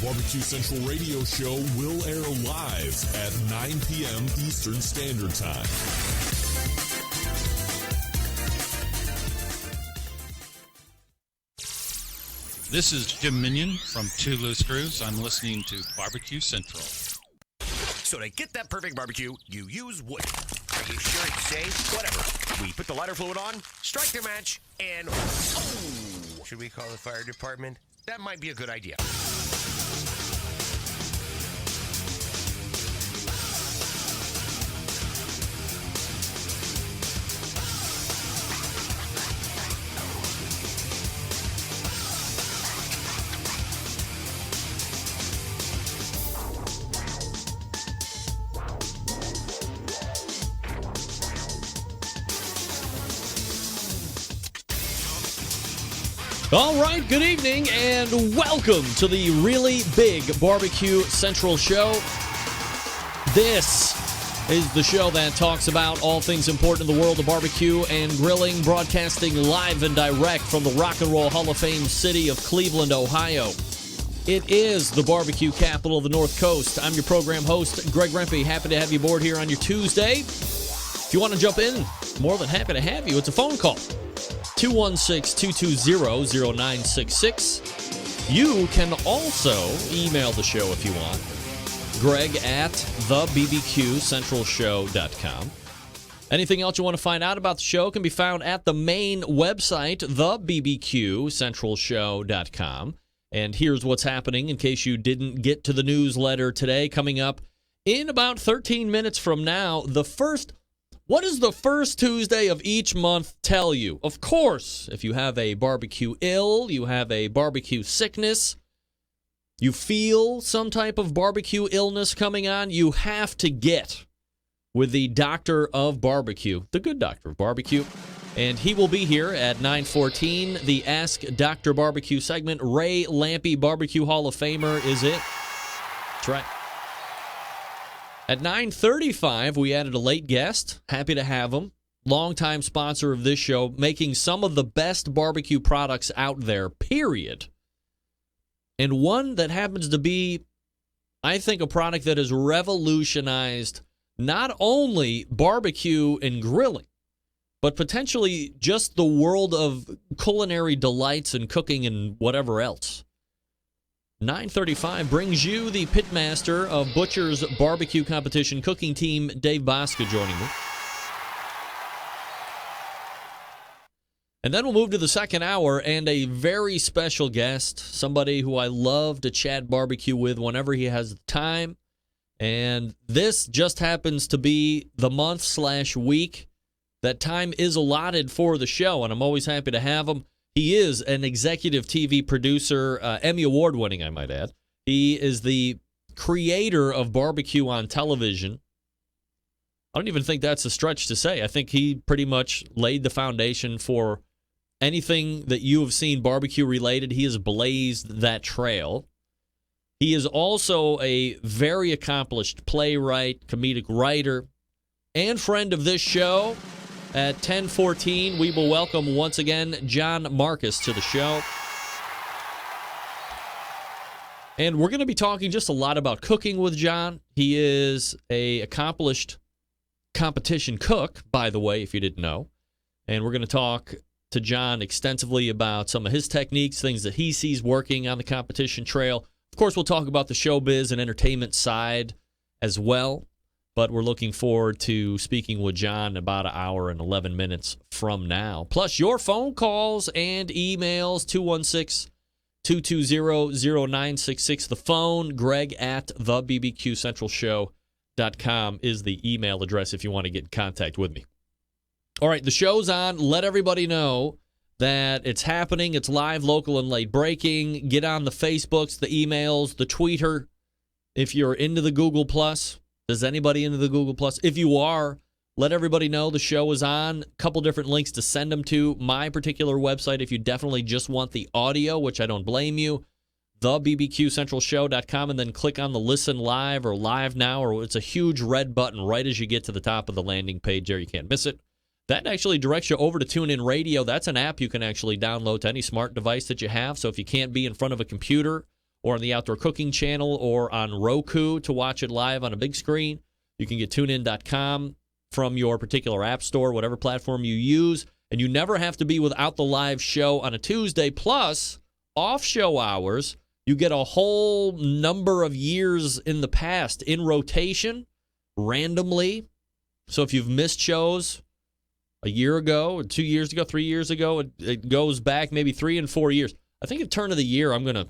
BBQ Central radio show will air live at 9 p.m. Eastern Standard Time. This is Jim Minion from Two Loose Screws. I'm listening to BBQ Central. So to get that perfect barbecue, you use wood. Are you sure it's safe? Whatever. We put the lighter fluid on, strike the match, and oh! Should we call the fire department? That might be a good idea. All right, good evening, and welcome to the really big BBQ Central Show. This is the show that talks about all things important in the world of barbecue and grilling, broadcasting live and direct from the Rock and Roll Hall of Fame city of Cleveland, Ohio. It is the barbecue capital of the North Coast. I'm your program host, Greg Rempe. Happy to have you aboard here on your Tuesday. If you want to jump in, more than happy to have you. It's a phone call. 216-220-0966. You can also email the show if you want. Greg at thebbqcentralshow.com. Anything else you want to find out about the show can be found at the main website, thebbqcentralshow.com. And here's what's happening in case you didn't get to the newsletter today. Coming up in about 13 minutes from now, what does the first Tuesday of each month tell you? Of course, if you have a barbecue ill, you have a barbecue sickness, you feel some type of barbecue illness coming on, you have to get with the doctor of barbecue, the good doctor of barbecue. And he will be here at 9:14, the Ask Dr. Barbecue segment. Ray Lampe, Barbecue Hall of Famer, is it? That's right. At 9:35, we added a late guest. Happy to have him. Longtime sponsor of this show, making some of the best barbecue products out there, period. And one that happens to be, I think, a product that has revolutionized not only barbecue and grilling, but potentially just the world of culinary delights and cooking and whatever else. 9:35 brings you the pitmaster of Butcher's Barbecue Competition cooking team, Dave Bosca, joining me. And then we'll move to the second hour and a very special guest, somebody who I love to chat barbecue with whenever he has the time. And this just happens to be the month/week that time is allotted for the show, and I'm always happy to have him. He is an executive TV producer, Emmy Award-winning, I might add. He is the creator of barbecue on television. I don't even think that's a stretch to say. I think he pretty much laid the foundation for anything that you have seen barbecue-related. He has blazed that trail. He is also a very accomplished playwright, comedic writer, and friend of this show. At 10:14, we will welcome once again John Markus to the show. And we're going to be talking just a lot about cooking with John. He is an accomplished competition cook, by the way, if you didn't know. And we're going to talk to John extensively about some of his techniques, things that he sees working on the competition trail. Of course, we'll talk about the showbiz and entertainment side as well. But we're looking forward to speaking with John in about an hour and 11 minutes from now. Plus, your phone calls and emails, 216-220-0966. The phone, Greg at thebbqcentralshow.com is the email address if you want to get in contact with me. All right, the show's on. Let everybody know that it's happening. It's live, local, and late breaking. Get on the Facebooks, the emails, the Twitter. If you're into the Google+. Is anybody into the Google+? If you are, let everybody know the show is on. A couple different links to send them to. My particular website, if you definitely just want the audio, which I don't blame you, thebbqcentralshow.com, and then click on the Listen Live or Live Now, or it's a huge red button right as you get to the top of the landing page there. You can't miss it. That actually directs you over to TuneIn Radio. That's an app you can actually download to any smart device that you have. So if you can't be in front of a computer or on the Outdoor Cooking channel, or on Roku to watch it live on a big screen. You can get tunein.com from your particular app store, whatever platform you use, and you never have to be without the live show on a Tuesday. Plus, off-show hours, you get a whole number of years in the past in rotation, randomly. So if you've missed shows a year ago, or 2 years ago, 3 years ago, it goes back maybe 3 and 4 years. I think at turn of the year, I'm going to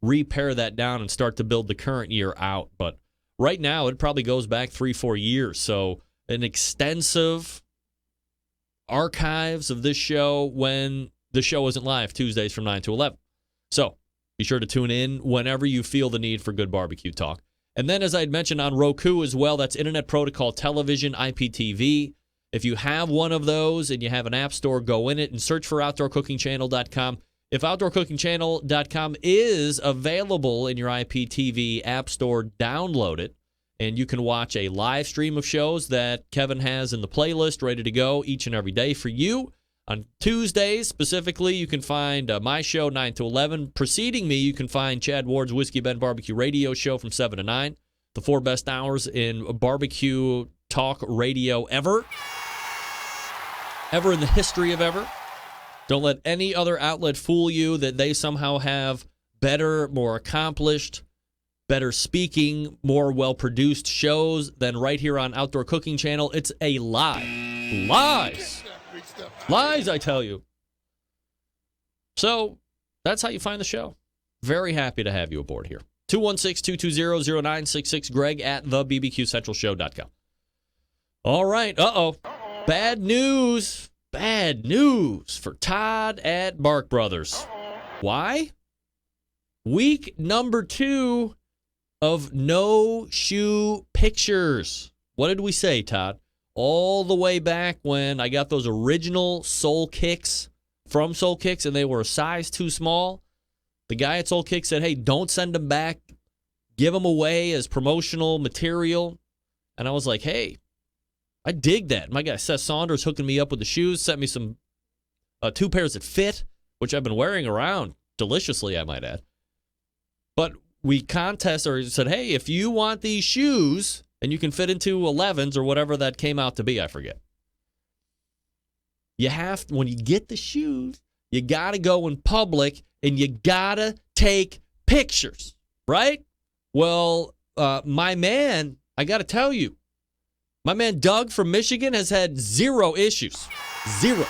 repare that down and start to build the current year out. But right now, it probably goes back 3-4 years. So an extensive archives of this show when the show isn't live, Tuesdays from 9 to 11. So be sure to tune in whenever you feel the need for good barbecue talk. And then, as I had mentioned, on Roku as well, that's Internet Protocol Television, IPTV. If you have one of those and you have an app store, go in it and search for OutdoorCookingChannel.com. If OutdoorCookingChannel.com is available in your IPTV app store, download it. And you can watch a live stream of shows that Kevin has in the playlist ready to go each and every day for you. On Tuesdays, specifically, you can find my show, 9 to 11. Preceding me, you can find Chad Ward's Whiskey Bend Barbecue Radio Show from 7 to 9. The 4 best hours in barbecue talk radio ever. Ever in the history of ever. Don't let any other outlet fool you that they somehow have better, more accomplished, better speaking, more well-produced shows than right here on Outdoor Cooking Channel. It's a lie. Lies. Lies, I tell you. So that's how you find the show. Very happy to have you aboard here. 216-220-0966, Greg at thebbqcentralshow.com. All right. Bad news. Bad news for Todd at Bark Brothers. Why? Week number 2 of No Shoe Pictures. What did we say, Todd? All the way back when I got those original Soul Kicks from Soul Kicks and they were a size too small. The guy at Soul Kicks said, hey, don't send them back. Give them away as promotional material. And I was like, hey, I dig that. My guy Seth Saunders hooking me up with the shoes, sent me some 2 pairs that fit, which I've been wearing around deliciously, I might add. But we said, hey, if you want these shoes and you can fit into 11s or whatever that came out to be, I forget. When you get the shoes, you got to go in public and you got to take pictures, right? Well, my man, I got to tell you, my man Doug from Michigan has had 0 issues. 0.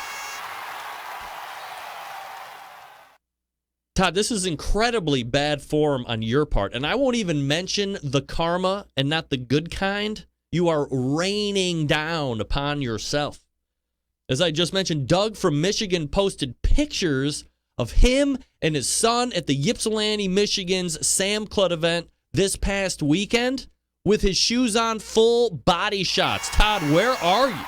Todd, this is incredibly bad form on your part, and I won't even mention the karma and not the good kind you are raining down upon yourself. As I just mentioned, Doug from Michigan posted pictures of him and his son at the Ypsilanti, Michigan's Sam Club event this past weekend with his shoes on, full body shots. Todd, where are you?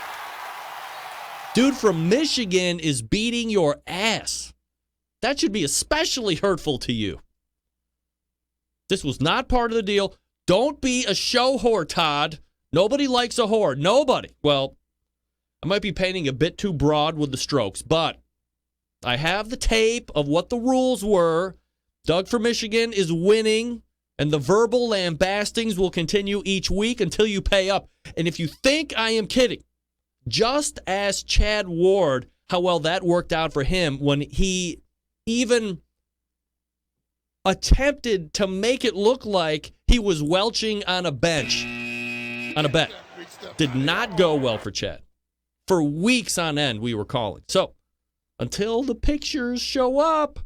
Dude from Michigan is beating your ass. That should be especially hurtful to you. This was not part of the deal. Don't be a show whore, Todd. Nobody likes a whore. Nobody. Well, I might be painting a bit too broad with the strokes, but I have the tape of what the rules were. Doug from Michigan is winning, and the verbal lambastings will continue each week until you pay up. And if you think I am kidding, just ask Chad Ward how well that worked out for him when he even attempted to make it look like he was welching on a bench on a bet. Did not go well for Chad. For weeks on end, we were calling. So, until the pictures show up,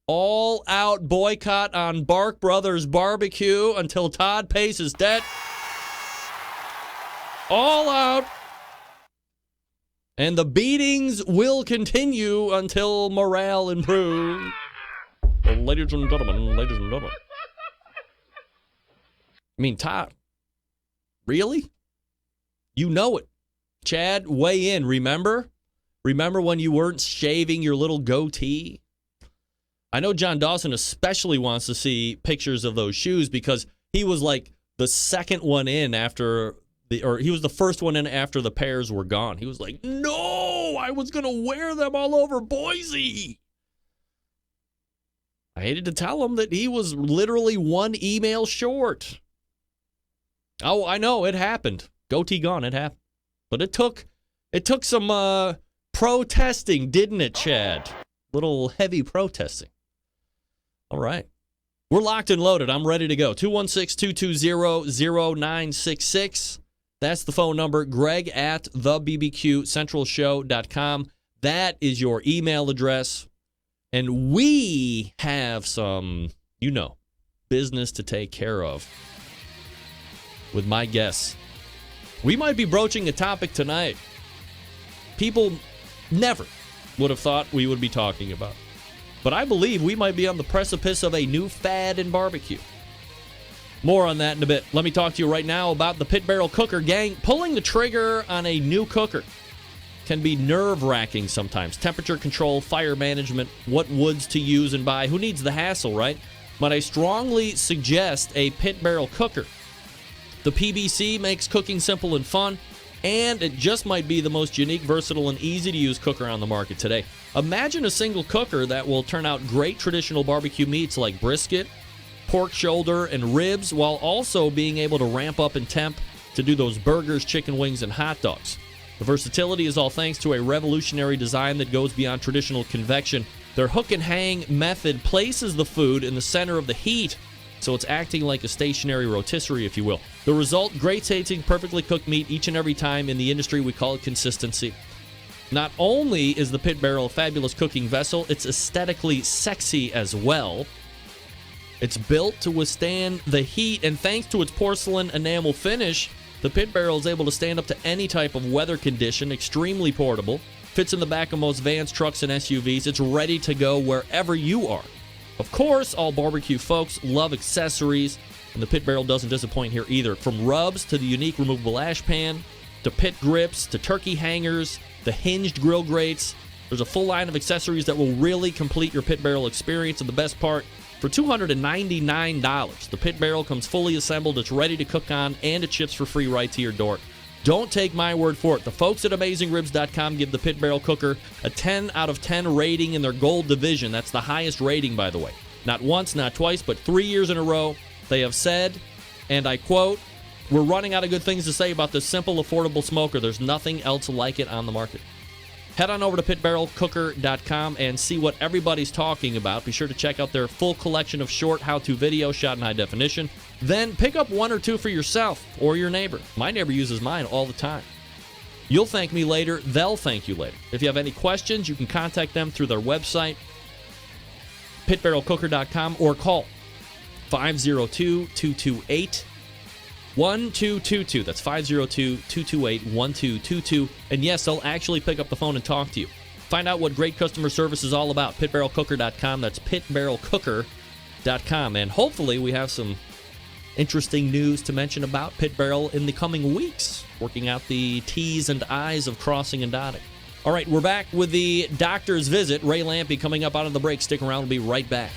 all out boycott on Bark Brothers Barbecue until Todd pays his debt. All out. And the beatings will continue until morale improves. Ladies and gentlemen. I mean, Todd, really? You know it. Chad, weigh in. Remember? Remember when you weren't shaving your little goatee? I know John Dawson especially wants to see pictures of those shoes because he was like the second one in he was the first one in after the pairs were gone. He was like, no, I was going to wear them all over Boise. I hated to tell him that he was literally one email short. Oh, I know, it happened. Goatee gone, it happened. But it took some protesting, didn't it, Chad? Little heavy protesting. All right. We're locked and loaded. I'm ready to go. 216-220-0966. That's the phone number. Greg at thebbqcentralshow.com. That is your email address. And we have some, business to take care of with my guests. We might be broaching a topic tonight people never would have thought we would be talking about. But I believe we might be on the precipice of a new fad in barbecue. More on that in a bit. Let me talk to you right now about the Pit Barrel Cooker Gang. Pulling the trigger on a new cooker can be nerve-wracking sometimes. Temperature control, fire management, what woods to use and buy. Who needs the hassle, right? But I strongly suggest a Pit Barrel Cooker. The PBC makes cooking simple and fun, and it just might be the most unique, versatile, and easy-to-use cooker on the market today. Imagine a single cooker that will turn out great traditional barbecue meats like brisket, pork shoulder, and ribs, while also being able to ramp up in temp to do those burgers, chicken wings, and hot dogs. The versatility is all thanks to a revolutionary design that goes beyond traditional convection. Their hook and hang method places the food in the center of the heat, so it's acting like a stationary rotisserie, if you will. The result, great tasting, perfectly cooked meat each and every time. In the industry, we call it consistency. Not only is the Pit Barrel a fabulous cooking vessel, it's aesthetically sexy as well. It's built to withstand the heat, and thanks to its porcelain enamel finish, the Pit Barrel is able to stand up to any type of weather condition, extremely portable, fits in the back of most vans, trucks, and SUVs. It's ready to go wherever you are. Of course, all barbecue folks love accessories, and the Pit Barrel doesn't disappoint here either. From rubs to the unique removable ash pan, to pit grips, to turkey hangers, the hinged grill grates, there's a full line of accessories that will really complete your Pit Barrel experience. And the best part, for $299, the Pit Barrel comes fully assembled, it's ready to cook on, and it ships for free right to your door. Don't take my word for it. The folks at AmazingRibs.com give the Pit Barrel Cooker a 10 out of 10 rating in their gold division. That's the highest rating, by the way. Not once, not twice, but 3 years in a row, they have said, and I quote, "We're running out of good things to say about this simple, affordable smoker. There's nothing else like it on the market." Head on over to pitbarrelcooker.com and see what everybody's talking about. Be sure to check out their full collection of short how-to videos shot in high definition. Then pick up one or two for yourself or your neighbor. My neighbor uses mine all the time. You'll thank me later. They'll thank you later. If you have any questions, you can contact them through their website, pitbarrelcooker.com, or call 502-228-1222. That's 502-228-1222. And yes, they'll actually pick up the phone and talk to you. Find out what great customer service is all about. Pitbarrelcooker.com. That's pitbarrelcooker.com. And hopefully we have some interesting news to mention about Pit Barrel in the coming weeks. Working out the T's and I's of crossing and dotting. All right, we're back with the doctor's visit. Ray Lampe coming up out of the break. Stick around. We'll be right back.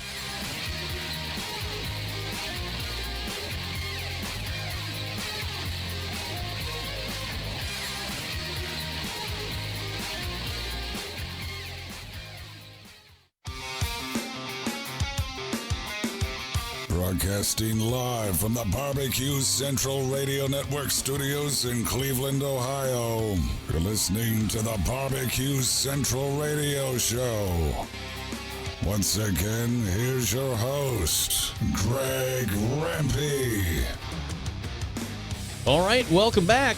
Broadcasting live from the BBQ Central Radio Network studios in Cleveland, Ohio. You're listening to the BBQ Central Radio Show. Once again, here's your host, Greg Lampe. All right, welcome back.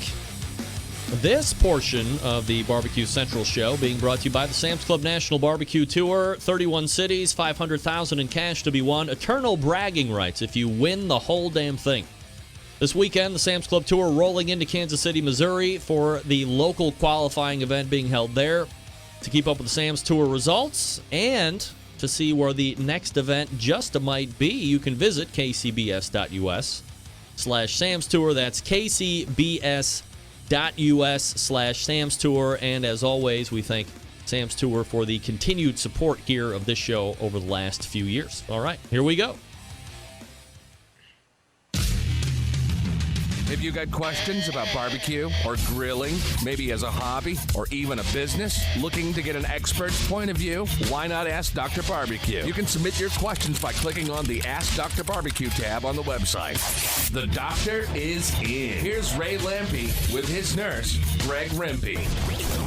This portion of the BBQ Central Show being brought to you by the Sam's Club National Barbecue Tour. 31 cities, $500,000 in cash to be won. Eternal bragging rights if you win the whole damn thing. This weekend, the Sam's Club Tour rolling into Kansas City, Missouri for the local qualifying event being held there. To keep up with the Sam's Tour results and to see where the next event just might be, you can visit kcbs.us/Sam's Tour. That's kcbs.us/Sam's Tour. And as always, we thank Sam's Tour for the continued support here of this show over the last few years. All right, here we go. If you got questions about barbecue or grilling, maybe as a hobby or even a business, looking to get an expert's point of view, why not ask Dr. Barbecue? You can submit your questions by clicking on the Ask Dr. Barbecue tab on the website. The doctor is in. Here's Ray Lampe with his nurse, Greg Rempe.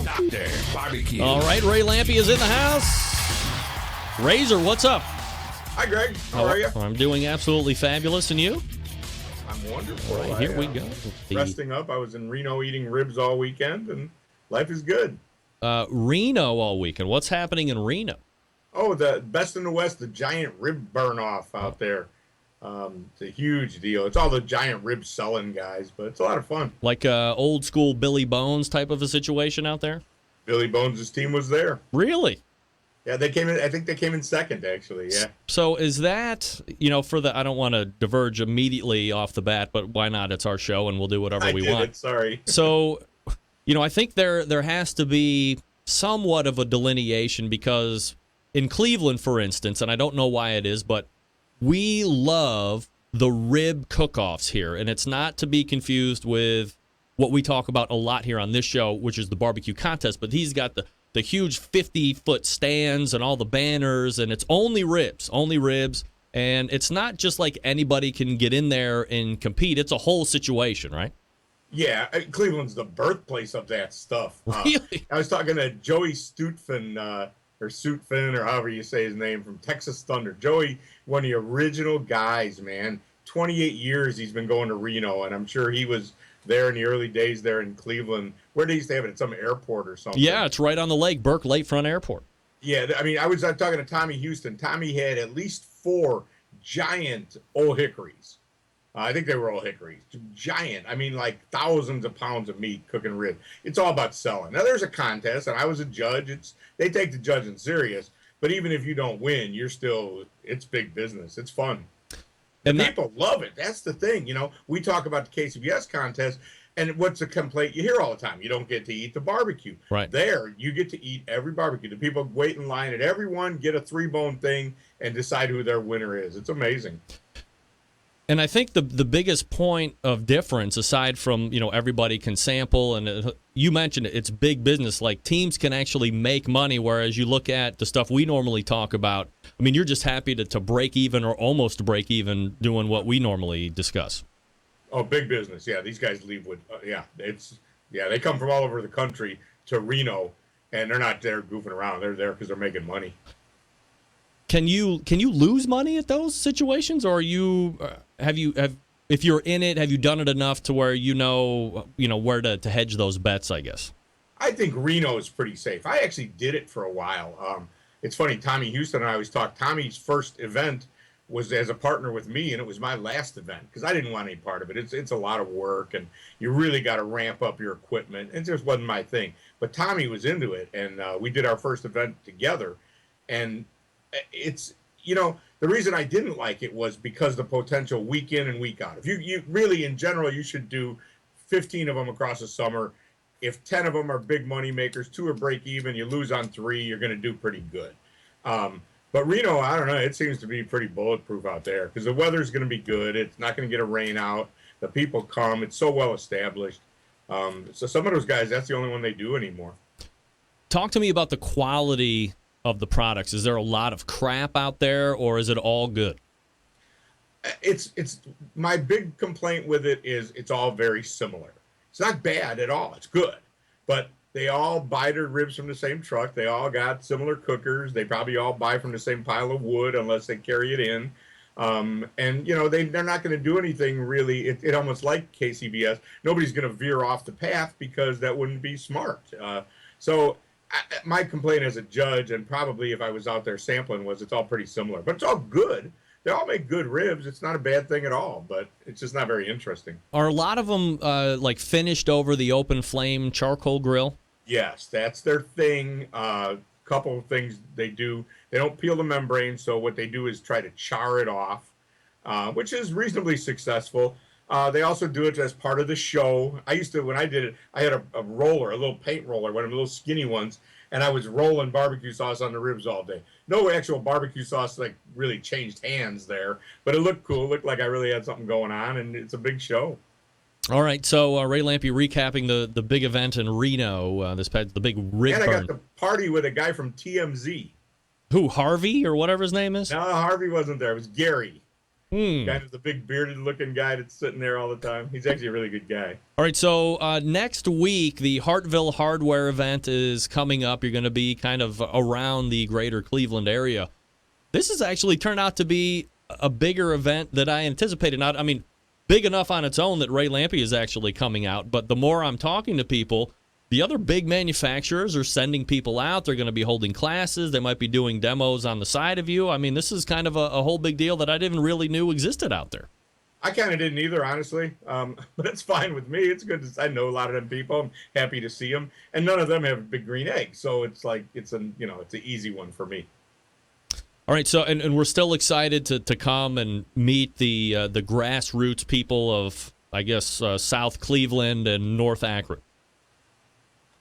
Dr. Barbecue. All right, Ray Lampe is in the house. Razor, what's up? Hi, Greg. How are you? I'm doing absolutely fabulous, and you? I'm wonderful. All right, here we go. Resting up. I was in Reno eating ribs all weekend, and life is good. Reno all weekend. What's happening in Reno? Oh, the Best in the West, the giant rib burn-off out there. It's a huge deal. It's all the giant rib selling guys, but it's a lot of fun. Like old school Billy Bones type of a situation out there? Billy Bones' team was there. Really? Yeah, they came in. I think they came in second, actually. Yeah. So is that, for the, I don't want to diverge immediately off the bat, but why not? It's our show and we'll do whatever we want. Sorry. So, I think there has to be somewhat of a delineation because in Cleveland, for instance, and I don't know why it is, but we love the rib cook-offs here, and it's not to be confused with what we talk about a lot here on this show, which is the barbecue contest, but he's got the huge 50-foot stands and all the banners, and it's only ribs, and it's not just like anybody can get in there and compete. It's a whole situation, right? Yeah, Cleveland's the birthplace of that stuff. Really? I was talking to Joey Stutfin, or Sutphin, or however you say his name, from Texas Thunder. Joey, one of the original guys, man. 28 years he's been going to Reno, and I'm sure he was there in the early days there in Cleveland. Where they used to have it, at some airport or something. Yeah, it's right on the lake, Burke Lakefront Airport. Yeah, I mean, I'm talking to Tommy Houston. Tommy had at least 4 giant Old Hickories. I think they were Old Hickories. Giant. I mean, like thousands of pounds of meat cooking rib. It's all about selling. Now, there's a contest, and I was a judge. They take the judging serious. But even if you don't win, it's big business. It's fun. And people love it. That's the thing. We talk about the KCBS contest, and what's the complaint you hear all the time? You don't get to eat the barbecue. Right. There, you get to eat every barbecue. The people wait in line at every one, get a 3-bone thing, and decide who their winner is. It's amazing. And I think the biggest point of difference, aside from, everybody can sample, and you mentioned it, it's big business. Like, teams can actually make money, whereas you look at the stuff we normally talk about. I mean, you're just happy to break even or almost break even doing what we normally discuss. Oh, big business. Yeah, these guys leave with, they come from all over the country to Reno, and they're not there goofing around. They're there because they're making money. Can you lose money at those situations, or if you're in it, have you done it enough to where you know where to hedge those bets, I guess? I think Reno is pretty safe. I actually did it for a while. It's funny, Tommy Houston and I always talk. Tommy's first event was as a partner with me, and it was my last event because I didn't want any part of it. It's a lot of work, and you really got to ramp up your equipment. It just wasn't my thing. But Tommy was into it, and we did our first event together, and it's the reason I didn't like it was because the potential week in and week out. If you really, in general, you should do 15 of them across the summer. If 10 of them are big money makers, 2 are break even, you lose on 3, you're going to do pretty good. But Reno, I don't know, it seems to be pretty bulletproof out there because the weather's going to be good. It's not going to get a rain out. The people come. It's so well established. So some of those guys, that's the only one they do anymore. Talk to me about the quality of the products. Is there a lot of crap out there, or is it all good? It's my big complaint with it is it's all very similar. It's not bad at all. It's good, but they all buy their ribs from the same truck. They all got similar cookers. They probably all buy from the same pile of wood unless they carry it in. And they're not going to do anything really. It almost like KCBS. Nobody's going to veer off the path because that wouldn't be smart. My complaint as a judge, and probably if I was out there sampling, was it's all pretty similar. But it's all good. They all make good ribs. It's not a bad thing at all, but it's just not very interesting. Are a lot of them like finished over the open flame charcoal grill? Yes, that's their thing. Couple of things they do. They don't peel the membrane, so what they do is try to char it off, which is reasonably successful. They also do it as part of the show. When I did it, I had a roller, a little paint roller, one of the little skinny ones, and I was rolling barbecue sauce on the ribs all day. No actual barbecue sauce really changed hands there, but it looked cool. It looked like I really had something going on, and it's a big show. All right, so Ray Lampe recapping the big event in Reno, the big rib And I burn. got to party with a guy from TMZ. Who, Harvey or whatever his name is? No, Harvey wasn't there. It was Gary. Hmm. Kind of the big bearded-looking guy that's sitting there all the time. He's actually a really good guy. All right, so next week, the Hartville Hardware event is coming up. You're going to be kind of around the greater Cleveland area. This has actually turned out to be a bigger event than I anticipated. Not, I mean, big enough on its own that Ray Lampe is actually coming out, but the more I'm talking to people, the other big manufacturers are sending people out. They're going to be holding classes. They might be doing demos on the side of you. I mean, this is kind of a whole big deal that I didn't really knew existed out there. I kind of didn't either, honestly. But it's fine with me. It's good. I know a lot of them people. I'm happy to see them. And none of them have big green eggs. So it's like, it's an easy one for me. All right, so and we're still excited to come and meet the grassroots people of, I guess, South Cleveland and North Akron.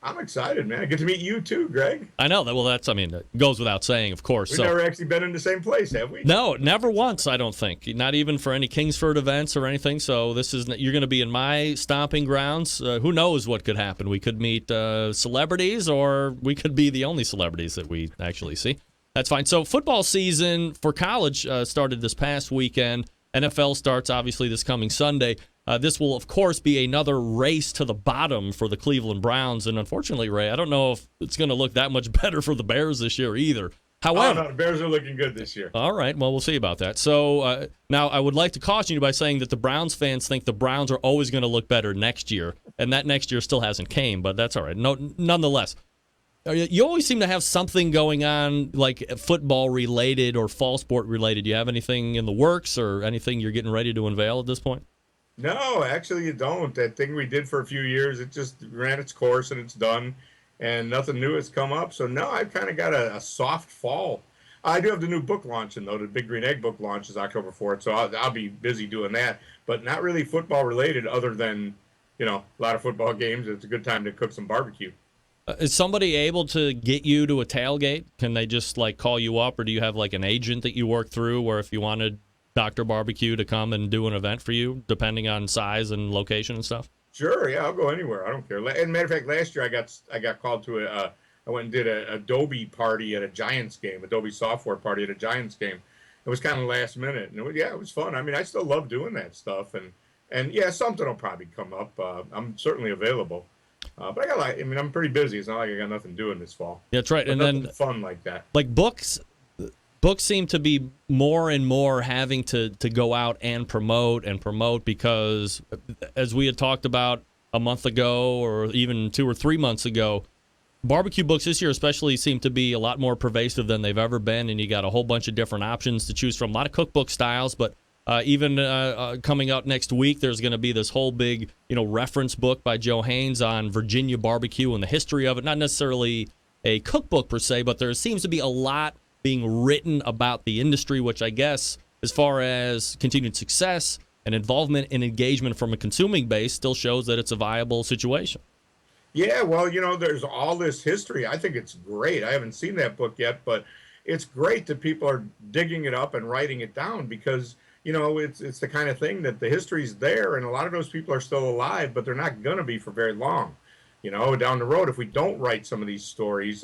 I'm excited, man. I get to meet you too, Greg. I know that. Well, it goes without saying, of course. We've never actually been in the same place, have we? No, never once. I don't think. Not even for any Kingsford events or anything. So you're going to be in my stomping grounds. Who knows what could happen? We could meet celebrities, or we could be the only celebrities that we actually see. That's fine. So football season for college started this past weekend. NFL starts obviously this coming Sunday. This will, of course, be another race to the bottom for the Cleveland Browns. And unfortunately, Ray, I don't know if it's going to look that much better for the Bears this year either. However, no, the Bears are looking good this year. All right, well, we'll see about that. So now I would like to caution you by saying that the Browns fans think the Browns are always going to look better next year. And that next year still hasn't came, but that's all right. No, nonetheless. You always seem to have something going on, like football-related or fall sport-related. Do you have anything in the works or anything you're getting ready to unveil at this point? No, actually you don't. That thing we did for a few years, it just ran its course and it's done, and nothing new has come up. So, no, I've kind of got a soft fall. I do have the new book launching, though. The Big Green Egg book launch is October 4th, so I'll be busy doing that. But not really football-related other than, a lot of football games. It's a good time to cook some barbecue. Is somebody able to get you to a tailgate? Can they just call you up, or do you have an agent that you work through where if you wanted Dr. Barbecue to come and do an event for you, depending on size and location and stuff? Sure, yeah, I'll go anywhere. I don't care. And matter of fact, last year I got called to I went and did an Adobe party at a Giants game, Adobe software party at a Giants game. It was kind of last minute, and it was fun. I mean, I still love doing that stuff, and yeah, something will probably come up. I'm certainly available. But I'm pretty busy. It's not like I got nothing doing this fall. Yeah, that's right. But and nothing then fun like that. Books seem to be more and more having to go out and promote because, as we had talked about a month ago or even 2 or 3 months ago, barbecue books this year especially seem to be a lot more pervasive than they've ever been, and you got a whole bunch of different options to choose from. A lot of cookbook styles, but even coming out next week, there's going to be this whole big, reference book by Joe Haynes on Virginia barbecue and the history of it. Not necessarily a cookbook per se, but there seems to be a lot being written about the industry, which I guess, as far as continued success and involvement and engagement from a consuming base, still shows that it's a viable situation. Yeah, well, there's all this history. I think it's great. I haven't seen that book yet, but it's great that people are digging it up and writing it down because it's the kind of thing that the history's there, and a lot of those people are still alive, but they're not going to be for very long. Down the road, if we don't write some of these stories,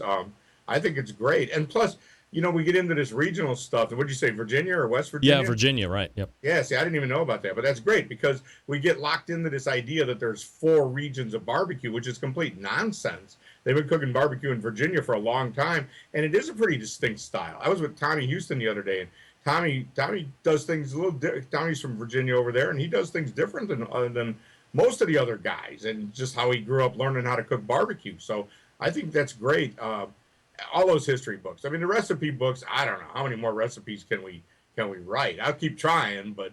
I think it's great. And plus, we get into this regional stuff. And what'd you say, Virginia or West Virginia? Yeah, Virginia, right. Yep. Yeah, see, I didn't even know about that, but that's great because we get locked into this idea that there's 4 regions of barbecue, which is complete nonsense. They've been cooking barbecue in Virginia for a long time, and it is a pretty distinct style. I was with Tommy Houston the other day, and Tommy does things a little different. Tommy's from Virginia over there, and he does things different than most of the other guys, and just how he grew up learning how to cook barbecue. So I think that's great. All those history books. I mean, the recipe books, I don't know how many more recipes can we write. I'll keep trying, but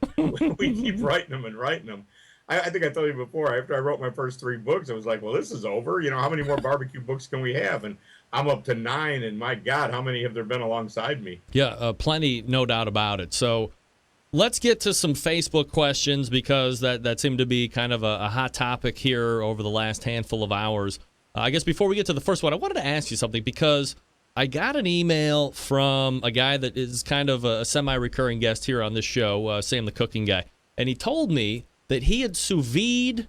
we keep writing them. I think I told you before, after I wrote my first 3 books, I was like, well, this is over. How many more barbecue books can we have? And I'm up to 9, and my God, how many have there been alongside me? Yeah, plenty, no doubt about it. So let's get to some Facebook questions because that seemed to be kind of a hot topic here over the last handful of hours. I guess before we get to the first one, I wanted to ask you something because I got an email from a guy that is kind of a semi-recurring guest here on this show, Sam the Cooking Guy, and he told me that he had sous vide'd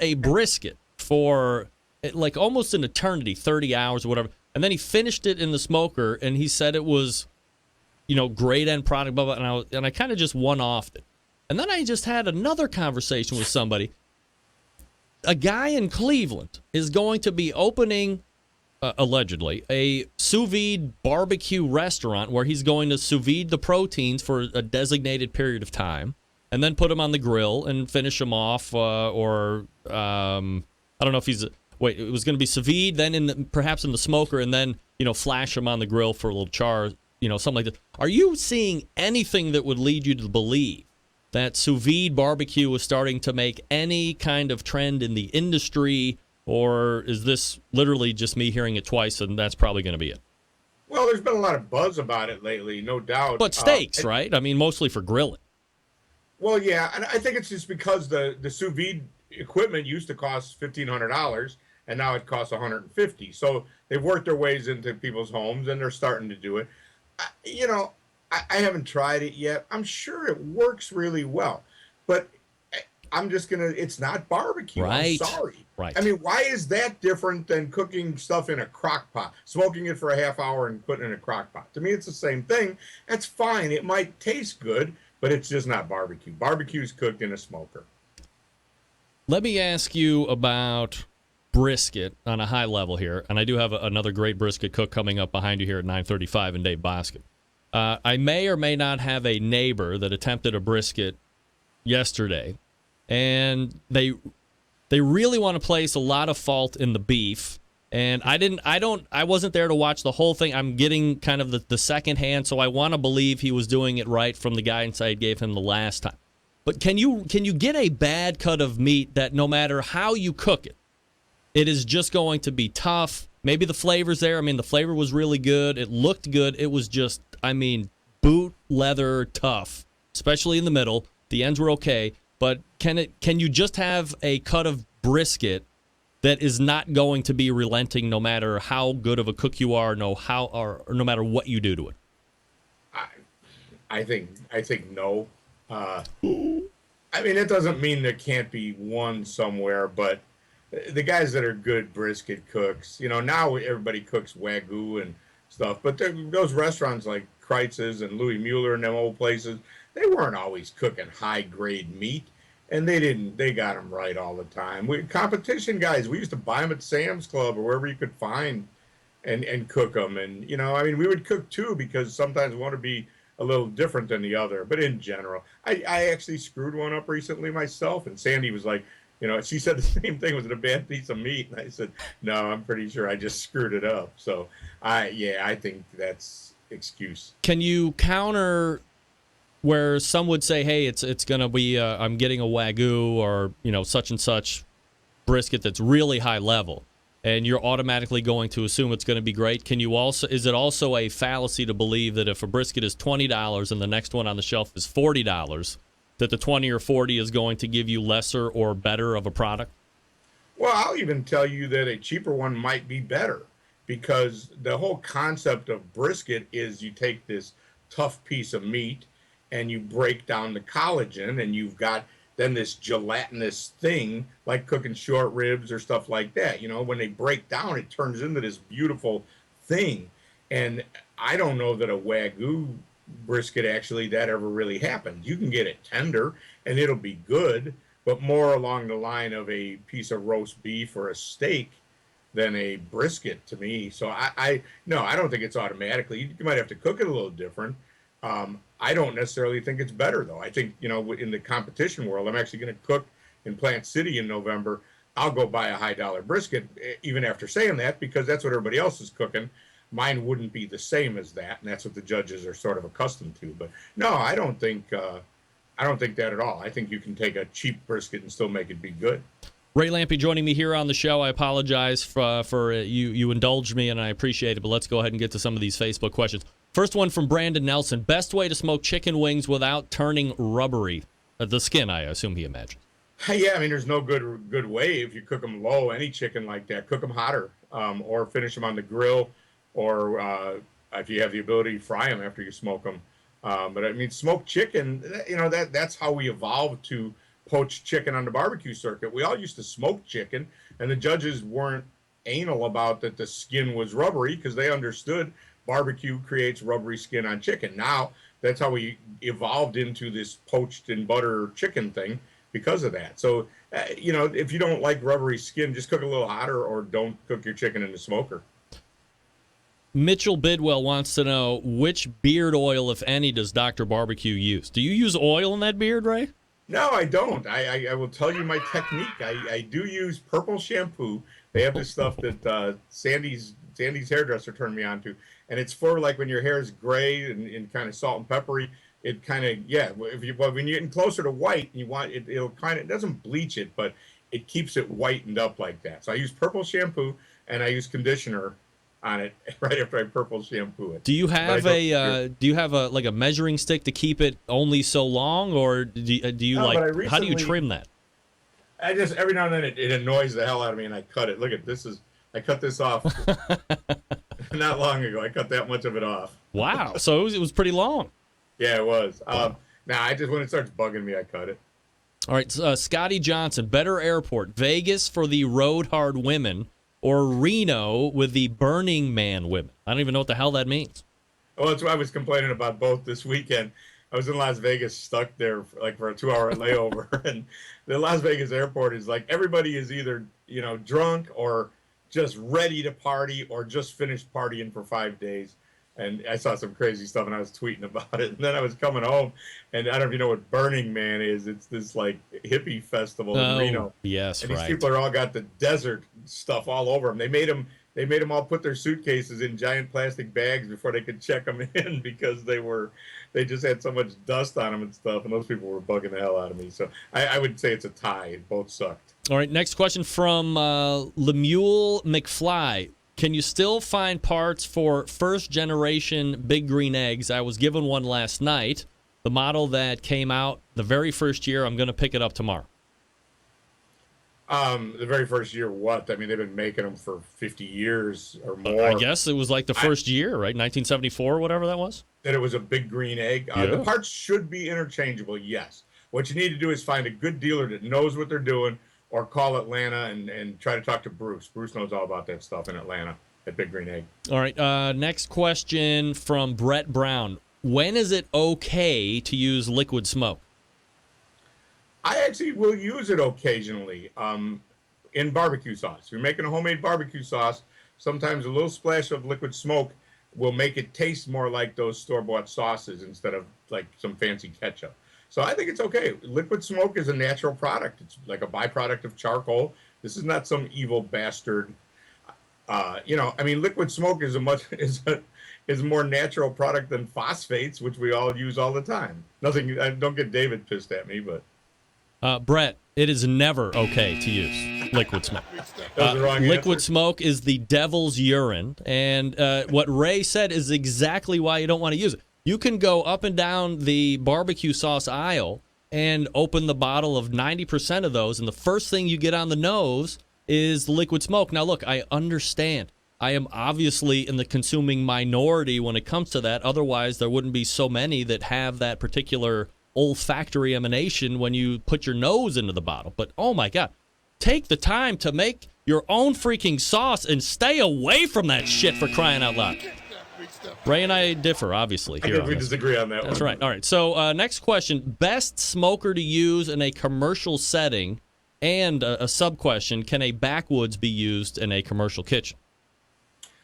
a brisket for like almost an eternity, 30 hours or whatever. And then he finished it in the smoker, and he said it was, great end product, blah, blah, and I kind of just one-offed it. And then I just had another conversation with somebody. A guy in Cleveland is going to be opening, allegedly, a sous vide barbecue restaurant where he's going to sous vide the proteins for a designated period of time and then put them on the grill and finish them off, I don't know if he's... Wait, it was going to be sous vide, then perhaps in the smoker, and then, flash them on the grill for a little char, something like that. Are you seeing anything that would lead you to believe that sous vide barbecue is starting to make any kind of trend in the industry, or is this literally just me hearing it twice and that's probably going to be it? Well, there's been a lot of buzz about it lately, no doubt. But steaks, right? I mean, mostly for grilling. Well, yeah, and I think it's just because the sous vide equipment used to cost $1,500, and now it costs $150. So they've worked their ways into people's homes, and they're starting to do it. I haven't tried it yet. I'm sure it works really well, but I'm just it's not barbecue. Right. I'm sorry. Right. I mean, why is that different than cooking stuff in a crock pot, smoking it for a half hour and putting it in a crock pot? To me, it's the same thing. That's fine. It might taste good, but it's just not barbecue. Barbecue's cooked in a smoker. Let me ask you about brisket on a high level here, and I do have another great brisket cook coming up behind you here at 9:35 in Dave Boskin. I may or may not have a neighbor that attempted a brisket yesterday, and they really want to place a lot of fault in the beef. And I wasn't there to watch the whole thing. I'm getting kind of the second hand, so I want to believe he was doing it right from the guidance I gave him the last time. But can you get a bad cut of meat that no matter how you cook it, it is just going to be tough? Maybe the flavor's there. I mean, the flavor was really good. It looked good. It was just, boot leather tough, especially in the middle. The ends were okay. But can you just have a cut of brisket that is not going to be relenting no matter how good of a cook you are, or no matter what you do to it? I think no. It doesn't mean there can't be one somewhere, but the guys that are good brisket cooks, now everybody cooks Wagyu and stuff, but those restaurants like Kreitz's and Louis Mueller and them old places, they weren't always cooking high-grade meat, and they got them right all the time. Competition guys, we used to buy them at Sam's Club or wherever you could find and cook them. And, we would cook too because sometimes we want to be a little different than the other. But in general, I actually screwed one up recently myself, and Sandy was like, she said the same thing. Was it a bad piece of meat? And I said, no, I'm pretty sure I just screwed it up. So, I think that's excuse. Can you counter where some would say, hey, it's going to be, I'm getting a Wagyu or, such and such brisket that's really high level, and you're automatically going to assume it's going to be great? Is it also a fallacy to believe that if a brisket is $20 and the next one on the shelf is $40, that the 20 or 40 is going to give you lesser or better of a product? Well, I'll even tell you that a cheaper one might be better, because the whole concept of brisket is you take this tough piece of meat and you break down the collagen, and you've got then this gelatinous thing like cooking short ribs or stuff like that. When they break down, it turns into this beautiful thing. And I don't know that a Wagyu brisket actually that ever really happens. You can get it tender and it'll be good, but more along the line of a piece of roast beef or a steak than a brisket to me. So I don't think it's automatically. You might have to cook it a little different. I don't necessarily think it's better, though. I think, in the competition world, I'm actually going to cook in Plant City in November. I'll go buy a high-dollar brisket, even after saying that, because that's what everybody else is cooking. Mine wouldn't be the same as that, and that's what the judges are sort of accustomed to. But no, I don't think that at all. I think you can take a cheap brisket and still make it be good. Ray Lampe joining me here on the show. I apologize for you indulged me, and I appreciate it, but let's go ahead and get to some of these Facebook questions. First one from Brandon Nelson. Best way to smoke chicken wings without turning rubbery? The skin, I assume he imagines. Yeah, there's no good way. If you cook them low, any chicken like that, cook them hotter, or finish them on the grill, or if you have the ability, fry them after you smoke them. But I mean, smoked chicken, that's how we evolved to poached chicken on the barbecue circuit. We all used to smoke chicken, and the judges weren't anal about that the skin was rubbery because they understood barbecue creates rubbery skin on chicken. Now, that's how we evolved into this poached in butter chicken thing because of that. So, if you don't like rubbery skin, just cook a little hotter or don't cook your chicken in the smoker. Mitchell Bidwell wants to know, which beard oil, if any, does Dr. Barbecue use? Do you use oil in that beard, Ray? No, I don't. I will tell you my technique. I do use purple shampoo. They have this stuff that Sandy's hairdresser turned me on to. And it's for like when your hair is gray and kind of salt and peppery. It kind of, when you're getting closer to white, you want it, it doesn't bleach it, but it keeps it whitened up like that. So I use purple shampoo and I use conditioner on it right after I purple shampoo it. Do you have a measuring stick to keep it only so long, or how do you trim that? I just, every now and then it annoys the hell out of me and I cut it. Look at this, I cut this off not long ago. I cut that much of it off. Wow. So it was pretty long. Yeah, it was. I just, when it starts bugging me, I cut it. All right, Scotty Johnson, better airport, Vegas for the road hard women or Reno with the Burning Man women? I don't even know what the hell that means. Well, that's what I was complaining about both this weekend. I was in Las Vegas, stuck there for a 2-hour layover, and the Las Vegas airport is like everybody is either drunk or just ready to party or just finished partying for 5 days. And I saw some crazy stuff, and I was tweeting about it. And then I was coming home, and I don't know if you know what Burning Man is. It's this like hippie festival in Reno. Yes, and these people are all got the desert stuff all over them. They made them all put their suitcases in giant plastic bags before they could check them in because they just had so much dust on them and stuff. And those people were bugging the hell out of me. So I would say it's a tie. Both sucked. All right, next question from Lemuel McFly. Can you still find parts for first-generation Big Green Eggs? I was given one last night. The model that came out the very first year, I'm going to pick it up tomorrow. The very first year, what? I mean, they've been making them for 50 years or more. I guess it was like the first year, right? 1974, whatever that was? That it was a Big Green Egg. Yeah. The parts should be interchangeable, yes. What you need to do is find a good dealer that knows what they're doing, or call Atlanta and try to talk to Bruce. Bruce knows all about that stuff in Atlanta at Big Green Egg. All right, next question from Brett Brown. When is it okay to use liquid smoke? I actually will use it occasionally in barbecue sauce. If you're making a homemade barbecue sauce, sometimes a little splash of liquid smoke will make it taste more like those store-bought sauces instead of like some fancy ketchup. So I think it's okay. Liquid smoke is a natural product. It's like a byproduct of charcoal. This is not some evil bastard. Liquid smoke is a more natural product than phosphates, which we all use all the time. Don't get David pissed at me, but Brett, it is never okay to use liquid smoke. That was the wrong liquid answer. smoke is the devil's urine, and what Ray said is exactly why you don't want to use it. You can go up and down the barbecue sauce aisle and open the bottle of 90% of those, and the first thing you get on the nose is liquid smoke. Now, look, I understand. I am obviously in the consuming minority when it comes to that. Otherwise, there wouldn't be so many that have that particular olfactory emanation when you put your nose into the bottle. But, oh, my God, take the time to make your own freaking sauce and stay away from that shit, for crying out loud. Ray and I differ, obviously. I think we disagree on that one. That's right. All right. So next question. Best smoker to use in a commercial setting, and a sub-question, can a backwoods be used in a commercial kitchen?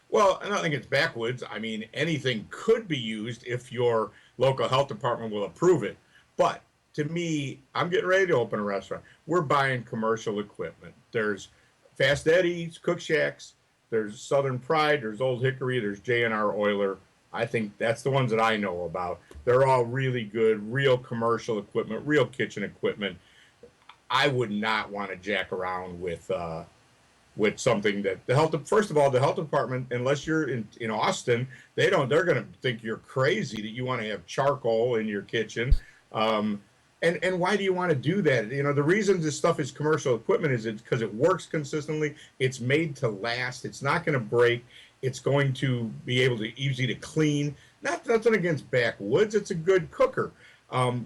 Well, I don't think it's backwoods. I mean, anything could be used if your local health department will approve it. But to me, I'm getting ready to open a restaurant. We're buying commercial equipment. There's Fast Eddie's, Cook Shacks, there's Southern Pride, there's Old Hickory, there's J&R Oiler. I think that's the ones that I know about. They're all really good, real commercial equipment, real kitchen equipment. I would not want to jack around with something that first of all, the health department, unless you're in Austin, they're going to think you're crazy that you want to have charcoal in your kitchen. And why do you want to do that? The reason this stuff is commercial equipment is it's because it works consistently. It's made to last. It's not going to break. It's going to be able to easy to clean. nothing against backwoods. It's a good cooker.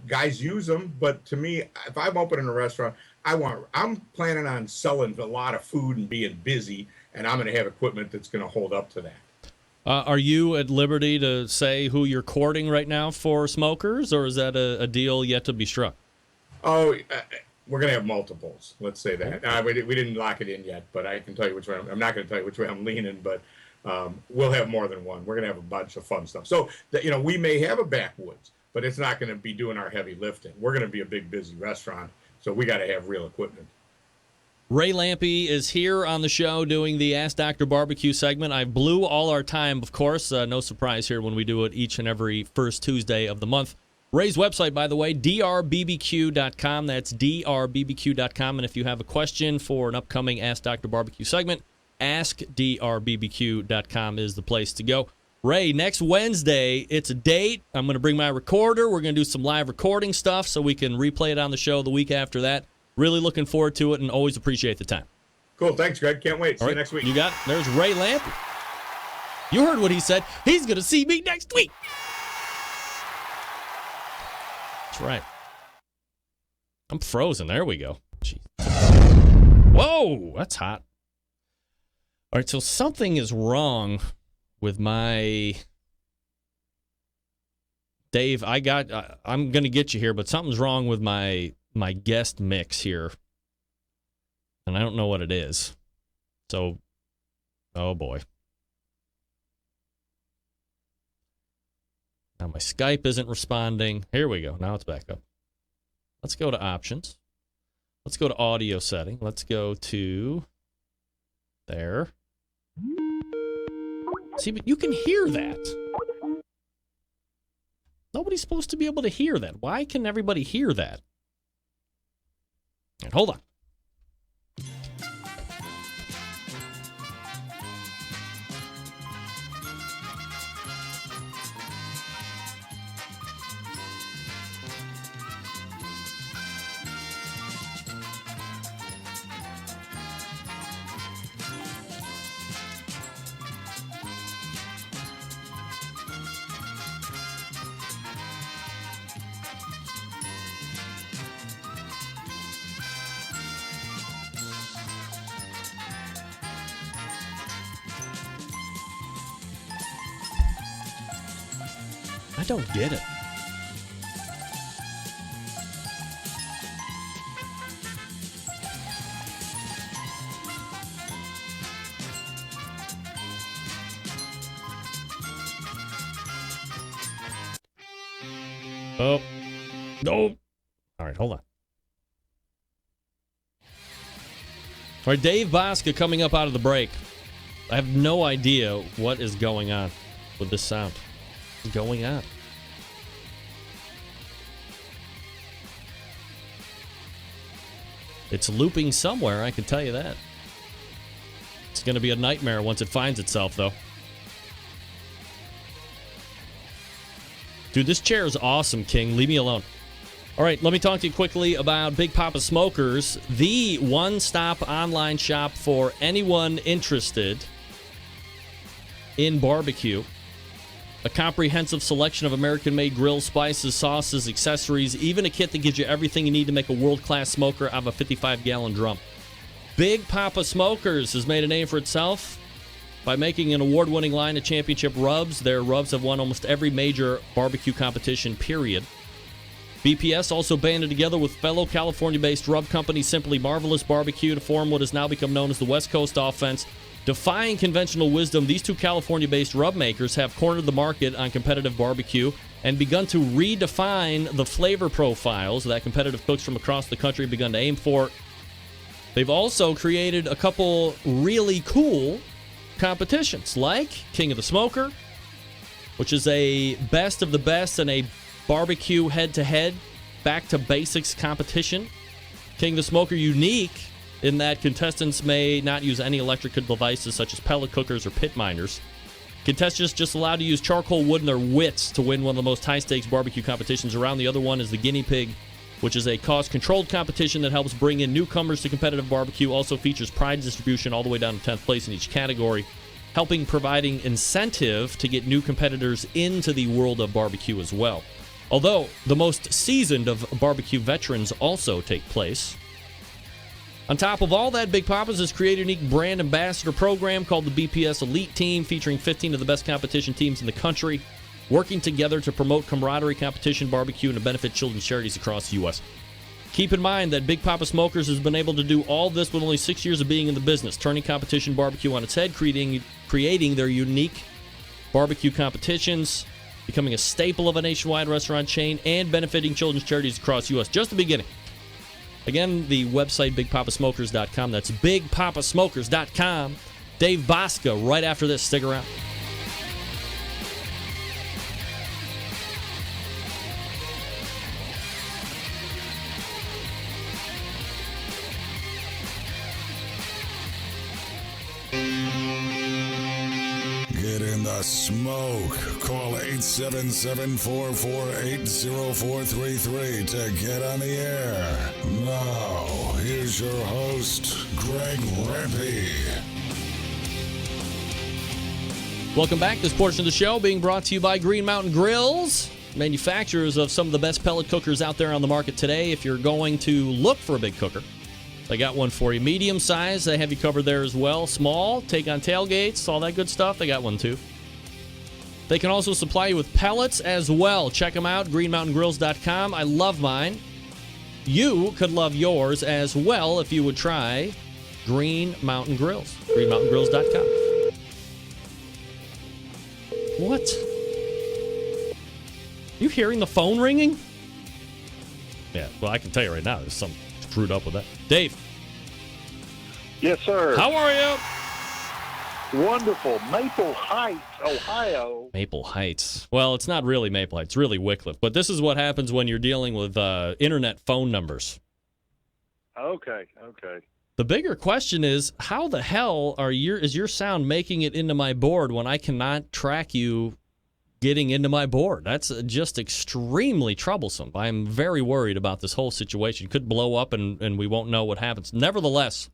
Guys use them, but to me, if I'm opening a restaurant, I'm planning on selling a lot of food and being busy, and I'm going to have equipment that's going to hold up to that. Are you at liberty to say who you're courting right now for smokers, or is that a deal yet to be struck? Oh, we're going to have multiples. Let's say that. We didn't lock it in yet, but I can tell you which way. I'm not going to tell you which way I'm leaning, but we'll have more than one. We're going to have a bunch of fun stuff. So, we may have a backwoods, but it's not going to be doing our heavy lifting. We're going to be a big, busy restaurant, so we got to have real equipment. Ray Lampe is here on the show doing the Ask Dr. Barbecue segment. I blew all our time, of course. No surprise here when we do it each and every first Tuesday of the month. Ray's website, by the way, drbbq.com. That's drbbq.com. And if you have a question for an upcoming Ask Dr. Barbecue segment, askdrbbq.com is the place to go. Ray, next Wednesday, it's a date. I'm going to bring my recorder. We're going to do some live recording stuff so we can replay it on the show the week after that. Really looking forward to it and always appreciate the time. Cool. Thanks, Greg. Can't wait. See you next week. You got it. There's Ray Lampe. You heard what he said. He's going to see me next week. That's right. I'm frozen. There we go. Jeez. Whoa, that's hot. All right, so something is wrong with my... Dave, I'm going to get you here, but something's wrong with my guest mix here, and I don't know what it is. So, oh boy. Now my Skype isn't responding. Here we go. Now it's back up. Let's go to options. Let's go to audio setting. Let's go to there. See, but you can hear that. Nobody's supposed to be able to hear that. Why can everybody hear that? And hold on. I don't get it. Oh, no. All right, hold on. All right, Dave Bosca coming up out of the break. I have no idea what is going on with this sound. What's going on? It's looping somewhere, I can tell you that. It's going to be a nightmare once it finds itself, though. Dude, this chair is awesome, King. Leave me alone. All right, let me talk to you quickly about Big Papa Smokers, the one-stop online shop for anyone interested in barbecue. A comprehensive selection of American-made grill spices, sauces, accessories, even a kit that gives you everything you need to make a world-class smoker out of a 55-gallon drum. Big Papa Smokers has made a name for itself by making an award-winning line of championship rubs. Their rubs have won almost every major barbecue competition, period. BPS also banded together with fellow California-based rub company Simply Marvelous Barbecue to form what has now become known as the West Coast Offense. Defying conventional wisdom, these two California-based rub makers have cornered the market on competitive barbecue and begun to redefine the flavor profiles that competitive cooks from across the country have begun to aim for. They've also created a couple really cool competitions, like King of the Smoker, which is a best of the best and a barbecue head-to-head, back-to-basics competition. King of the Smoker unique in that contestants may not use any electrical devices such as pellet cookers or pit miners. Contestants just allowed to use charcoal wood and their wits to win one of the most high-stakes barbecue competitions around. The other one is the Guinea Pig, which is a cost-controlled competition that helps bring in newcomers to competitive barbecue. Also features prize distribution all the way down to 10th place in each category. helping providing incentive to get new competitors into the world of barbecue as well. Although the most seasoned of barbecue veterans also take place. On top of all that, Big Papa's has created a unique brand ambassador program called the BPS Elite Team, featuring 15 of the best competition teams in the country, working together to promote camaraderie, competition, barbecue, and to benefit children's charities across the U.S. Keep in mind that Big Papa Smokers has been able to do all this with only 6 years of being in the business, turning competition barbecue on its head, creating their unique barbecue competitions, becoming a staple of a nationwide restaurant chain, and benefiting children's charities across the U.S. Just the beginning. Again, the website, BigPapaSmokers.com. That's BigPapaSmokers.com. Dave Bosca right after this. Stick around. Get in the smoke. Call 877-448-0433 to get on the air. Now, here's your host, Greg Lampe. Welcome back. This portion of the show being brought to you by Green Mountain Grills, manufacturers of some of the best pellet cookers out there on the market today. If you're going to look for a big cooker, they got one for you. Medium size, they have you covered there as well. Small, take on tailgates, all that good stuff, they got one too. They can also supply you with pellets as well. Check them out, greenmountaingrills.com. I love mine. You could love yours as well if you would try Green Mountain Grills, greenmountaingrills.com. What? You hearing the phone ringing? Yeah, well, I can tell you right now, there's something screwed up with that. Dave. Yes, sir. How are you? Wonderful. Maple Heights, Ohio. Maple Heights. Well, it's not really Maple Heights. It's really Wycliffe. But this is what happens when you're dealing with internet phone numbers. Okay. The bigger question is, how the hell is your sound making it into my board when I cannot track you getting into my board? That's just extremely troublesome. I'm very worried about this whole situation. It could blow up and we won't know what happens. Nevertheless,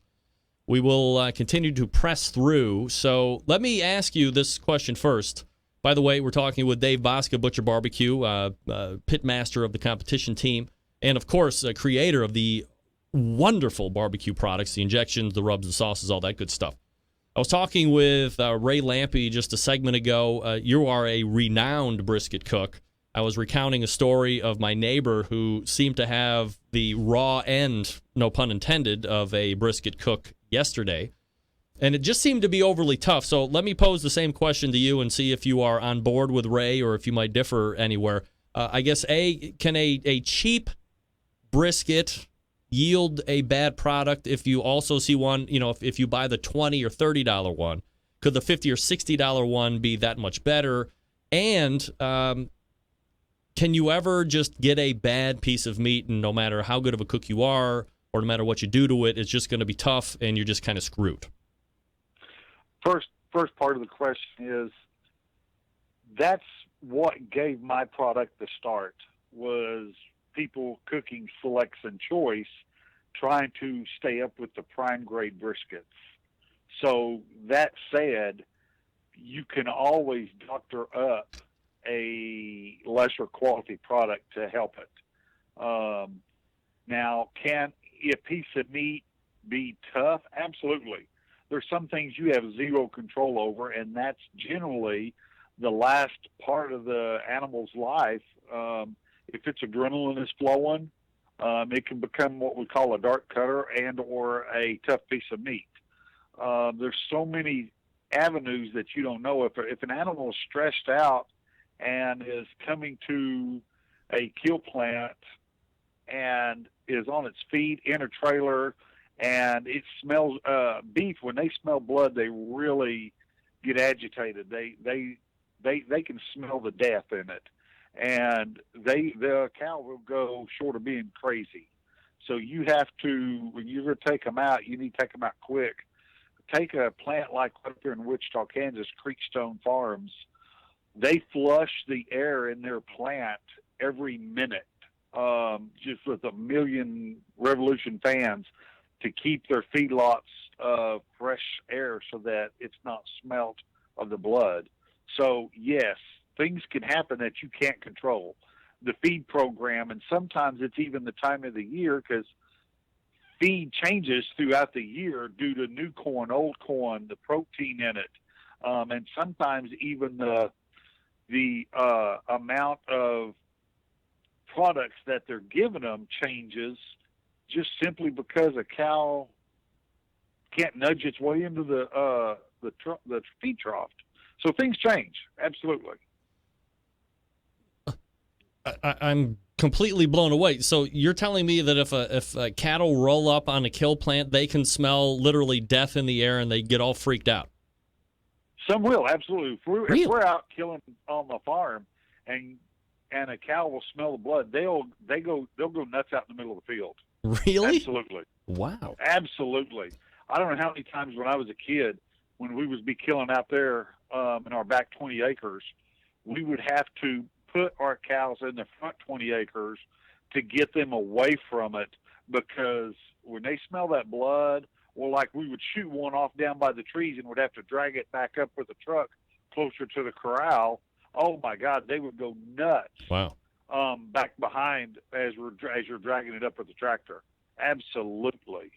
we will continue to press through. So let me ask you this question first. By the way, we're talking with Dave Bosca, Butcher Barbecue, pitmaster of the competition team, and of course, a creator of the wonderful barbecue products, the injections, the rubs, the sauces, all that good stuff. I was talking with Ray Lampe just a segment ago. You are a renowned brisket cook. I was recounting a story of my neighbor who seemed to have the raw end, no pun intended, of a brisket cook yesterday. And it just seemed to be overly tough. So let me pose the same question to you and see if you are on board with Ray or if you might differ anywhere. I guess, can a cheap brisket yield a bad product if you also see one, if you buy the $20 or $30 one? Could the $50 or $60 one be that much better? And can you ever just get a bad piece of meat and no matter how good of a cook you are or no matter what you do to it, it's just going to be tough and you're just kind of screwed? First part of the question is, that's what gave my product the start, was people cooking selects and choice, trying to stay up with the prime grade briskets. So that said, you can always doctor up a lesser quality product to help it. Now, can a piece of meat be tough? Absolutely. There's some things you have zero control over, and that's generally the last part of the animal's life. If its adrenaline is flowing, it can become what we call a dark cutter and or a tough piece of meat. There's so many avenues that you don't know. If an animal is stressed out and is coming to a kill plant and is on its feet in a trailer and it smells beef, when they smell blood, they really get agitated. They can smell the death in it. And the cow will go short of being crazy. So you have to, when you're going to take them out, you need to take them out quick. Take a plant like up here in Wichita, Kansas, Creekstone Farms. They flush the air in their plant every minute, just with a million revolution fans. to keep their feedlots fresh air so that it's not smelt of the blood. So yes, things can happen that you can't control. The feed program, and sometimes it's even the time of the year, because feed changes throughout the year due to new corn, old corn, the protein in it, and sometimes even the amount of products that they're giving them changes, just simply because a cow can't nudge its way into the feed trough. So things change, absolutely. I'm completely blown away. So you're telling me that if cattle roll up on a kill plant, they can smell literally death in the air and they get all freaked out? Some will, absolutely. Really? If we're out killing on the farm and a cow will smell the blood, they'll go nuts out in the middle of the field. Really? Absolutely. Wow. Absolutely. I don't know how many times when I was a kid, when we would be killing out there in our back 20 acres, we would have to put our cows in the front 20 acres to get them away from it, because when they smell that blood, or like we would shoot one off down by the trees and would have to drag it back up with a truck closer to the corral. Oh my God, they would go nuts. Wow. Back behind as you're dragging it up with the tractor. Absolutely.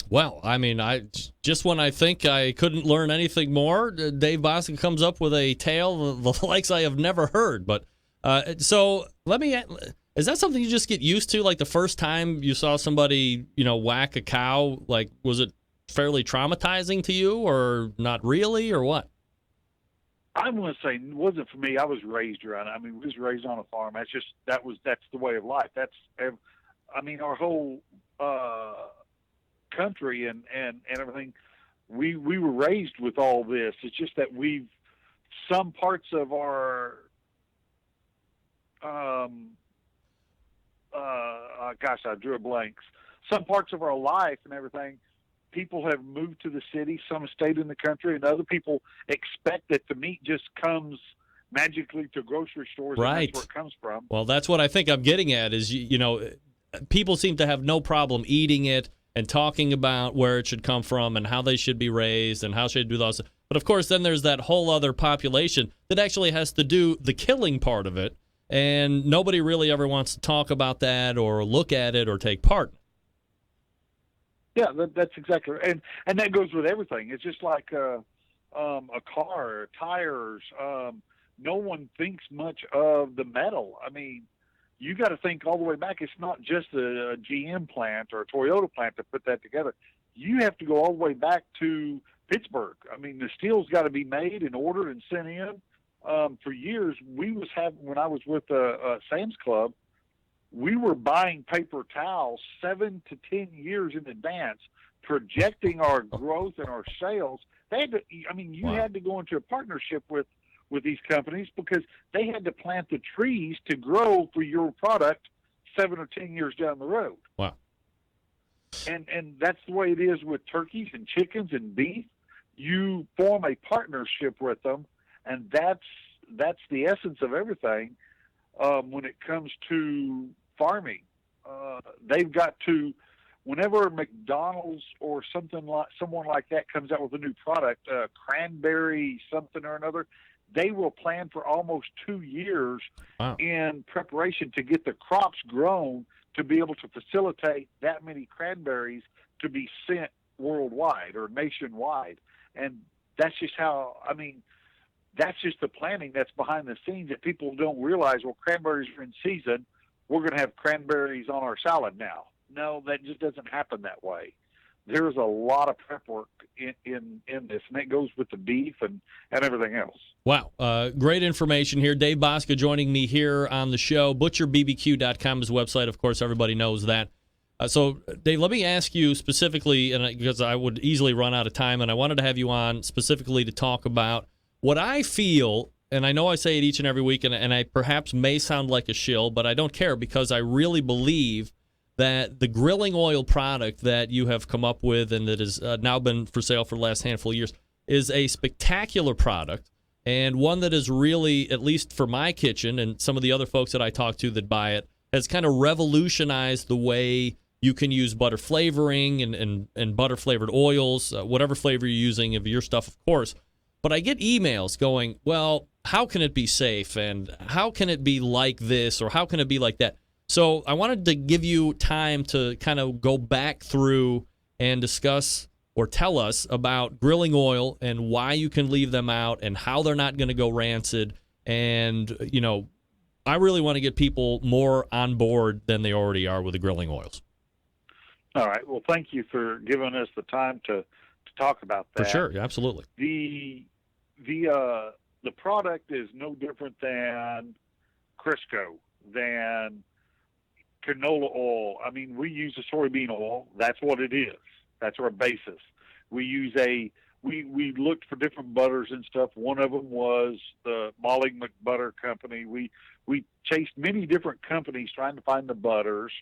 Well, I mean, just when I think I couldn't learn anything more, Dave Bosca comes up with a tale the likes I have never heard. But so let me. Is that something you just get used to? Like the first time you saw somebody, whack a cow, like was it fairly traumatizing to you, or not really, or what? I want to say it wasn't for me. I was raised around it. I mean, we was raised on a farm. That's the way of life. Our whole country and everything. We were raised with all this. It's just that some parts of our I drew a blank. Some parts of our life and everything, people have moved to the city, some stayed in the country, and other people expect that the meat just comes magically to grocery stores. Right. And that's where it comes from. Well, that's what I think I'm getting at is, people seem to have no problem eating it and talking about where it should come from and how they should be raised and how should do those. But, of course, then there's that whole other population that actually has to do the killing part of it, and nobody really ever wants to talk about that or look at it or take part. Yeah, that's exactly right. And that goes with everything. It's just like a car, tires. No one thinks much of the metal. I mean, you got to think all the way back. It's not just a GM plant or a Toyota plant to put that together. You have to go all the way back to Pittsburgh. I mean, the steel's got to be made and ordered and sent in. For years, when I was with Sam's Club, we were buying paper towels 7 to 10 years in advance, projecting our growth and our sales. You had to go into a partnership with these companies because they had to plant the trees to grow for your product 7 or 10 years down the road. Wow. And that's the way it is with turkeys and chickens and beef. You form a partnership with them, and that's the essence of everything. When it comes to farming, they've got to, whenever McDonald's or someone like that comes out with a new product, cranberry something or another, they will plan for almost 2 years in preparation to get the crops grown to be able to facilitate that many cranberries to be sent worldwide or nationwide. And that's just that's just the planning that's behind the scenes that people don't realize. Well, cranberries are in season. We're going to have cranberries on our salad now. No, that just doesn't happen that way. There's a lot of prep work in this, and it goes with the beef and everything else. Wow. Great information here. Dave Bosca joining me here on the show. ButcherBBQ.com is the website. Of course, everybody knows that. So, Dave, let me ask you specifically, because I would easily run out of time, and I wanted to have you on specifically to talk about what I feel, and I know I say it each and every week, and I perhaps may sound like a shill, but I don't care because I really believe that the grilling oil product that you have come up with and that has now been for sale for the last handful of years is a spectacular product, and one that is really, at least for my kitchen and some of the other folks that I talk to that buy it, has kind of revolutionized the way you can use butter flavoring and butter flavored oils, whatever flavor you're using of your stuff, of course. But I get emails going, well, how can it be safe? And how can it be like this? Or how can it be like that? So I wanted to give you time to kind of go back through and discuss or tell us about grilling oil and why you can leave them out and how they're not going to go rancid. And, you know, I really want to get people more on board than they already are with the grilling oils. All right. Well, thank you for giving us the time to talk about that. For sure. Absolutely. The product is no different than Crisco, than canola oil. I mean, we use a soybean oil. That's what it is. That's our basis. We looked for different butters and stuff. One of them was the Molly McButter Company. We chased many different companies trying to find the butters,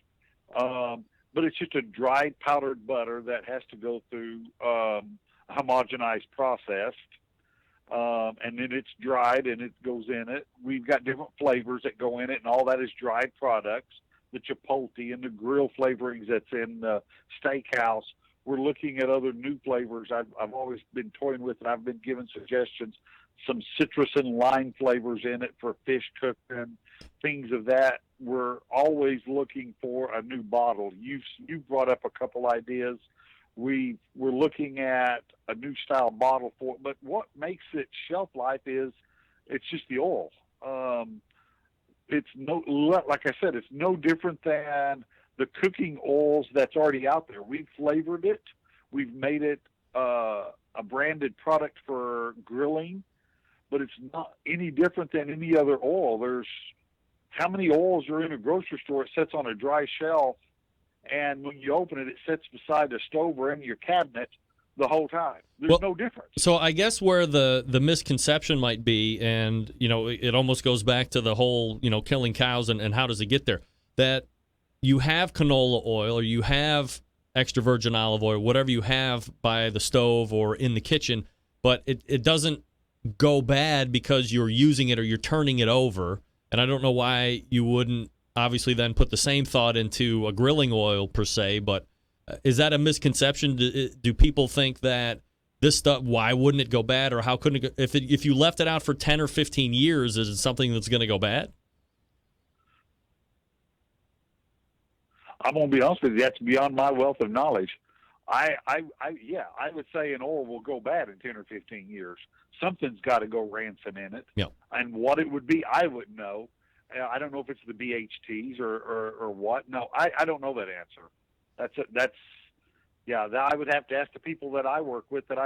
but it's just a dried powdered butter that has to go through a homogenized process, and then it's dried and it goes in it. We've got different flavors that go in it, and all that is dried products. The chipotle and the grill flavorings that's in the steakhouse. We're looking at other new flavors I've always been toying with, and I've been given suggestions, some citrus and lime flavors in it for fish cooking, things of that. We're always looking for a new bottle. You brought up a couple ideas. We're looking at a new style bottle for it, but what makes it shelf life is it's just the oil. Like I said, it's no different than the cooking oils that's already out there. We've flavored it. We've made it a branded product for grilling, but it's not any different than any other oil. There's how many oils are in a grocery store? It sits on a dry shelf, and when you open it, it sits beside the stove or in your cabinet the whole time. There's no difference. So I guess where the misconception might be, and, you know, it almost goes back to the whole, you know, killing cows and how does it get there, that you have canola oil or you have extra virgin olive oil, whatever you have by the stove or in the kitchen, but it doesn't go bad because you're using it or you're turning it over. And I don't know why you wouldn't obviously then put the same thought into a grilling oil per se, but is that a misconception? Do people think that this stuff, why wouldn't it go bad, or how couldn't it go, if you left it out for 10 or 15 years, is it something that's going to go bad? I'm going to be honest with you, that's beyond my wealth of knowledge. I would say an oil will go bad in 10 or 15 years. Something's got to go rancid in it. Yep. And what it would be, I wouldn't know. I don't know if it's the BHTs or what. No, I don't know that answer. I would have to ask the people that I work with that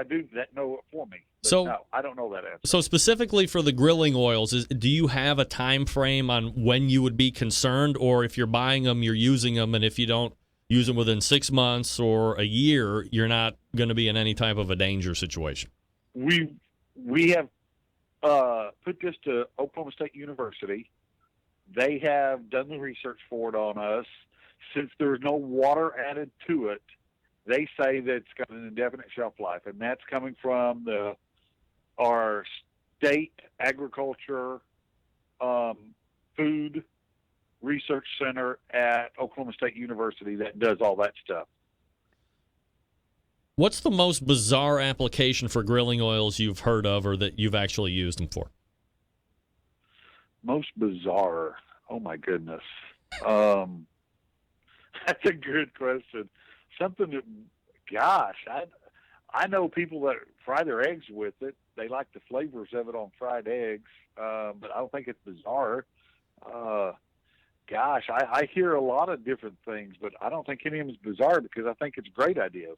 know it for me. But no, I don't know that answer. So specifically for the grilling oils, do you have a time frame on when you would be concerned, or if you're buying them, you're using them, and if you don't use them within 6 months or a year, you're not going to be in any type of a danger situation? We have put this to Oklahoma State University. They have done the research for it on us. Since there's no water added to it, they say that it's got an indefinite shelf life, and that's coming from our state agriculture food research center at Oklahoma State University that does all that stuff. What's the most bizarre application for grilling oils you've heard of or that you've actually used them for? Most bizarre? Oh, my goodness. That's a good question. Something that, gosh, I know people that fry their eggs with it. They like the flavors of it on fried eggs, but I don't think it's bizarre. Gosh, I hear a lot of different things, but I don't think any of them is bizarre because I think it's great ideas.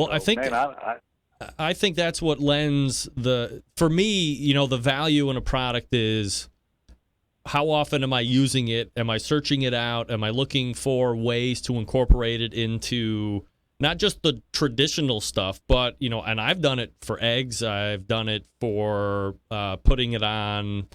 I think that's what lends for me, you know, the value in a product is how often am I using it? Am I searching it out? Am I looking for ways to incorporate it into not just the traditional stuff, but, you know, and I've done it for eggs. I've done it for putting it on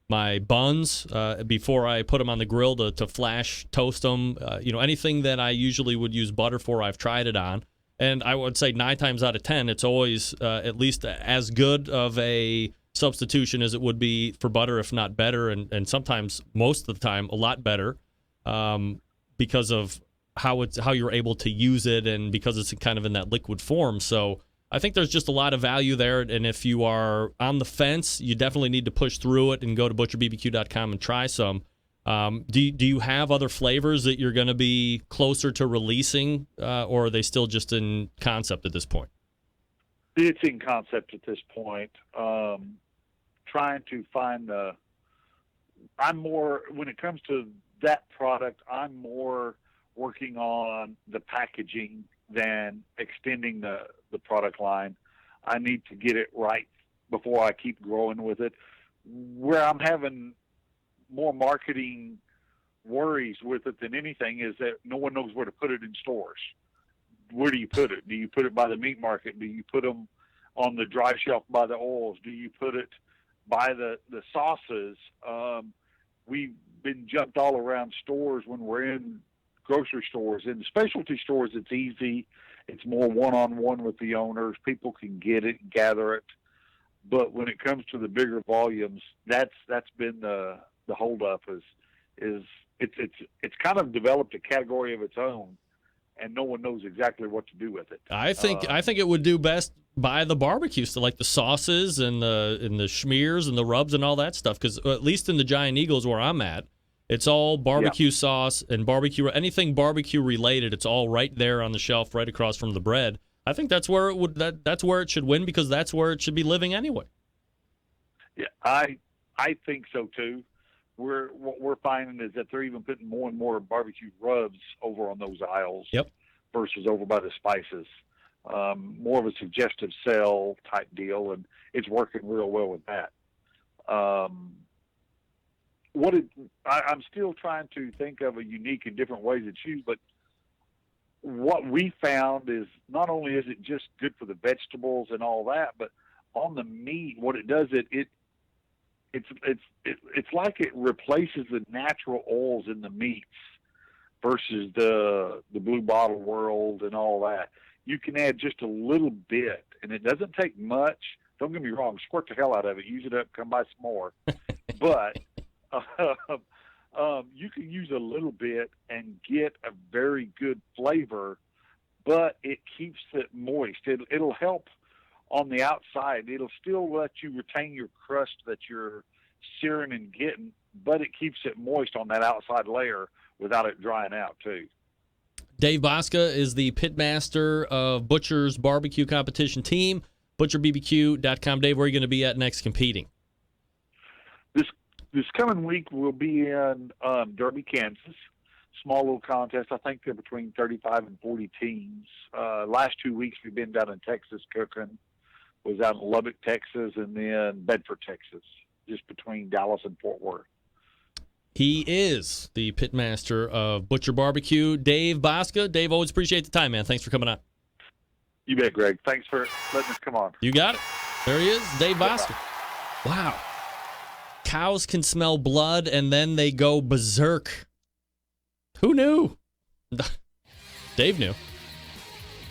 my buns before I put them on the grill to flash toast them. You know, anything that I usually would use butter for, I've tried it on. And I would say 9 times out of 10, it's always at least as good of a substitution as it would be for butter, if not better, and sometimes most of the time a lot better because of how you're able to use it, and because it's kind of in that liquid form. So I think there's just a lot of value there, and if you are on the fence, you definitely need to push through it and go to butcherbbq.com and try some. Do you have other flavors that you're going to be closer to releasing, or are they still just in concept at this point? It's in concept at this point. Trying to find when it comes to that product, I'm more working on the packaging than extending the product line. I need to get it right before I keep growing with it. Where I'm having more marketing worries with it than anything is that no one knows where to put it in stores. Where do you put it? Do you put it by the meat market? Do you put them on the dry shelf by the oils? Do you put it by the sauces? We've been jumped all around stores when we're in grocery stores. In the specialty stores, it's easy. It's more one-on-one with the owners. People can get it and gather it. But when it comes to the bigger volumes, that's been the holdup. Is it's kind of developed a category of its own, and no one knows exactly what to do with it. I think it would do best by the barbecue, so like the sauces and the schmears and the rubs and all that stuff. Because at least in the Giant Eagles where I'm at, it's all barbecue sauce and barbecue, anything barbecue related. It's all right there on the shelf, right across from the bread. I think that's where that's where it should win, because that's where it should be living anyway. Yeah, I think so too. What we're finding is that they're even putting more and more barbecue rubs over on those aisles. Yep. Versus over by the spices. More of a suggestive sell type deal, and it's working real well with that. I'm still trying to think of a unique and different way to choose, but what we found is not only is it just good for the vegetables and all that, but on the meat, what it does, it's like it replaces the natural oils in the meats versus the Blue Bottle world and all that. You can add just a little bit, and it doesn't take much. Don't get me wrong, squirt the hell out of it, use it up, come buy some more. But you can use a little bit and get a very good flavor, but it keeps it moist. It'll help on the outside. It'll still let you retain your crust that you're searing and getting, but it keeps it moist on that outside layer without it drying out too. Dave Bosca is the pitmaster of Butcher's barbecue competition team. ButcherBBQ.com. Dave, where are you going to be at next competing? This coming week we'll be in Derby, Kansas. Small little contest. I think they're between 35 and 40 teams. Last 2 weeks we've been down in Texas cooking. Was out in Lubbock, Texas, and then Bedford, Texas, just between Dallas and Fort Worth. He is the pitmaster of Butcher Barbecue, Dave Bosca. Dave, always appreciate the time, man. Thanks for coming on. You bet, Greg. Thanks for letting us come on. You got it. There he is, Dave Bosca. Wow. Cows can smell blood, and then they go berserk. Who knew? Dave knew.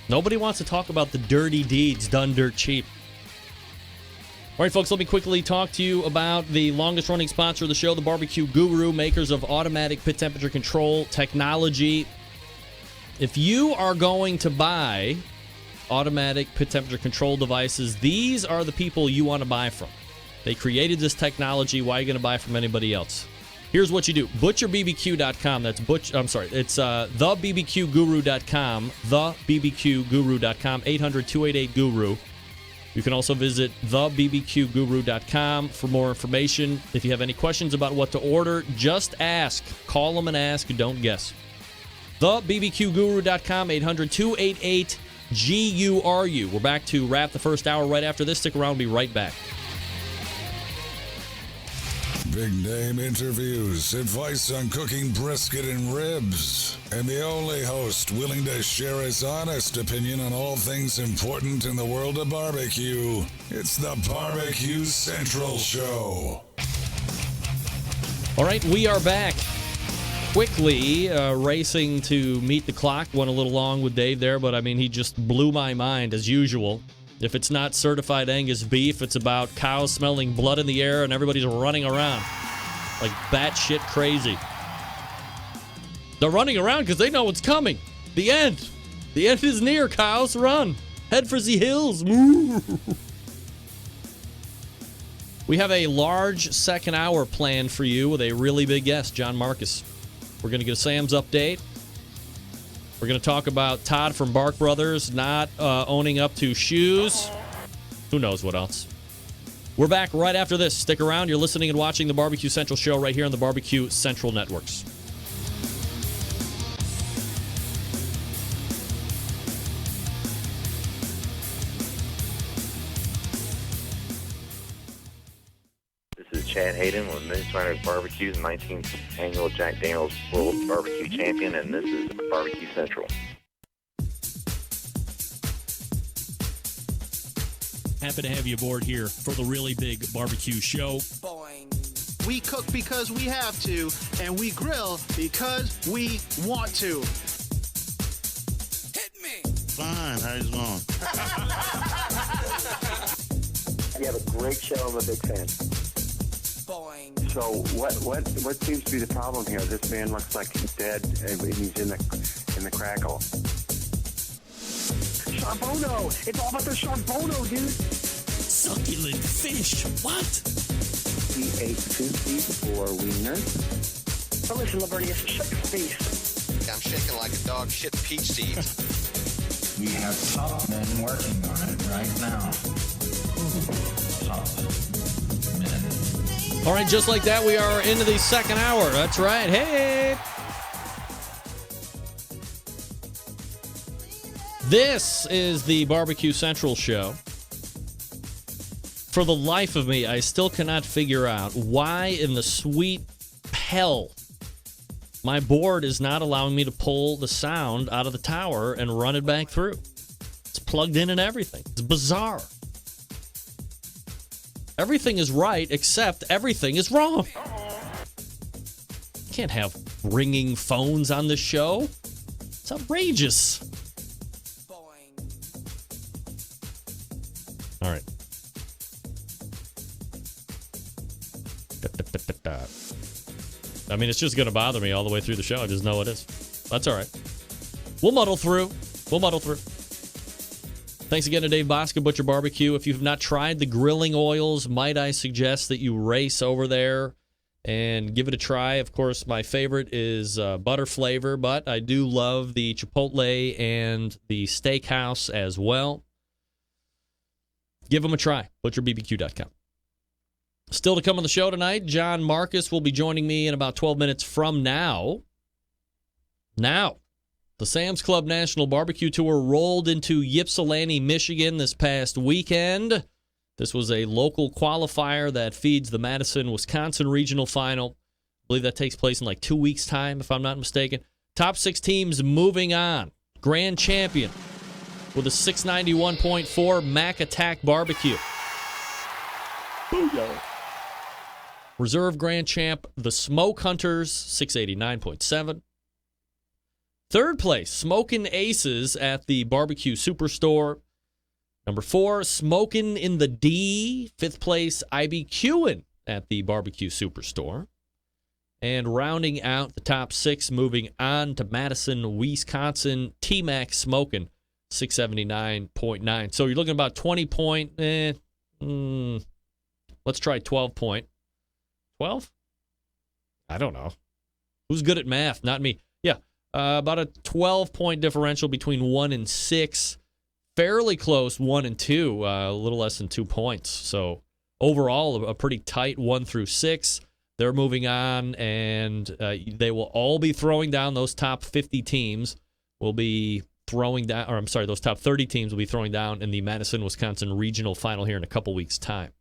Nobody wants to talk about the dirty deeds done dirt cheap. All right, folks, let me quickly talk to you about the longest-running sponsor of the show, the Barbecue Guru, makers of automatic pit temperature control technology. If you are going to buy automatic pit temperature control devices, these are the people you want to buy from. They created this technology. Why are you going to buy from anybody else? Here's what you do. ButcherBBQ.com. It's thebbqguru.com. Thebbqguru.com. 800-288-GURU. You can also visit thebbqguru.com for more information. If you have any questions about what to order, just ask. Call them and ask. Don't guess. Thebbqguru.com. 800-288-GURU. We're back to wrap the first hour right after this. Stick around. We'll be right back. Big name interviews, advice on cooking brisket and ribs, and the only host willing to share his honest opinion on all things important in the world of barbecue. It's the BBQ Central Show. All right, we are back. Quickly racing to meet the clock. Went a little long with Dave there, but I mean, he just blew my mind as usual. If it's not certified Angus beef, it's about cows smelling blood in the air and everybody's running around like batshit crazy. They're running around because they know what's coming. The end. The end is near, cows. Run. Head for the hills. Moo. We have a large second hour planned for you with a really big guest, John Markus. We're going to get a Sam's update. We're going to talk about Todd from Bark Brothers not owning up to shoes. Who knows what else. We're back right after this. Stick around. You're listening and watching the BBQ Central Show right here on the BBQ Central Networks. This is Chad Hayden with Moonshiner Barbecue's 19th annual Jack Daniel's World Barbecue Champion, and this is BBQ Central. Happy to have you aboard here for the really big barbecue show. We cook because we have to, and we grill because we want to. Hit me! Fine, how you doing? You have a great show. I'm a big fan. Boing. So what seems to be the problem here? This man looks like he's dead, and he's in the crackle. Charbono! It's all about the Charbono, dude! Succulent fish! What? He ate 2 feet 4 wieners. But listen, Libertius, shut your face. I'm shaking like a dog shit peach seeds. We have top men working on it right now. Top men. All right, just like that, we are into the second hour. That's right. Hey! This is the BBQ Central Show. For the life of me, I still cannot figure out why in the sweet hell my board is not allowing me to pull the sound out of the tower and run it back through. It's plugged in and everything. It's bizarre. Everything is right, except everything is wrong. You can't have ringing phones on this show. It's outrageous. All right. I mean, it's just going to bother me all the way through the show. I just know it is. That's all right. We'll muddle through. Thanks again to Dave Bosca, Butcher Barbecue. If you've not tried the grilling oils, might I suggest that you race over there and give it a try. Of course, my favorite is butter flavor, but I do love the Chipotle and the Steakhouse as well. Give them a try. ButcherBBQ.com. Still to come on the show tonight, John Markus will be joining me in about 12 minutes from now. Now, the Sam's Club National Barbecue Tour rolled into Ypsilanti, Michigan this past weekend. This was a local qualifier that feeds the Madison, Wisconsin regional final. I believe that takes place in like 2 weeks' time, if I'm not mistaken. Top 6 teams moving on. Grand champion with a 691.4 Mac Attack Barbecue. Booyah. Reserve Grand Champ, the Smoke Hunters, 689.7. Third place, Smokin' Aces at the Barbecue Superstore. Number 4, Smokin' in the D. Fifth place, IBQin' at the Barbecue Superstore. And rounding out the top 6, moving on to Madison, Wisconsin, T-Mac Smokin', 679.9. So you're looking about 20 point, let's try 12 point. 12? I don't know. Who's good at math? Not me. Yeah, about a 12-point differential between 1 and 6. Fairly close, 1 and 2, a little less than 2 points. So overall, a pretty tight 1 through 6. They're moving on, and they will all be throwing down. Those top 50 teams will be throwing down, or I'm sorry, those top 30 teams will be throwing down in the Madison, Wisconsin regional final here in a couple weeks' time.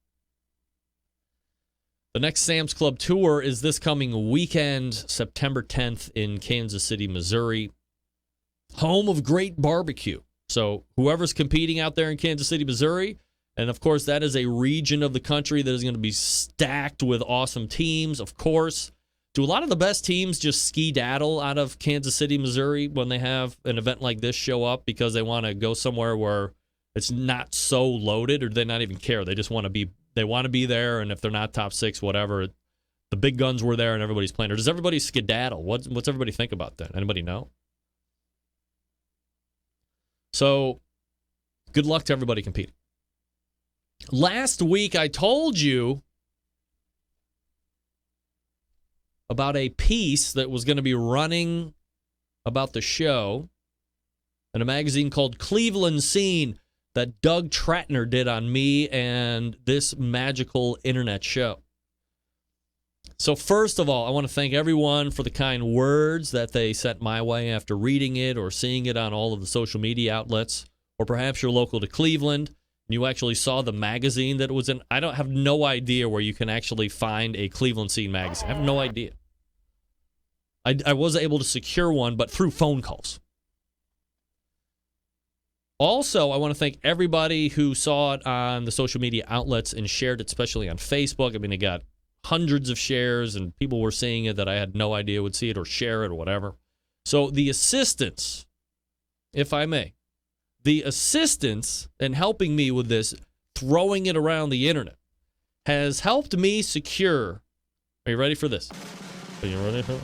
The next Sam's Club Tour is this coming weekend, September 10th in Kansas City, Missouri. Home of great barbecue. So whoever's competing out there in Kansas City, Missouri, and of course that is a region of the country that is going to be stacked with awesome teams, of course. Do a lot of the best teams just skedaddle out of Kansas City, Missouri when they have an event like this show up because they want to go somewhere where it's not so loaded, or do they not even care? They just want to be. They want to be there, and if they're not top 6, whatever, the big guns were there and everybody's playing? Or does everybody skedaddle? What's everybody think about that? Anybody know? So, good luck to everybody competing. Last week, I told you about a piece that was going to be running about the show in a magazine called Cleveland Scene that Doug Tratner did on me and this magical internet show. So first of all, I want to thank everyone for the kind words that they sent my way after reading it or seeing it on all of the social media outlets, or perhaps you're local to Cleveland and you actually saw the magazine that it was in. I don't have no idea where you can actually find a Cleveland Scene magazine. I have no idea. I was able to secure one, but through phone calls. Also, I want to thank everybody who saw it on the social media outlets and shared it, especially on Facebook. I mean, it got hundreds of shares, and people were seeing it that I had no idea would see it or share it or whatever. So the assistance, if I may, the assistance in helping me with this, throwing it around the internet, has helped me secure, are you ready for this? Are you ready for it?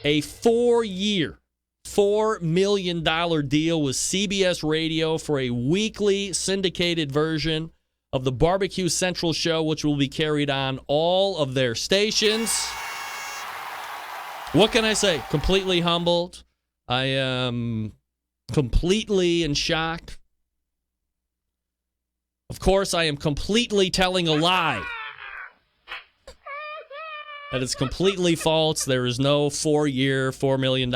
A 4-year, $4 million deal with CBS Radio for a weekly syndicated version of the BBQ Central Show, which will be carried on all of their stations. What can I say? Completely humbled. I am completely in shock. Of course, I am completely telling a lie. That is completely false. There is no 4-year, $4 million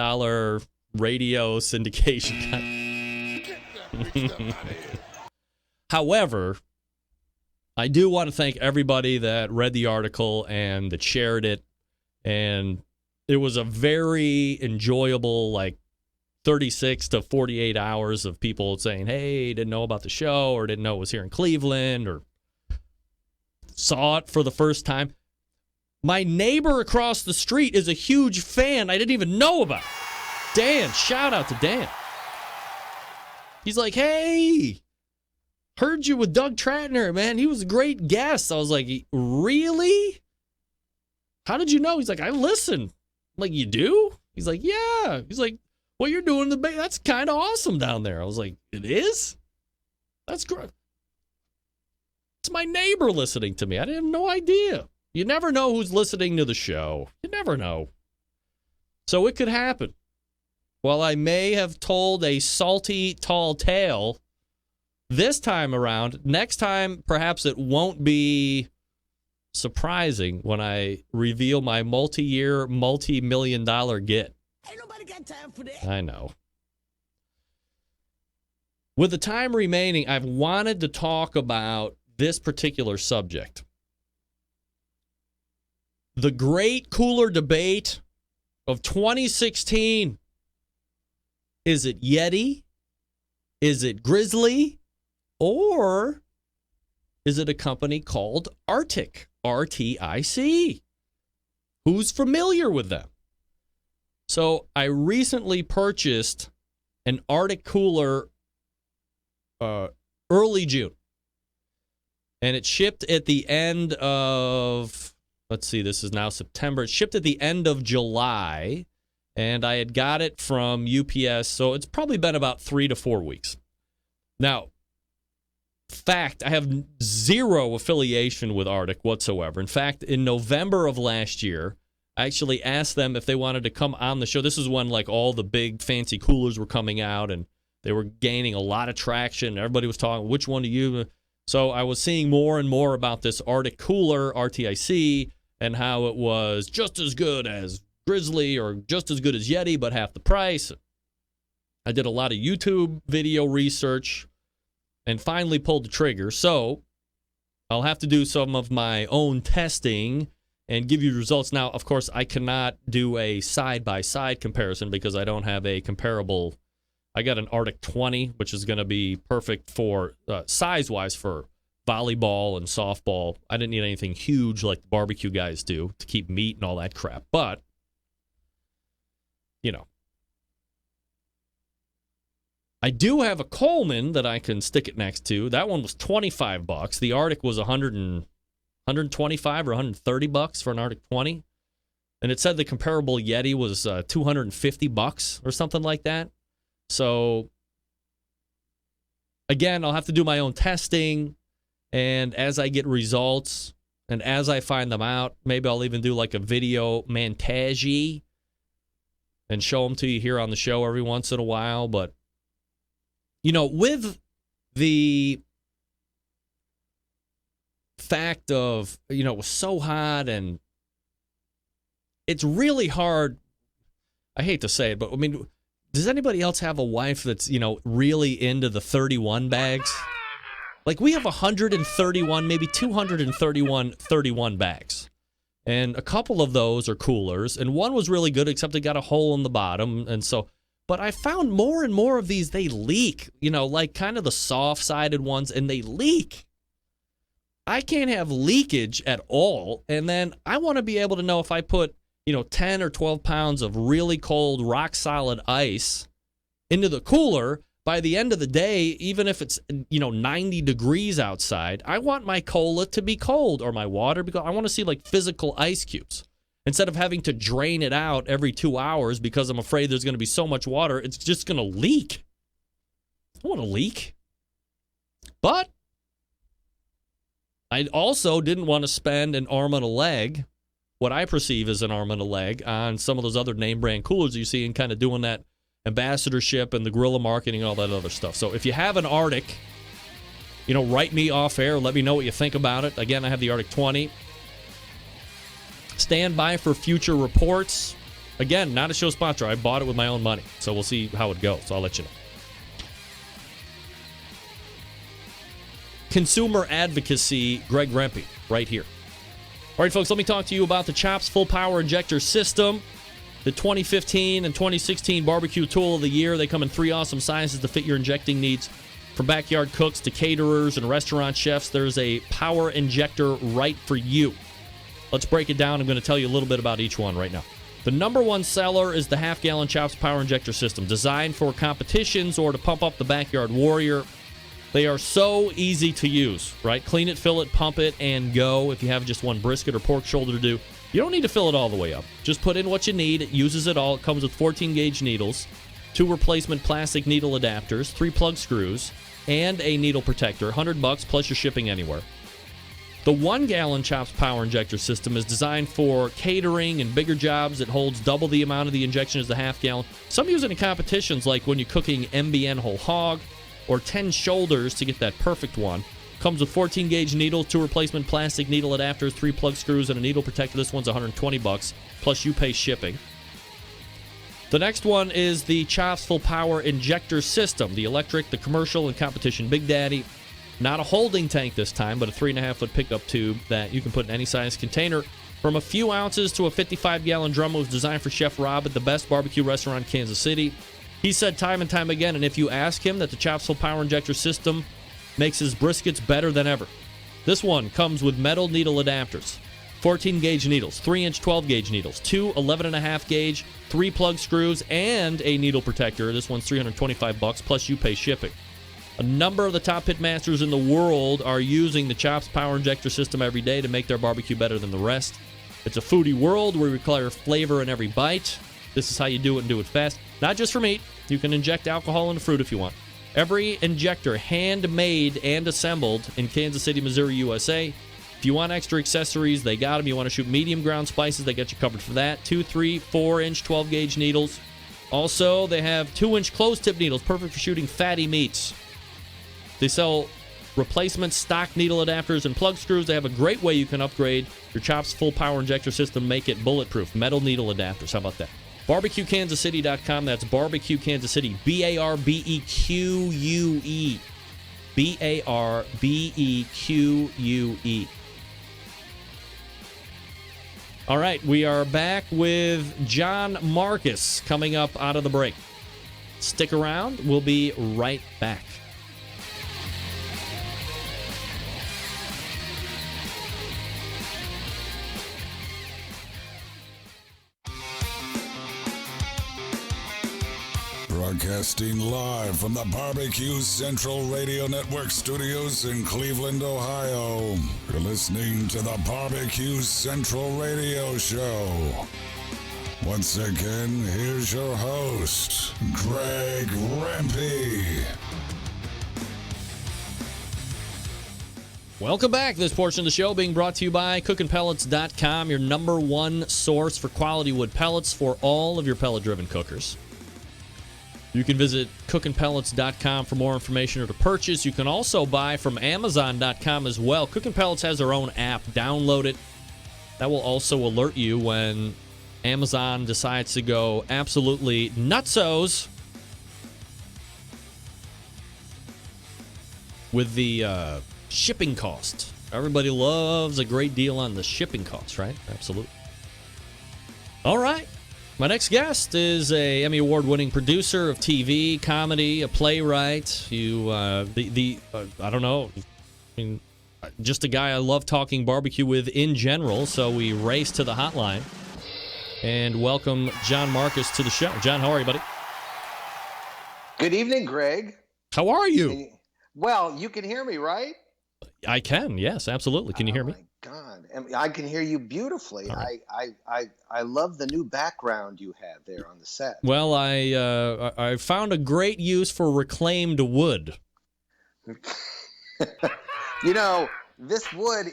radio syndication. However, I do want to thank everybody that read the article and that shared it. And it was a very enjoyable, 36 to 48 hours of people saying, hey, didn't know about the show, or didn't know it was here in Cleveland, or saw it for the first time. My neighbor across the street is a huge fan I didn't even know about. Dan, shout out to Dan. He's like, hey, heard you with Doug Tratner, man. He was a great guest. I was like, really? How did you know? He's like, I listen. I'm like, you do? He's like, yeah. He's like, what you're doing in the Bay, that's kind of awesome down there. I was like, it is? That's great. It's my neighbor listening to me. I didn't have no idea. You never know who's listening to the show. You never know. So it could happen. While I may have told a salty, tall tale this time around, next time perhaps it won't be surprising when I reveal my multi-year, multi-million-dollar get. Ain't nobody got time for that. I know. With the time remaining, I've wanted to talk about this particular subject. The great cooler debate of 2016. Is it Yeti? Is it Grizzly? Or is it a company called Arctic? RTIC. Who's familiar with them? So I recently purchased an Arctic cooler early June. And it shipped at the end of... Let's see, this is now September. It shipped at the end of July, and I had got it from UPS, so it's probably been about 3 to 4 weeks. Now, fact, I have zero affiliation with Arctic whatsoever. In fact, in November of last year, I actually asked them if they wanted to come on the show. This is when all the big fancy coolers were coming out, and they were gaining a lot of traction. Everybody was talking, which one do you... So I was seeing more and more about this Arctic cooler, RTIC, and how it was just as good as Grizzly or just as good as Yeti, but half the price. I did a lot of YouTube video research and finally pulled the trigger. So I'll have to do some of my own testing and give you results. Now, of course, I cannot do a side-by-side comparison because I don't have a comparable... I got an Arctic 20, which is going to be perfect for size-wise for volleyball and softball. I didn't need anything huge like the barbecue guys do to keep meat and all that crap. But, I do have a Coleman that I can stick it next to. That one was $25. The Arctic was $125 or $130 for an Arctic 20. And it said the comparable Yeti was $250 or something like that. So, again, I'll have to do my own testing. And as I get results and as I find them out, maybe I'll even do like a video montage and show them to you here on the show every once in a while. But, you know, with the fact of, you know, it was so hot and it's really hard. I hate to say it, but I mean, does anybody else have a wife that's, you know, really into the 31 bags? Like, we have 131, maybe 231 bags. And a couple of those are coolers. And one was really good, except it got a hole in the bottom. And so, but I found more and more of these, they leak, you know, like kind of the soft-sided ones, and they leak. I can't have leakage at all. And then I want to be able to know if I put, you know, 10 or 12 pounds of really cold, rock-solid ice into the cooler, by the end of the day, even if it's, you know, 90 degrees outside, I want my cola to be cold or my water because I want to see like physical ice cubes. Instead of having to drain it out every 2 hours because I'm afraid there's going to be so much water, it's just going to leak. I don't want to leak. But I also didn't want to spend an arm and a leg, what I perceive as an arm and a leg, on some of those other name brand coolers you see and kind of doing that ambassadorship and the guerrilla marketing and all that other stuff. So if you have an Arctic, you know, write me off air. Let me know what you think about it. Again, I have the Arctic 20. Stand by for future reports. Again, not a show sponsor. I bought it with my own money. So we'll see how it goes. I'll let you know. Consumer advocacy, Greg Rempe, right here. All right, folks, let me talk to you about the Chops Full Power Injector System. The 2015 and 2016 Barbecue Tool of the Year. They come in 3 awesome sizes to fit your injecting needs. From backyard cooks to caterers and restaurant chefs, there's a power injector right for you. Let's break it down. I'm going to tell you a little bit about each one right now. The number one seller is the half-gallon Chops Power Injector System, designed for competitions or to pump up the backyard warrior. They are so easy to use, right? Clean it, fill it, pump it, and go. If you have just one brisket or pork shoulder to do, you don't need to fill it all the way up. Just put in what you need. It uses it all. It comes with 14-gauge needles, 2 replacement plastic needle adapters, 3 plug screws, and a needle protector. $100 plus your shipping anywhere. The 1-gallon Chops Power Injector System is designed for catering and bigger jobs. It holds double the amount of the injection as the half-gallon. Some use it in competitions like when you're cooking MBN whole hog or 10 shoulders to get that perfect one. Comes with 14-gauge needles, 2 replacement plastic needle adapters, 3 plug screws, and a needle protector. This one's $120, plus you pay shipping. The next one is the Chops Full Power Injector System, the electric, the commercial, and competition Big Daddy. Not a holding tank this time, but a 3.5-foot pickup tube that you can put in any size container. From a few ounces to a 55-gallon drum, was designed for Chef Rob at the best barbecue restaurant in Kansas City. He said time and time again, and if you ask him, that the Chops Full Power Injector System makes his briskets better than ever. This one comes with metal needle adapters, 14-gauge needles, 3-inch 12-gauge needles, 2 11.5-gauge, 3 plug screws, and a needle protector. This one's $325, plus you pay shipping. A number of the top pitmasters in the world are using the Chops Power Injector System every day to make their barbecue better than the rest. It's a foodie world where we require flavor in every bite. This is how you do it and do it fast. Not just for meat. You can inject alcohol into fruit if you want. Every injector handmade and assembled in Kansas City, Missouri, USA. If you want extra accessories, they got them. You want to shoot medium ground spices, they got you covered for that. 2, 3, 4-inch 12-gauge needles. Also, they have 2-inch closed-tip needles, perfect for shooting fatty meats. They sell replacement stock needle adapters and plug screws. They have a great way you can upgrade your Chops Full Power Injector System, make it bulletproof. Metal needle adapters. How about that? BarbecueKansasCity.com. That's Barbecue Kansas City. BARBEQUE. BARBEQUE. All right, we are back with John Markus coming up out of the break. Stick around. We'll be right back. Broadcasting live from the BBQ Central Radio Network studios in Cleveland, Ohio. You're listening to the BBQ Central Radio Show. Once again, here's your host, Greg Lampe. Welcome back. This portion of the show being brought to you by CookinPellets.com, your number one source for quality wood pellets for all of your pellet-driven cookers. You can visit CookinPellets.com for more information or to purchase. You can also buy from Amazon.com as well. Cookin' Pellets has their own app. Download it. That will also alert you when Amazon decides to go absolutely nutsos with the shipping cost. Everybody loves a great deal on the shipping cost, right? Absolutely. All right. My next guest is a Emmy Award-winning producer of TV, comedy, a playwright. I don't know. I mean, just a guy I love talking barbecue with in general, so we race to the hotline and welcome John Markus to the show. John, how are you, buddy? Good evening, Greg. How are you? Well, you can hear me, right? I can, yes, absolutely. Can you hear me? Oh, my God. I can hear you beautifully. Right. I love the new background you have there on the set. Well, I found a great use for reclaimed wood. You know, this wood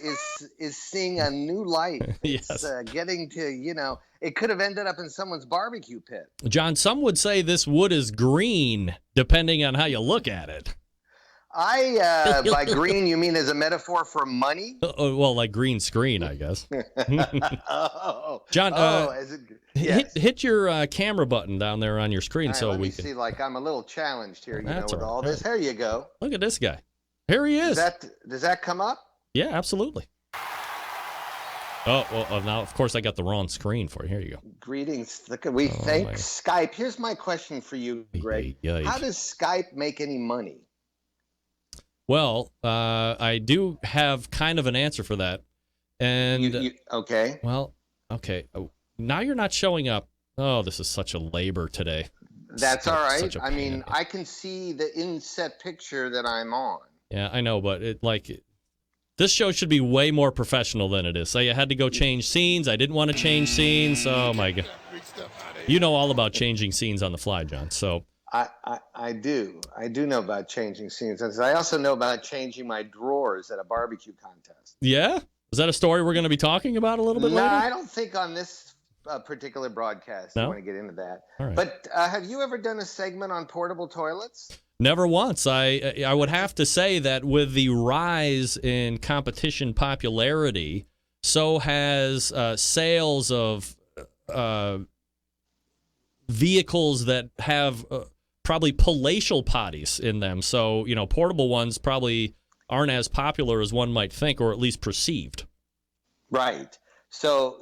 is seeing a new light. Yes. It's getting to, it could have ended up in someone's barbecue pit. John, some would say this wood is green, depending on how you look at it. By green, you mean as a metaphor for money? Well, like green screen, I guess. John, yes. hit your camera button down there on your screen let me see. Like I'm a little challenged here, with all this. Here you go. Look at this guy. Here he is. Does that come up? Yeah, absolutely. Oh, well, now, of course, I got the wrong screen for you. Here you go. Greetings. We thank Skype. Here's my question for you, Greg. How does Skype make any money? Well, I do have kind of an answer for that. And okay. Well, okay. Now you're not showing up. Oh, this is such a labor today. That's all right. I mean, I can see the inset picture that I'm on. Yeah, I know, but this show should be way more professional than it is. So I had to go change scenes. I didn't want to change scenes. Oh my God. You know all about changing scenes on the fly, John. So I do know about changing scenes. I also know about changing my drawers at a barbecue contest. Yeah? Is that a story we're going to be talking about a little bit later? No, I don't think on this particular broadcast I want to get into that. All right. But have you ever done a segment on portable toilets? Never once. I would have to say that with the rise in competition popularity, so has sales of vehicles that have probably palatial potties in them. So, portable ones probably aren't as popular as one might think, or at least perceived. Right. So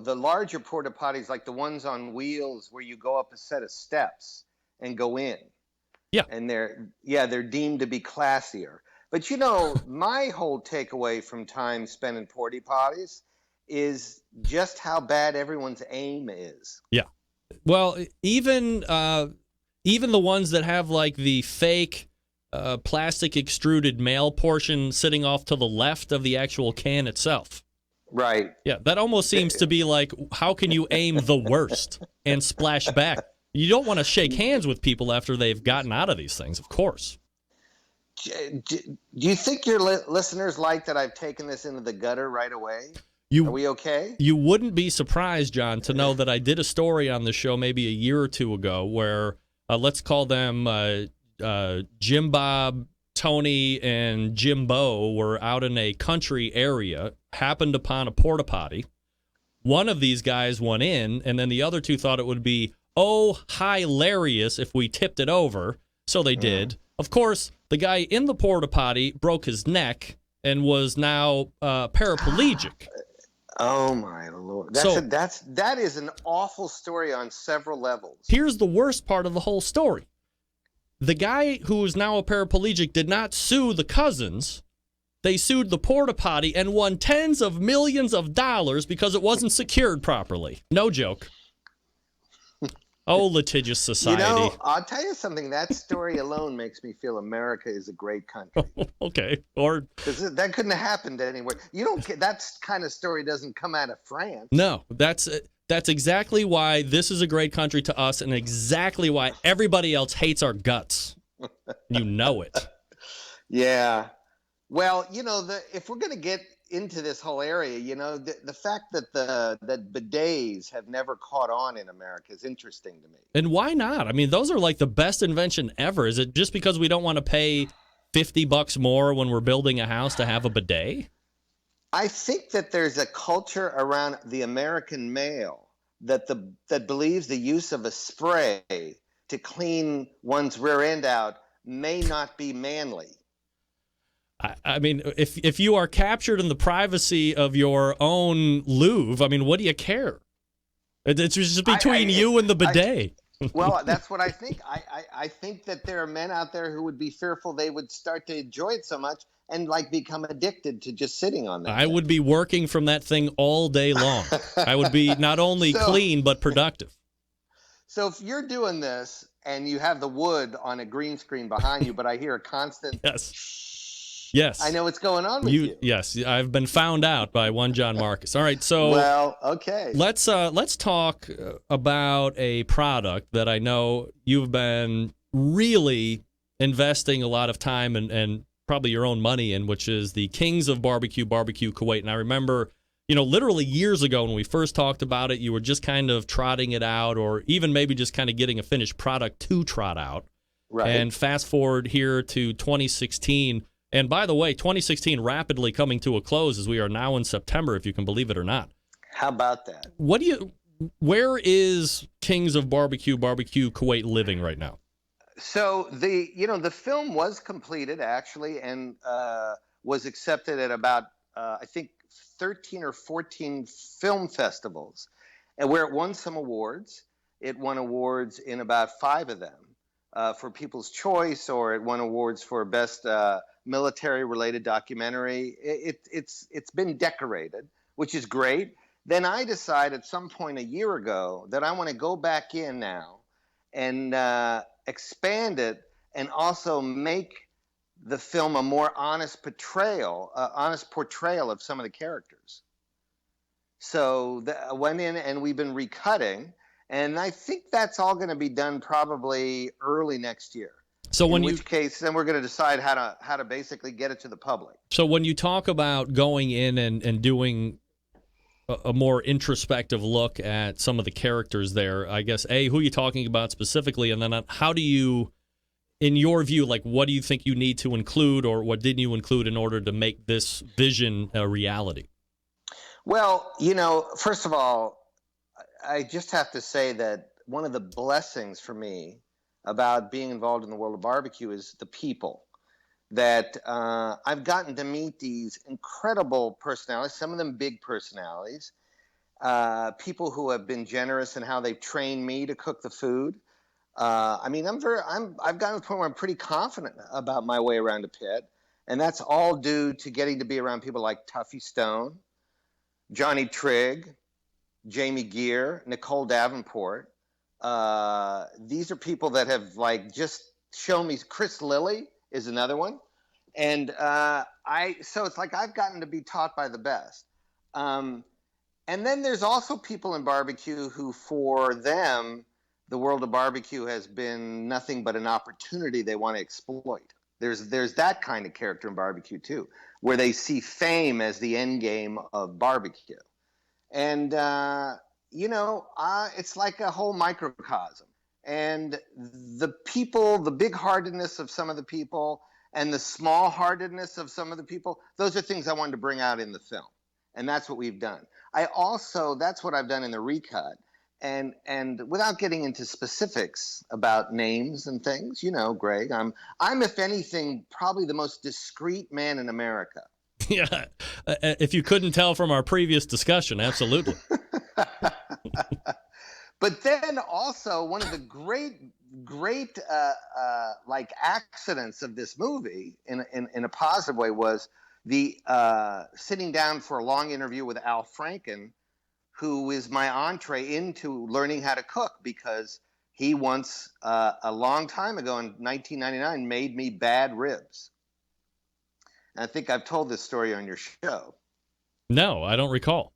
the larger porta potties, like the ones on wheels where you go up a set of steps and go in. Yeah. And they're deemed to be classier. But my whole takeaway from time spent in porta potties is just how bad everyone's aim is. Yeah. Well, even the ones that have like the fake plastic extruded male portion sitting off to the left of the actual can itself. Right. Yeah, that almost seems to be like, how can you aim the worst and splash back? You don't want to shake hands with people after they've gotten out of these things, of course. Do you think your listeners like that I've taken this into the gutter right away? Are we okay? You wouldn't be surprised, John, to know that I did a story on the show maybe a year or two ago where, let's call them Jim Bob, Tony, and Jimbo were out in a country area, happened upon a porta potty. One of these guys went in, and then the other two thought it would be, hilarious if we tipped it over. So they did. Of course, the guy in the porta potty broke his neck and was now paraplegic. Oh my Lord! That is an awful story on several levels. Here's the worst part of the whole story: the guy who is now a paraplegic did not sue the cousins. They sued the porta potty and won tens of millions of dollars because it wasn't secured properly. No joke. Oh, litigious society. You know, I'll tell you something. That story alone makes me feel America is a great country. Okay. Or because that couldn't have happened anywhere. You don't get that kind of story doesn't come out of France. No, that's exactly why this is a great country to us, and exactly why everybody else hates our guts. You know it. Yeah. Well, you know, if we're going to get into this whole area, you know, the fact that that bidets have never caught on in America is interesting to me. And why not? I mean, those are like the best invention ever. Is it just because we don't want to pay $50 more when we're building a house to have a bidet? I think that there's a culture around the American male that believes the use of a spray to clean one's rear end out may not be manly. I mean, if you are captured in the privacy of your own Louvre, I mean, what do you care? It's just between you and the bidet. Well, that's what I think. I think that there are men out there who would be fearful they would start to enjoy it so much and like become addicted to just sitting on that. I would be working from that thing all day long. I would be not only clean, but productive. So if you're doing this and you have the wood on a green screen behind you, but I hear a constant Yes. I know what's going on with you. Yes, I've been found out by one John Markus. All right, so okay. Let's talk about a product that I know you've been really investing a lot of time and probably your own money in, which is the Kings of BBQ Kuwait. And I remember, you know, literally years ago when we first talked about it, you were just kind of trotting it out, or even maybe just kind of getting a finished product to trot out. Right. And fast forward here to 2016. And by the way, 2016 rapidly coming to a close as we are now in September, if you can believe it or not. How about that? Where is Kings of BBQ Kuwait living right now? So the film was completed actually and was accepted at about I think 13 or 14 film festivals, and where it won some awards. It won awards in about 5 of them for People's Choice, or it won awards for best military-related documentary. It's been decorated, which is great. Then I decided at some point a year ago that I want to go back in now and expand it and also make the film a more honest portrayal of some of the characters. So I went in and we've been recutting, and I think that's all going to be done probably early next year. So in which case, then we're going to decide how to basically get it to the public. So when you talk about going in and doing a more introspective look at some of the characters there, I guess, who are you talking about specifically? And then how do you, in your view, like what do you think you need to include, or what didn't you include in order to make this vision a reality? Well, you know, first of all, I just have to say that one of the blessings for me about being involved in the world of barbecue is the people. That I've gotten to meet these incredible personalities, some of them big personalities, people who have been generous in how they've trained me to cook the food. I mean, I've gotten to the point where I'm pretty confident about my way around a pit, and that's all due to getting to be around people like Tuffy Stone, Johnny Trigg, Jamie Geer, Nicole Davenport. These are people that have like just shown me. Chris Lilly is another one. And so it's like I've gotten to be taught by the best. And then there's also people in barbecue who, for them, the world of barbecue has been nothing but an opportunity they want to exploit. There's that kind of character in barbecue too, where they see fame as the end game of barbecue. And it's like a whole microcosm. And the people, the big-heartedness of some of the people and the small-heartedness of some of the people, those are things I wanted to bring out in the film. And that's what we've done. That's what I've done in the recut. And without getting into specifics about names and things, you know, Greg, I'm if anything, probably the most discreet man in America. Yeah, if you couldn't tell from our previous discussion, absolutely. But then also one of the great like accidents of this movie in a positive way was the sitting down for a long interview with Al Franken, who is my entree into learning how to cook, because he once, a long time ago in 1999, made me bad ribs. And I think I've told this story on your show. No, I don't recall.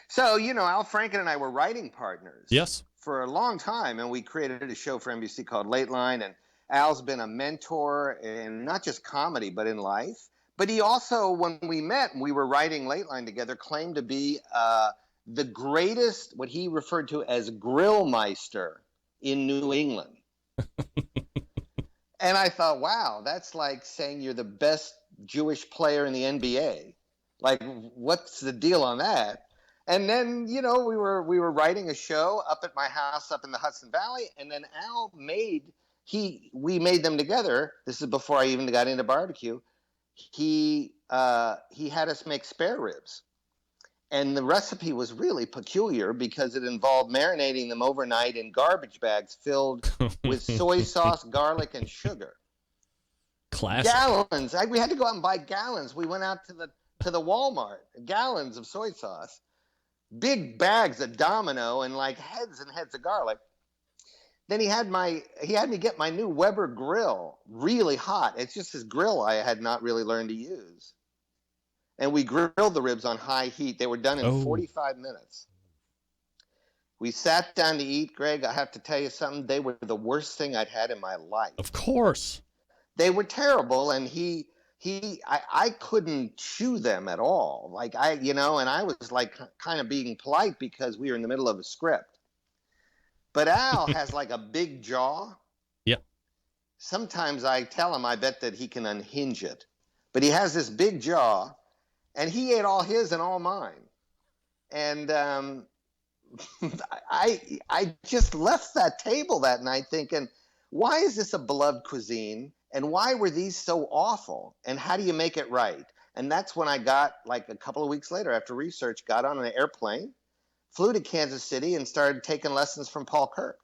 So, Al Franken and I were writing partners. Yes. For a long time, and we created a show for NBC called Late Line, and Al's been a mentor in not just comedy, but in life. But he also, when we met and we were writing Late Line together, claimed to be the greatest, what he referred to as Grillmeister in New England. And I thought, wow, that's like saying you're the best Jewish player in the NBA. Like, what's the deal on that? And then, we were writing a show up at my house up in the Hudson Valley, and then Al we made them together. This is before I even got into barbecue. He had us make spare ribs. And the recipe was really peculiar because it involved marinating them overnight in garbage bags filled with soy sauce, garlic, and sugar. Classic. Gallons. We had to go out and buy gallons. We went out to the Walmart, gallons of soy sauce, big bags of Domino, and like heads and heads of garlic. Then he had me get my new Weber grill really hot. It's just this grill I had not really learned to use. And we grilled the ribs on high heat. They were done in 45 minutes. We sat down to eat, Greg. I have to tell you something. They were the worst thing I'd had in my life. Of course. They were terrible, and I couldn't chew them at all. Like and I was like kind of being polite because we were in the middle of a script. But Al has like a big jaw. Yeah. Sometimes I tell him I bet that he can unhinge it. But he has this big jaw, and he ate all his and all mine. And I just left that table that night thinking, why is this a beloved cuisine? And why were these so awful? And how do you make it right? And that's when I got, like a couple of weeks later after research, got on an airplane, flew to Kansas City, and started taking lessons from Paul Kirk.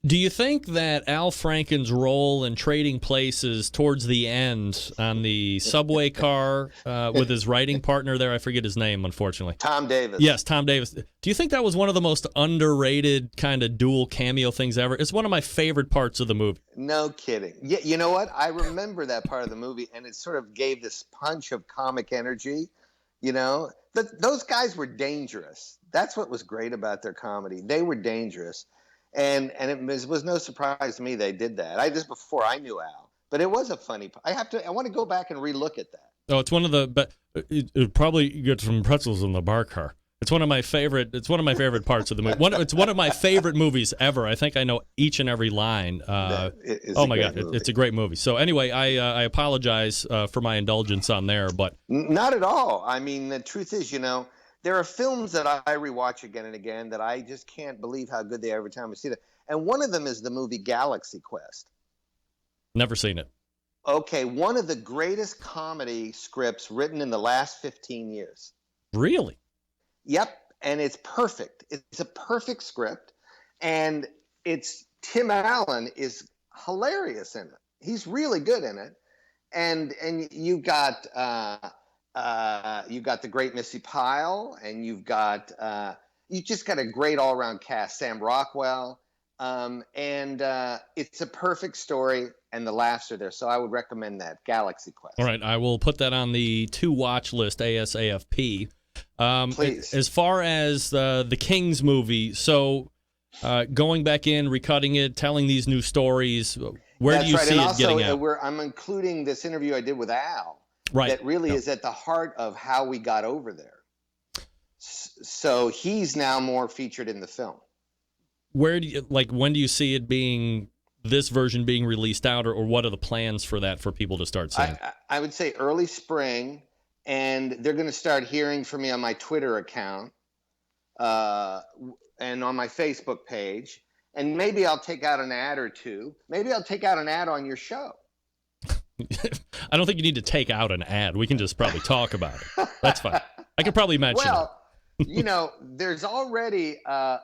Do you think that Al Franken's role in trading places towards the end on the subway car with his writing partner there, I forget his name, unfortunately. Tom Davis. Yes, Tom Davis. Do you think that was one of the most underrated kind of dual cameo things ever? It's one of my favorite parts of the movie. No kidding. Yeah, you know what? I remember that part of the movie, and it sort of gave this punch of comic energy. Those guys were dangerous. That's what was great about their comedy. They were dangerous. And it was no surprise to me they did that. Before I knew Al, but it was a funny. I want to go back and relook at that. Oh, it's one of the. But it probably get some pretzels in the bar car. It's one of my favorite. It's one of my favorite parts of the movie. It's one of my favorite movies ever. I think I know each and every line. Oh my god, it's a great movie. So anyway, I apologize for my indulgence on there, but not at all. I mean, the truth is, there are films that I rewatch again and again that I just can't believe how good they are every time I see them. And one of them is the movie Galaxy Quest. Never seen it. Okay, one of the greatest comedy scripts written in the last 15 years. Really? Yep, and it's perfect. It's a perfect script, and Tim Allen is hilarious in it. He's really good in it, and you've got the great Missy Pyle, and you just got a great all-around cast. Sam Rockwell, and it's a perfect story, and the laughs are there. So I would recommend that, Galaxy Quest. All right, I will put that on the to-watch list, ASAFP. Please. As far as the Kings movie, so going back in, recutting it, telling these new stories, where do you see it getting out? I'm including this interview I did with Al. Right. That really is at the heart of how we got over there. So he's now more featured in the film. When do you see it being, this version being released out, or what are the plans for that for people to start seeing? I would say early spring, and they're going to start hearing from me on my Twitter account and on my Facebook page, and maybe I'll take out an ad or two. Maybe I'll take out an ad on your show. I don't think you need to take out an ad. We can just probably talk about it. That's fine. I could probably mention it. There's already a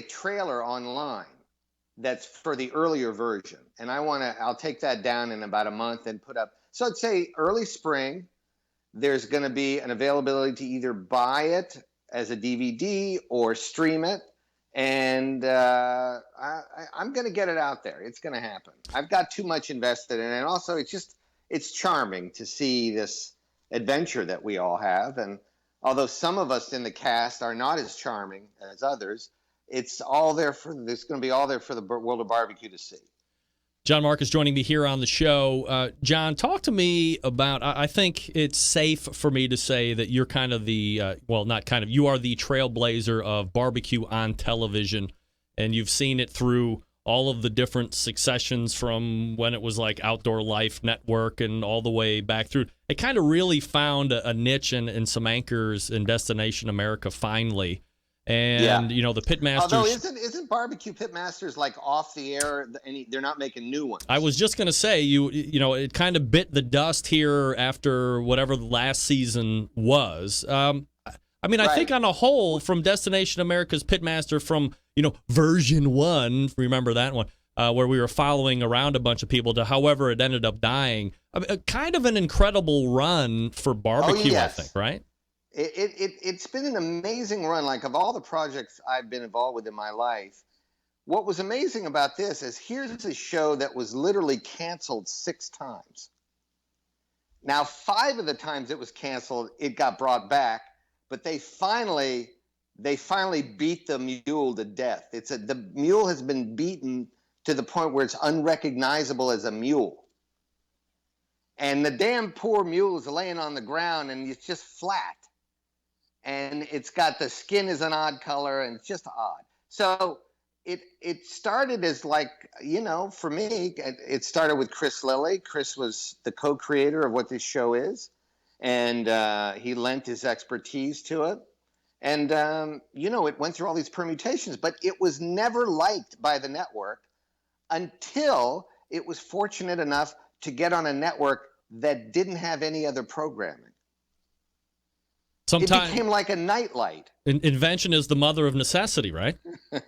trailer online that's for the earlier version, and I'll take that down in about a month and put up. So I'd say early spring. There's going to be an availability to either buy it as a DVD or stream it. And I'm going to get it out there. It's going to happen. I've got too much invested in it. And also, it's charming to see this adventure that we all have. And although some of us in the cast are not as charming as others, it's all there there's going to be all there for the world of barbecue to see. John Markus joining me here on the show. John, talk to me about, I think it's safe for me to say that you're kind of the, you are the trailblazer of barbecue on television, and you've seen it through all of the different successions from when it was like Outdoor Life Network and all the way back through. It kind of really found a niche and some anchors in Destination America finally. And, the Pitmasters. Although isn't BBQ Pitmasters like off the air? They're not making new ones. I was just going to say, it kind of bit the dust here after whatever the last season was. I think on a whole, from Destination America's Pitmaster from, version 1, remember that one, where we were following around a bunch of people to however it ended up dying. Kind of an incredible run for barbecue, I think, right? It's been an amazing run. Like, of all the projects I've been involved with in my life, what was amazing about this is here's a show that was literally canceled 6 times. Now, 5 of the times it was canceled, it got brought back, but they finally beat the mule to death. The mule has been beaten to the point where it's unrecognizable as a mule. And the damn poor mule is laying on the ground and it's just flat. And it's got the skin is an odd color and it's just odd. So it started as like, for me, it started with Chris Lilly. Chris was the co-creator of what this show is. And he lent his expertise to it. And, it went through all these permutations, but it was never liked by the network until it was fortunate enough to get on a network that didn't have any other programming. It became like a nightlight. Invention is the mother of necessity, right?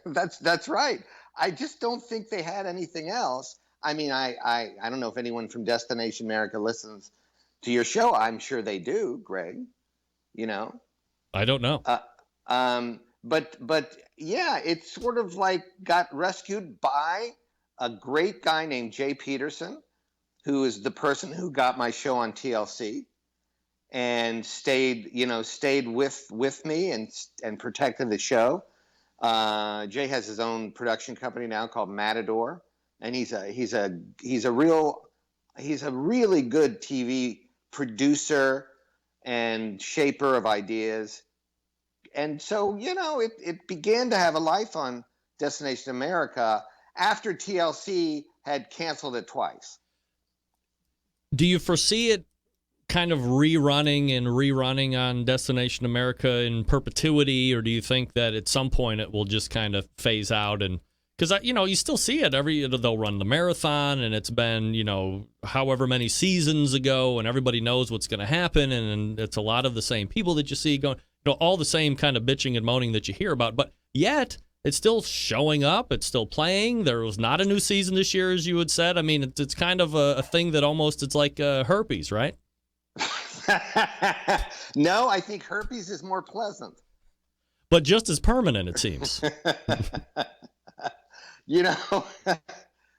That's right. I just don't think they had anything else. I mean, I don't know if anyone from Destination America listens to your show. I'm sure they do, Greg. I don't know. But yeah, it's sort of like got rescued by a great guy named Jay Peterson, who is the person who got my show on TLC. And stayed with me and protected the show. Jay has his own production company now called Matador, and he's a really good TV producer and shaper of ideas. And so it began to have a life on Destination America after TLC had canceled it twice. Do you foresee it kind of rerunning on Destination America in perpetuity, or do you think that at some point it will just kind of phase out? And because you still see it they'll run the marathon, and it's been however many seasons ago, and everybody knows what's going to happen, and it's a lot of the same people that you see going, all the same kind of bitching and moaning that you hear about, but yet it's still showing up, it's still playing. There was not a new season this year, as you had said. I mean, it's kind of a thing that almost it's like herpes, right? No, I think herpes is more pleasant. But just as permanent, it seems.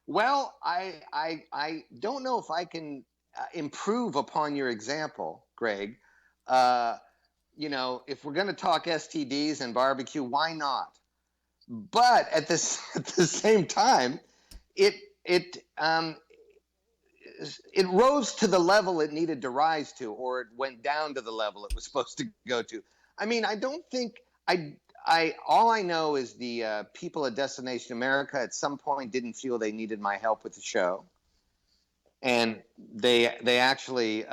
Well, I don't know if I can improve upon your example, Greg. If we're going to talk STDs and barbecue, why not? But at the same time, it rose to the level it needed to rise to, or it went down to the level it was supposed to go to. I mean, I don't think all I know is the people at Destination America at some point didn't feel they needed my help with the show. And they actually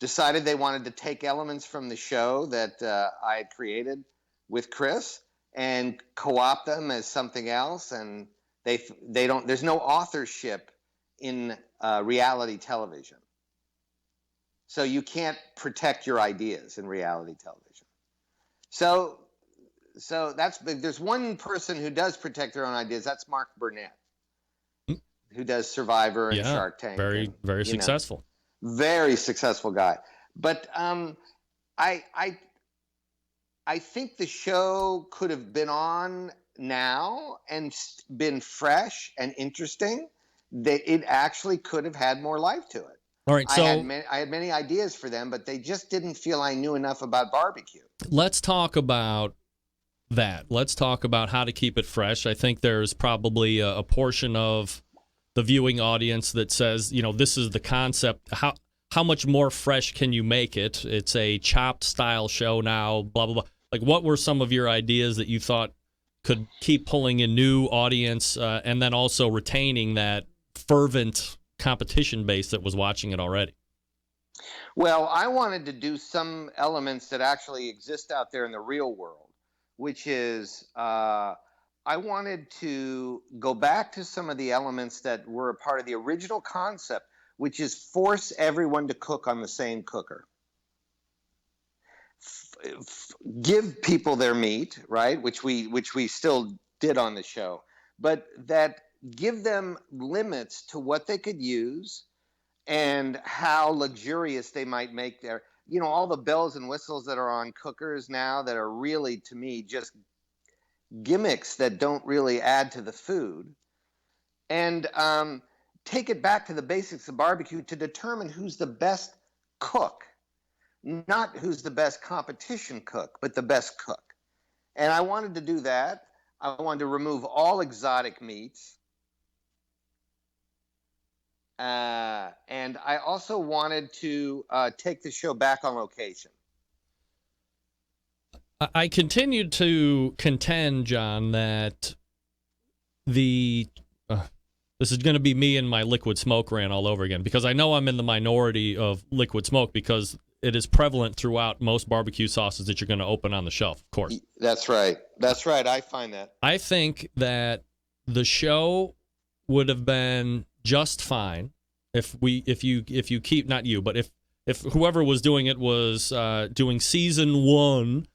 decided they wanted to take elements from the show that I had created with Chris and co-opt them as something else. And there's no authorship in reality television. So you can't protect your ideas in reality television. So there's one person who does protect their own ideas. That's Mark Burnett, who does Survivor and Shark Tank. Very successful. Very successful guy. But I think the show could have been on now and been fresh and interesting, it actually could have had more life to it. All right, so I had many ideas for them, but they just didn't feel I knew enough about barbecue. let's talk about that. Let's talk about how to keep it fresh. I think there's probably a portion of the viewing audience that says, this is the concept. How much more fresh can you make it? It's a chopped style show now, blah, blah, blah. Like, what were some of your ideas that you thought could keep pulling in new audience and then also retaining that fervent competition base that was watching it already? Well, I wanted to do some elements that actually exist out there in the real world, which is I wanted to go back to some of the elements that were a part of the original concept, which is force everyone to cook on the same cooker. Give people their meat, right, which we still did on the show, but that give them limits to what they could use and how luxurious they might make their, all the bells and whistles that are on cookers now that are really, to me, just gimmicks that don't really add to the food. And take it back to the basics of barbecue to determine who's the best cook, not who's the best competition cook, but the best cook. And I wanted to do that. I wanted to remove all exotic meats. And I also wanted to take the show back on location. I continued to contend, John, that this is going to be me and my liquid smoke rant all over again, because I know I'm in the minority of liquid smoke because it is prevalent throughout most barbecue sauces that you're going to open on the shelf, of course. That's right. That's right. I find that. I think that the show would have been just fine if you keep, not you, but if whoever was doing it was doing season 1,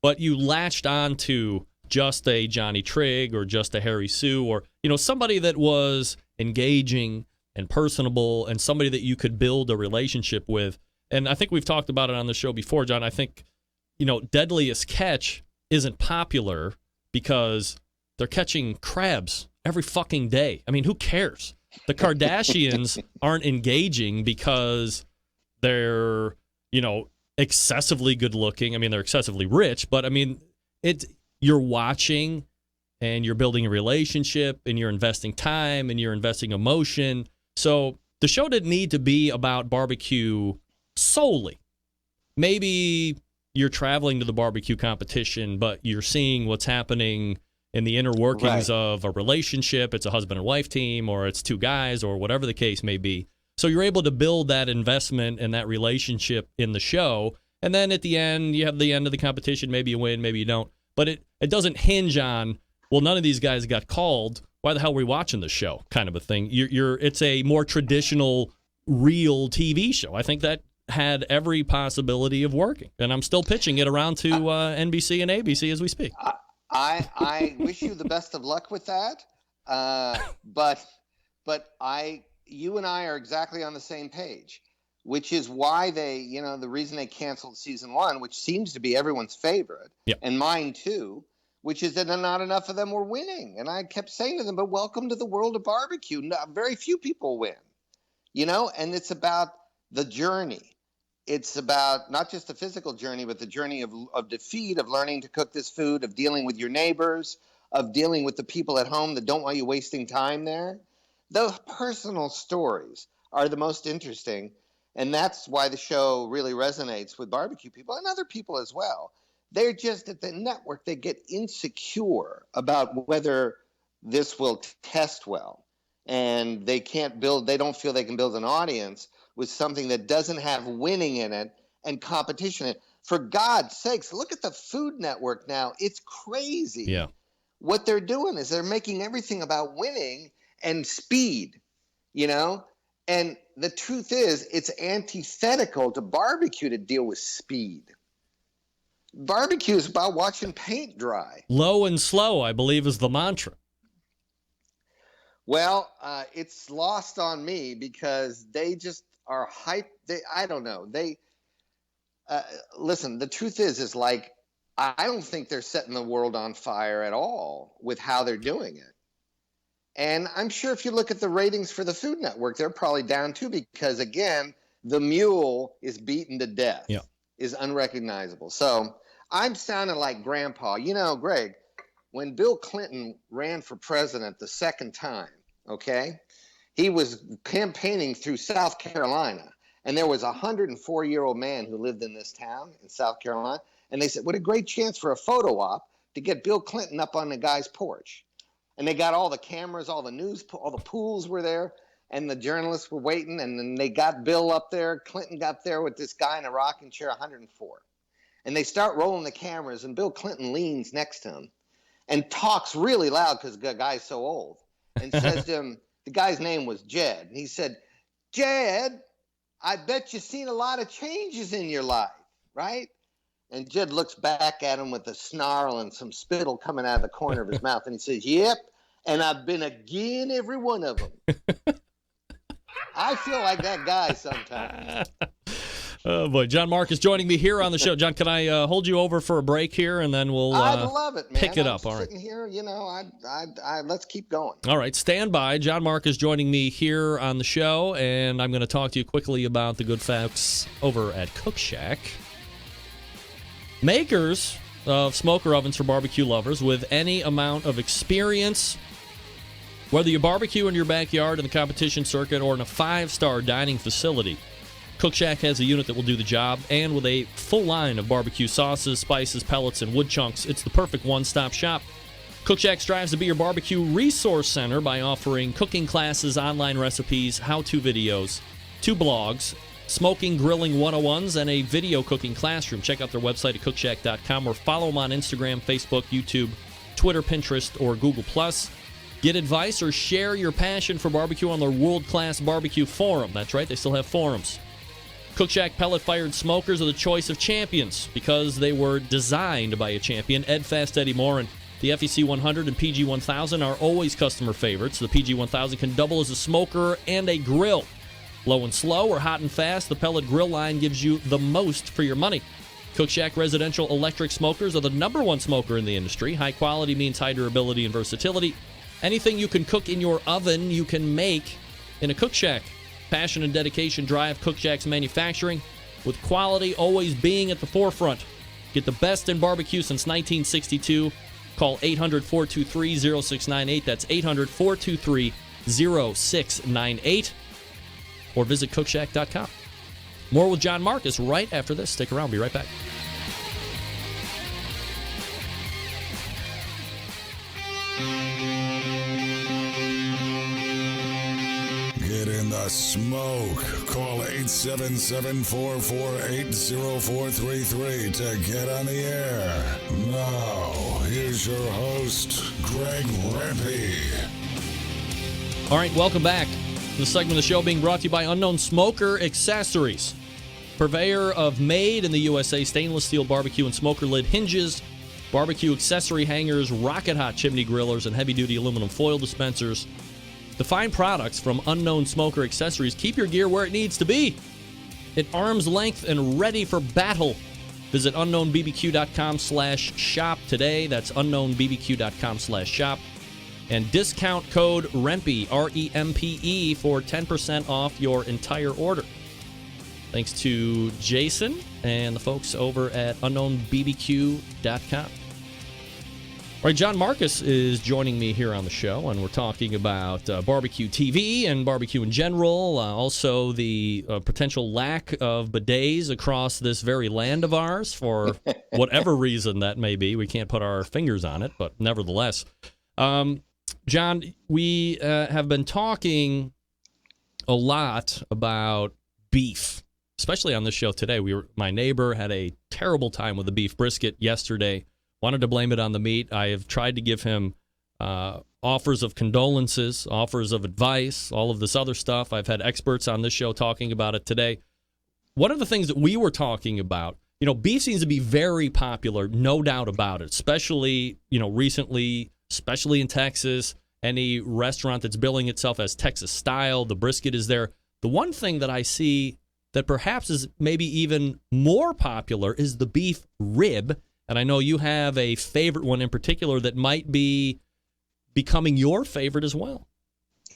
but you latched on to just a Johnny Trigg or just a Harry Sue or somebody that was engaging and personable and somebody that you could build a relationship with. And I think we've talked about it on the show before, John. I think Deadliest Catch isn't popular because they're catching crabs every fucking day. I mean, who cares? The Kardashians aren't engaging because they're, excessively good looking. I mean, they're excessively rich, but I mean, you're watching and you're building a relationship and you're investing time and you're investing emotion. So the show didn't need to be about barbecue solely. Maybe you're traveling to the barbecue competition, but you're seeing what's happening in the inner workings of a relationship. It's a husband and wife team, or it's two guys, or whatever the case may be. So you're able to build that investment and that relationship in the show. And then at the end, you have the end of the competition. Maybe you win, maybe you don't. But it doesn't hinge on, well, none of these guys got called. Why the hell are we watching this show? Kind of a thing. It's a more traditional, real TV show. I think that had every possibility of working. And I'm still pitching it around to NBC and ABC as we speak. I wish you the best of luck with that. But you and I are exactly on the same page, which is why they, the reason they canceled season 1, which seems to be everyone's favorite, and mine too, which is that not enough of them were winning. And I kept saying to them, but welcome to the world of barbecue. Very few people win, and it's about the journey. It's about not just the physical journey, but the journey of defeat, of learning to cook this food, of dealing with your neighbors, of dealing with the people at home that don't want you wasting time there. Those personal stories are the most interesting, and that's why the show really resonates with barbecue people and other people as well. They're just at the network, they get insecure about whether this will test well, and they don't feel they can build an audience with something that doesn't have winning in it and competition in it. For God's sakes, look at the Food Network now. It's crazy. Yeah. What they're doing is they're making everything about winning and speed, And the truth is, it's antithetical to barbecue to deal with speed. Barbecue is about watching paint dry. Low and slow, I believe, is the mantra. Well, it's lost on me because they just are hype. I don't know. Listen, the truth is like I don't think they're setting the world on fire at all with how they're doing it. And I'm sure if you look at the ratings for the Food Network, they're probably down too, because again, the mule is beaten to death, is unrecognizable. So I'm sounding like grandpa. You know, Greg, when Bill Clinton ran for president the second time, okay, he was campaigning through South Carolina. And there was a 104-year-old man who lived in this town in South Carolina. And they said, what a great chance for a photo op to get Bill Clinton up on the guy's porch. And they got all the cameras, all the news, all the pools were there, and the journalists were waiting. And then they got Bill up there. Clinton got there with this guy in a rocking chair, 104. And they start rolling the cameras, and Bill Clinton leans next to him and talks really loud because the guy's so old, and says to him, the guy's name was Jed. And he said, Jed, I bet you've seen a lot of changes in your life, right? And Jed looks back at him with a snarl and some spittle coming out of the corner of his mouth. And he says, yep, and I've been again every one of them. I feel like that guy sometimes. Oh, boy. John Markus joining me here on the show. John, can I hold you over for a break here, and then we'll I'd love it, man. pick it I'm up. All right. Sitting here, you know, let's keep going. All right, stand by. John Markus joining me here on the show, and I'm going to talk to you quickly about the good folks over at Cook Shack. Makers of smoker ovens for barbecue lovers with any amount of experience. Whether you barbecue in your backyard, in the competition circuit, or in a 5-star dining facility, Cook Shack has a unit that will do the job, and with a full line of barbecue sauces, spices, pellets, and wood chunks, it's the perfect one-stop shop. Cook Shack strives to be your barbecue resource center by offering cooking classes, online recipes, how-to videos, 2 blogs, smoking, grilling 101s, and a video cooking classroom. Check out their website at cookshack.com or follow them on Instagram, Facebook, YouTube, Twitter, Pinterest, or Google+. Get advice or share your passion for barbecue on their world-class barbecue forum. That's right, they still have forums. Cook Shack pellet-fired smokers are the choice of champions because they were designed by a champion, Ed Fast Eddie Morin. The FEC 100 and PG 1000 are always customer favorites. The PG 1000 can double as a smoker and a grill. Low and slow or hot and fast, the pellet grill line gives you the most for your money. Cook Shack residential electric smokers are the #1 smoker in the industry. High quality means high durability and versatility. Anything you can cook in your oven, you can make in a Cook Shack. Passion and dedication drive Cook Shack's manufacturing, with quality always being at the forefront. Get the best in barbecue since 1962. Call 800-423-0698. That's 800-423-0698. Or visit cookshack.com. More with John Markus right after this. Stick around. Be right back. Get in the smoke. Call 877-448-0433 to get on the air. Now, here's your host, Greg Rempe. All right, welcome back. The segment of the show being brought to you by Unknown Smoker Accessories. Purveyor of made in the USA stainless steel barbecue and smoker lid hinges, barbecue accessory hangers, rocket hot chimney grillers, and heavy-duty aluminum foil dispensers. The fine products from Unknown Smoker Accessories keep your gear where it needs to be, at arm's length and ready for battle. Visit unknownbbq.com/shop today. That's unknownbbq.com/shop. And discount code REMPE, REMPE, for 10% off your entire order. Thanks to Jason and the folks over at unknownbbq.com. All right, John Markus is joining me here on the show, and we're talking about barbecue TV and barbecue in general, also the potential lack of bidets across this very land of ours for whatever reason that may be. We can't put our fingers on it, but nevertheless. John, we have been talking a lot about beef, especially on this show today. My neighbor had a terrible time with the beef brisket yesterday. Wanted to blame it on the meat. I have tried to give him offers of condolences, offers of advice, all of this other stuff. I've had experts on this show talking about it today. One of the things that we were talking about, beef seems to be very popular, no doubt about it, especially, recently, especially in Texas. Any restaurant that's billing itself as Texas style, the brisket is there. The one thing that I see that perhaps is maybe even more popular is the beef rib. And I know you have a favorite one in particular that might be becoming your favorite as well.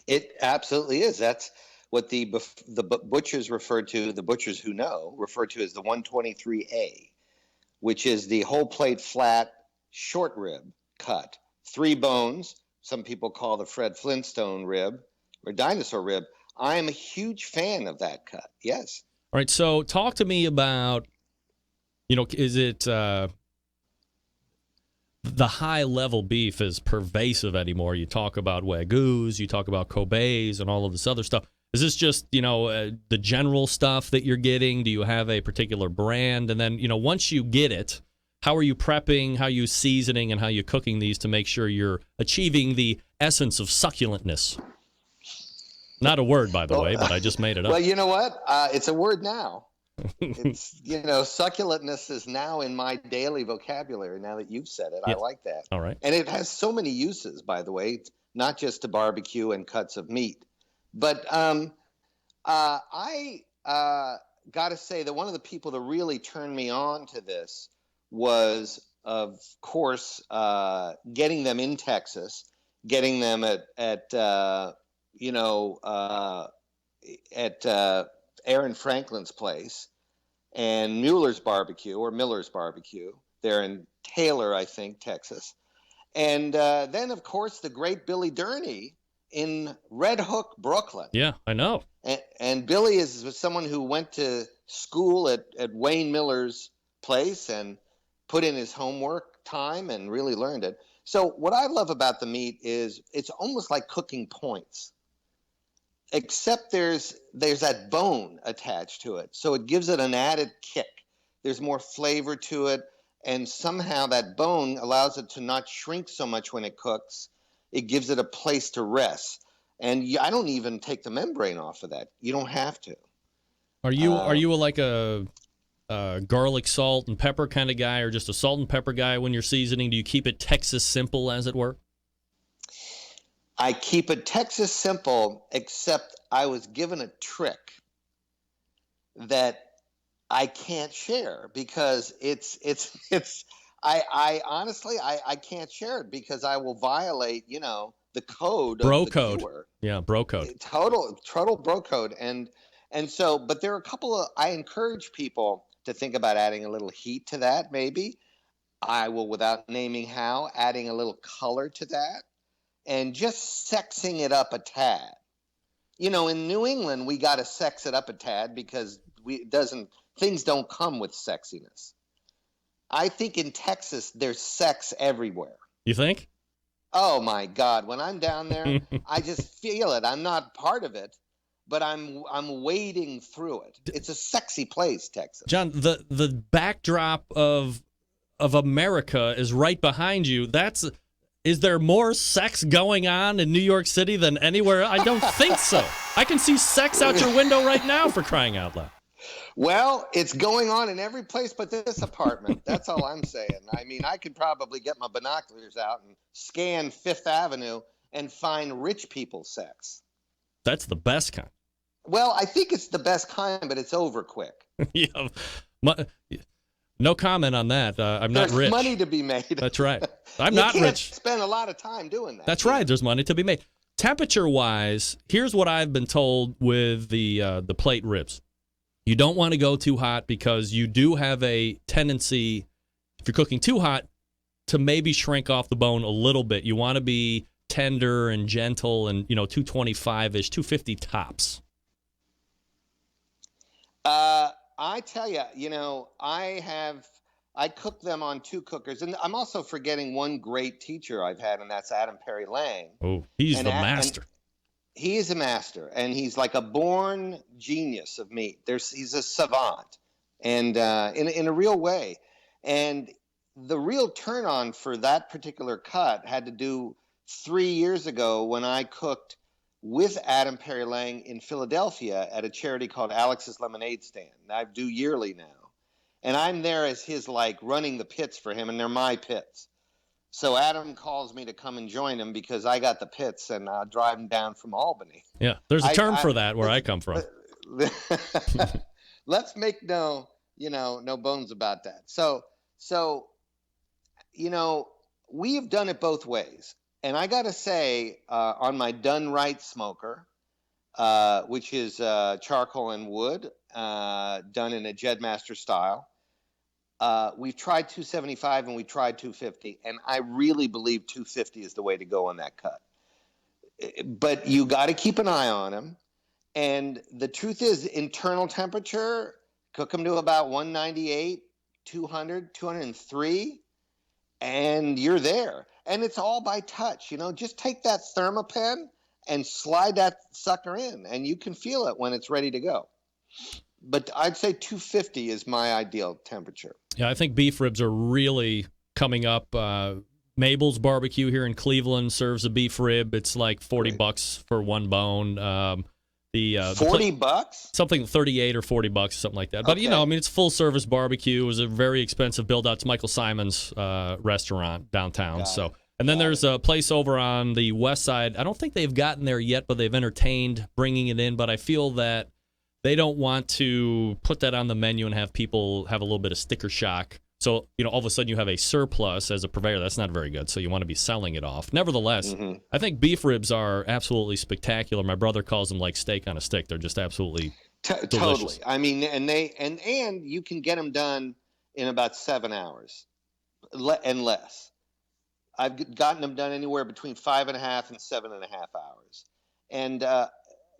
It absolutely is. That's what the butchers the butchers who know refer to as the 123A, which is the whole plate flat short rib cut. 3 bones. Some people call the Fred Flintstone rib or dinosaur rib. I am a huge fan of that cut. Yes. All right. So talk to me about, is it the high level beef is pervasive anymore? You talk about Wagyus, you talk about Kobe's and all of this other stuff. Is this just, the general stuff that you're getting? Do you have a particular brand? And then, once you get it, how are you prepping, how are you seasoning, and how are you cooking these to make sure you're achieving the essence of succulentness? Not a word, by the way, but I just made it up. Well, you know what? It's a word now. It's, succulentness is now in my daily vocabulary now that you've said it. Yeah. I like that. All right. And it has so many uses, by the way, not just to barbecue and cuts of meat. But I got to say that one of the people that really turned me on to this was, of course, getting them in Texas, getting them at Aaron Franklin's place and Miller's Barbecue. They're in Taylor, I think, Texas. And then, of course, the great Billy Durney in Red Hook, Brooklyn. Yeah, I know. And Billy is someone who went to school at Wayne Miller's place and put in his homework time and really learned it. So what I love about the meat is it's almost like cooking points, except there's that bone attached to it. So it gives it an added kick. There's more flavor to it. And somehow that bone allows it to not shrink so much when it cooks. It gives it a place to rest. And I don't even take the membrane off of that. You don't have to. Are you like a garlic, salt, and pepper kind of guy, or just a salt and pepper guy when you're seasoning? Do you keep it Texas simple, as it were? I keep it Texas simple, except I was given a trick that I can't share because I honestly can't share it because I will violate, the code. Bro of the code. viewer. Yeah, bro code. Total bro code. And so, but there are a couple of, I encourage people to think about adding a little heat to that, maybe. I will, without naming how, adding a little color to that and just sexing it up a tad. In New England, we got to sex it up a tad because things don't come with sexiness. I think in Texas, there's sex everywhere. You think? Oh my God. When I'm down there, I just feel it. I'm not part of it, but I'm wading through it. It's a sexy place, Texas. John, the backdrop of America is right behind you. Is there more sex going on in New York City than anywhere? I don't think so. I can see sex out your window right now, for crying out loud. Well, it's going on in every place but this apartment. That's all I'm saying. I mean, I could probably get my binoculars out and scan Fifth Avenue and find rich people sex. That's the best kind. Well, I think it's the best kind, but it's over quick. Yeah. No comment on that. I'm not rich. There's money to be made. That's right. I'm not rich. You rich. can't spend a lot of time doing that. That's right. There's money to be made. Temperature-wise, here's what I've been told with the plate ribs. You don't want to go too hot because you do have a tendency, if you're cooking too hot, to maybe shrink off the bone a little bit. You want to be tender and gentle and, 225-ish, 250 tops. I tell you, I cook them on 2 cookers. And I'm also forgetting one great teacher I've had, and that's Adam Perry Lang. Oh, he's the master. He is a master, and he's like a born genius of meat. He's a savant, and in a real way. And the real turn on for that particular cut had to do 3 years ago when I cooked with Adam Perry Lang in Philadelphia at a charity called Alex's Lemonade Stand. I do yearly now. And I'm there as his, running the pits for him, and they're my pits. So Adam calls me to come and join him because I got the pits, and I'll drive him down from Albany. Yeah, there's a term for that where I come from. Let's make no bones about that. So we have done it both ways. And I got to say, on my Done Right smoker, which is charcoal and wood, done in a Jedmaster style, we've tried 275 and we tried 250. And I really believe 250 is the way to go on that cut. But you got to keep an eye on them. And the truth is, internal temperature, cook them to about 198, 200, 203, and you're there. And it's all by touch. Just take that Thermapen and slide that sucker in, and you can feel it when it's ready to go. But I'd say 250 is my ideal temperature. Yeah, I think beef ribs are really coming up. Mabel's Barbecue here in Cleveland serves a beef rib. It's like $40 for one bone. $40? Something 38 or $40, something like that. But, Okay. it's full service barbecue. It was a very expensive build out. It's Michael Simon's restaurant downtown. And then there's a place over on the west side. I don't think they've gotten there yet, but they've entertained bringing it in. But I feel that they don't want to put that on the menu and have people have a little bit of sticker shock. So, all of a sudden you have a surplus as a purveyor. That's not very good. So you want to be selling it off. Nevertheless, I think beef ribs are absolutely spectacular. My brother calls them like steak on a stick. They're just absolutely delicious. Totally. I mean, and you can get them done in about 7 hours and less. I've gotten them done anywhere between 5.5 and 7.5 hours. And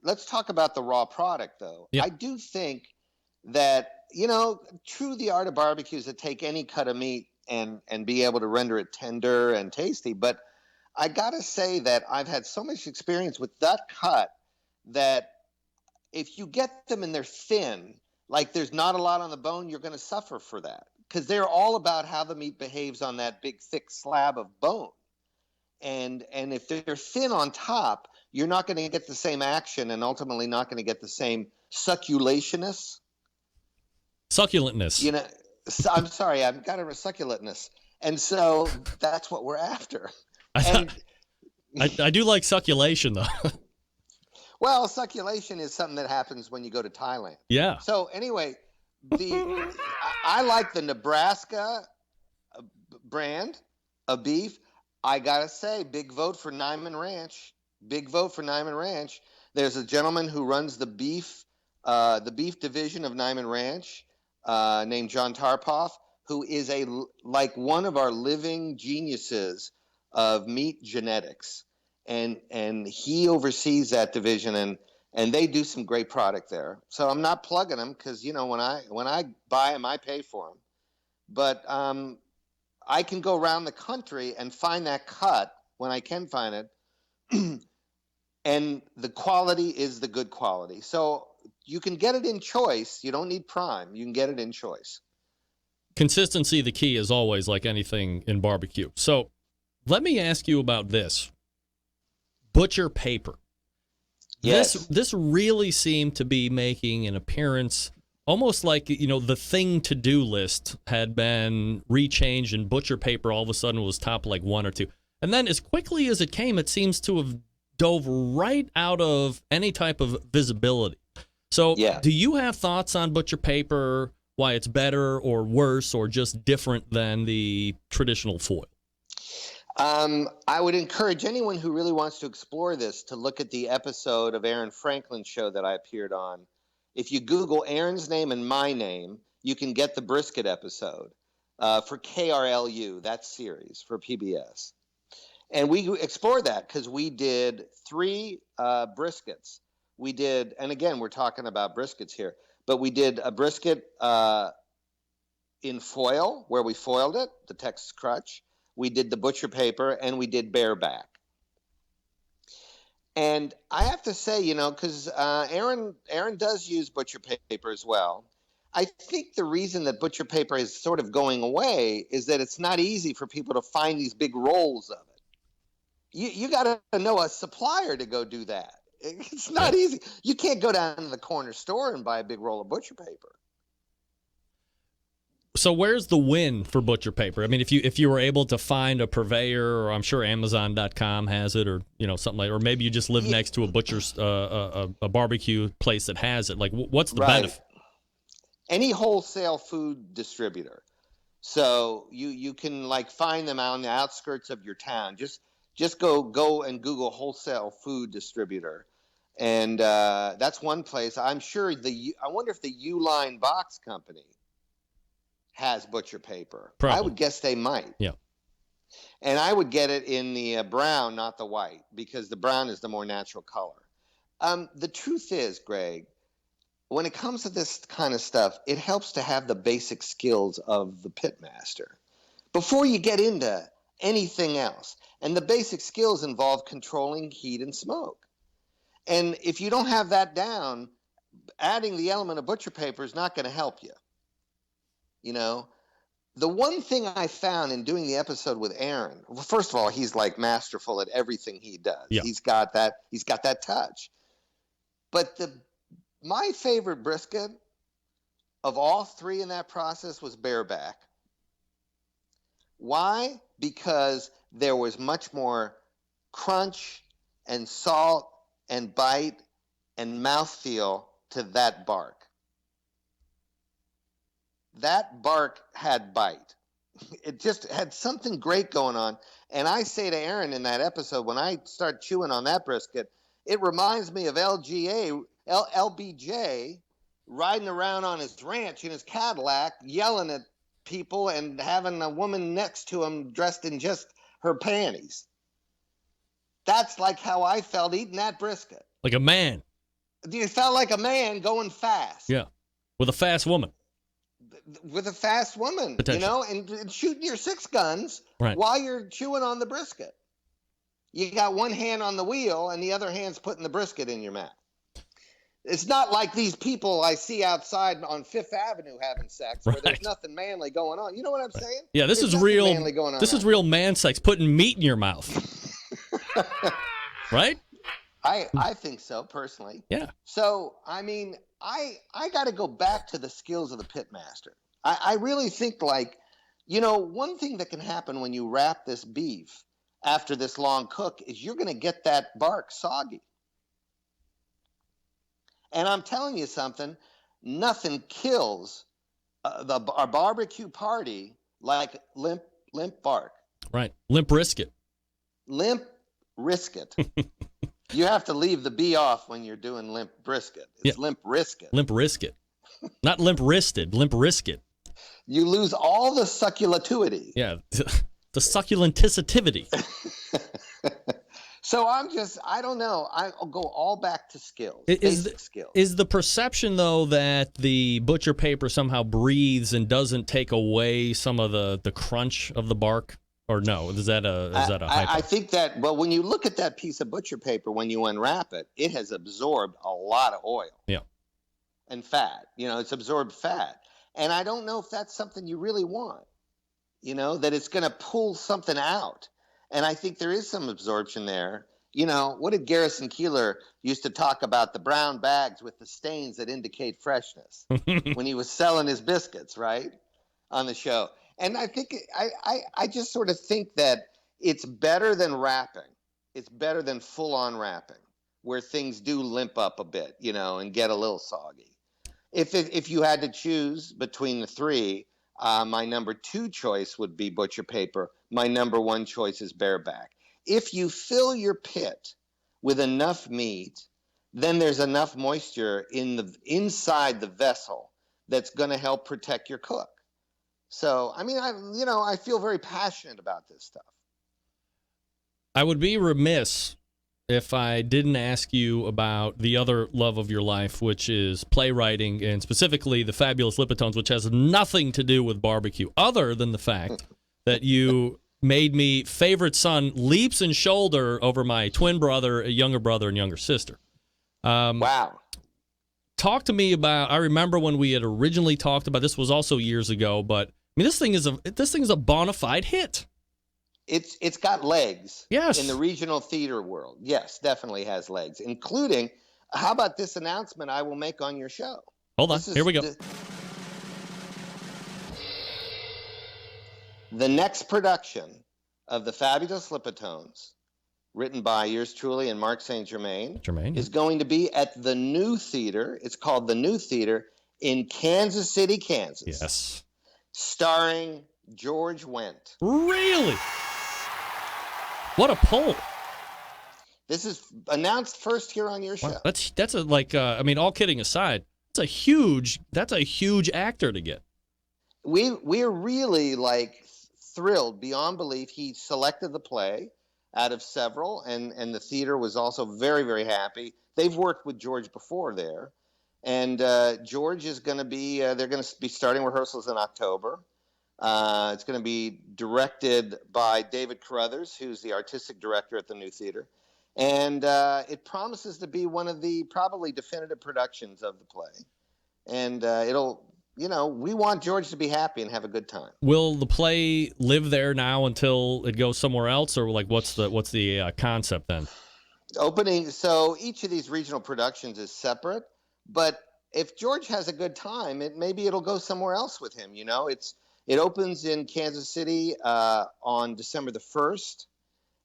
let's talk about the raw product, though. Yep. I do think that, true the art of barbecue is to take any cut of meat and be able to render it tender and tasty. But I got to say that I've had so much experience with that cut that if you get them and they're thin, like there's not a lot on the bone, you're going to suffer for that. Because they're all about how the meat behaves on that big, thick slab of bone. And if they're thin on top, you're not going to get the same action and ultimately not going to get the same succulentness. I'm sorry, I've got a succulentness. And so that's what we're after. I do like succulation, though. Well, succulation is something that happens when you go to Thailand. Yeah. So anyway, I like the Nebraska brand of beef. I gotta say, big vote for Nyman Ranch. Big vote for Nyman Ranch. There's a gentleman who runs the beef division of Nyman Ranch, named John Tarpoff, who is like one of our living geniuses of meat genetics, and he oversees that division, and they do some great product there. So I'm not plugging them because when I buy them, I pay for them, but I can go around the country and find that cut when I can find it, and the quality is the good quality. So you can get it in choice. You don't need prime. You can get it in choice. Consistency, the key, is always, like anything in barbecue. So let me ask you about this. Butcher paper. Yes. This really seemed to be making an appearance, almost like, the thing-to-do list had been rechanged, and butcher paper all of a sudden was top like 1 or 2. And then as quickly as it came, it seems to have dove right out of any type of visibility. So do you have thoughts on butcher paper, why it's better or worse or just different than the traditional foil? I would encourage anyone who really wants to explore this to look at the episode of Aaron Franklin's show that I appeared on. If you Google Aaron's name and my name, you can get the brisket episode for KRLU, that series for PBS. And we explored that because we did 3 briskets. We did, and again, we're talking about briskets here, but we did a brisket in foil, where we foiled it, the Texas crutch. We did the butcher paper, and we did bareback. And I have to say, because Aaron does use butcher paper as well. I think the reason that butcher paper is sort of going away is that it's not easy for people to find these big rolls of it. You got to know a supplier to go do that. It's not easy. You can't go down to the corner store and buy a big roll of butcher paper. So where's the win for butcher paper? I mean, if you were able to find a purveyor, or I'm sure Amazon.com has it, or something like, or maybe you just live next to a butcher's a barbecue place that has it. Like, what's the benefit? Any wholesale food distributor, So you can like find them out on the outskirts of your town. Just go and Google wholesale food distributor, and that's one place. I'm sure I wonder if the Uline Box Company has butcher paper. Probably. I would guess they might. Yeah. And I would get it in the brown, not the white, because the brown is the more natural color. The truth is, Greg, when it comes to this kind of stuff, it helps to have the basic skills of the pitmaster before you get into anything else. And the basic skills involve controlling heat and smoke. And if you don't have that down, adding the element of butcher paper is not going to help you. You know, the one thing I found in doing the episode with Aaron, well, first of all, he's like masterful at everything he does. Yeah. He's got that touch. But my favorite brisket of all three in that process was bareback. Why? Because there was much more crunch and salt and bite and mouthfeel to that bark. That bark had bite. It just had something great going on. And I say to Aaron in that episode, when I start chewing on that brisket, it reminds me of LBJ riding around on his ranch in his Cadillac, yelling at people and having a woman next to him dressed in just her panties. That's like how I felt eating that brisket. Like a man. You felt like a man going fast. Yeah. With a fast woman. With a fast woman, you know, and shooting your 6 guns while you're chewing on the brisket. You got one hand on the wheel and the other hand's putting the brisket in your mouth. It's not like these people I see outside on Fifth Avenue having sex where there's nothing manly going on. You know what I'm saying? Yeah, this is real. This is real man sex, putting meat in your mouth. Right? I think so, personally. Yeah. So, I mean, I got to go back to the skills of the pitmaster. I really think, like, you know, one thing that can happen when you wrap this beef after this long cook is you're going to get that bark soggy. And I'm telling you something, nothing kills our barbecue party like limp bark. Right. Limp brisket. Limp brisket. You have to leave the B off when you're doing limp brisket. It's limp brisket. Limp brisket. Not limp wristed, limp brisket. You lose all the succulatuity. Yeah, the succulenticitivity. So I don't know. I'll go all back to skills, basic skills. Is the perception, though, that the butcher paper somehow breathes and doesn't take away some of the crunch of the bark? Or no, is that a hypo? I think that, well, when you look at that piece of butcher paper, when you unwrap it, it has absorbed a lot of oil. Yeah. And fat. You know, it's absorbed fat. And I don't know if that's something you really want, you know, that it's going to pull something out. And I think there is some absorption there. You know, what did Garrison Keillor used to talk about, the brown bags with the stains that indicate freshness when he was selling his biscuits, right, on the show. And I think I just sort of think that it's better than wrapping. It's better than full-on wrapping, where things do limp up a bit, you know, and get a little soggy. If you had to choose between the three, my number 2 choice would be butcher paper. My number 1 choice is bareback. If you fill your pit with enough meat, then there's enough moisture inside the vessel that's going to help protect your cook. So, I mean, I feel very passionate about this stuff. I would be remiss if I didn't ask you about the other love of your life, which is playwriting, and specifically the Fabulous Lipitones, which has nothing to do with barbecue, other than the fact that you made me favorite son leaps and shoulder over my twin brother, younger brother, and younger sister. Wow. Talk to me about, I remember when we had originally talked about, this was also years ago, but I mean, this thing is a bona fide hit. It's got legs. Yes. In the regional theater world. Yes, definitely has legs, including, how about this announcement I will make on your show? Hold on. Here we go. The next production of the Fabulous Lipitones, written by yours truly and Mark St. Germain, is going to be at the New Theater. It's called the New Theater in Kansas City, Kansas. Yes. starring George Wendt. Really? What a pull. This is announced first here on your show. Wow, that's a I mean, all kidding aside, that's a huge actor to get. We're really thrilled beyond belief. He selected the play out of several, and the theater was also very, very happy. They've worked with George before there, and George is going to be. They're going to be starting rehearsals in October. It's going to be directed by David Carruthers, who's the artistic director at the new theater, and it promises to be one of the probably definitive productions of the play, and it'll. We want George to be happy and have a good time. Will the play live there now until it goes somewhere else, or what's the concept then? Opening. So each of these regional productions is separate, but if George has a good time, maybe it'll go somewhere else with him. It opens in Kansas City on December the 1st,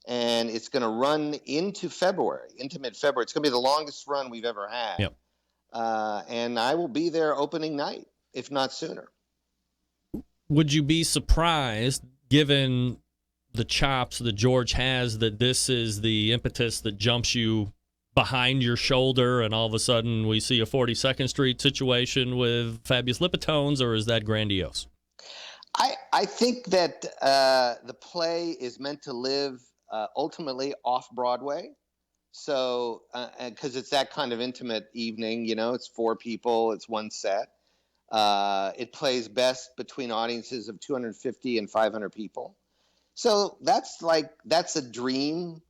and it's going to run into mid-February. It's going to be the longest run we've ever had. Yep. And I will be there opening night, if not sooner. Would you be surprised, given the chops that George has, that this is the impetus that jumps you behind your shoulder and all of a sudden we see a 42nd Street situation with Fabius Lipitones, or is that grandiose? I think that the play is meant to live ultimately off-Broadway. So, because it's that kind of intimate evening, it's 4 people, it's one set. It plays best between audiences of 250 and 500 people. So that's a dream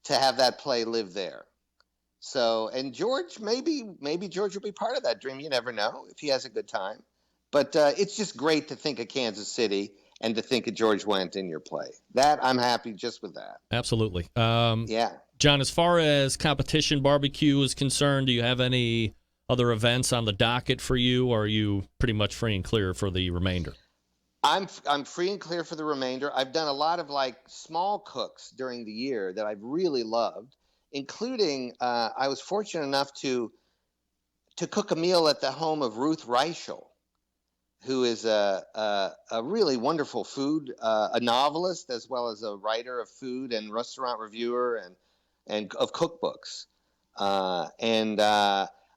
to have that play live there. So, and George, maybe George will be part of that dream. You never know if he has a good time. But it's just great to think of Kansas City and to think of George Wendt in your play. That I'm happy just with that. Absolutely. Yeah. John, as far as competition barbecue is concerned, do you have any other events on the docket for you, or are you pretty much free and clear for the remainder? I'm free and clear for the remainder. I've done a lot of small cooks during the year that I've really loved, including I was fortunate enough to cook a meal at the home of Ruth Reichel, who is a really wonderful a novelist as well as a writer of food and restaurant reviewer and of cookbooks.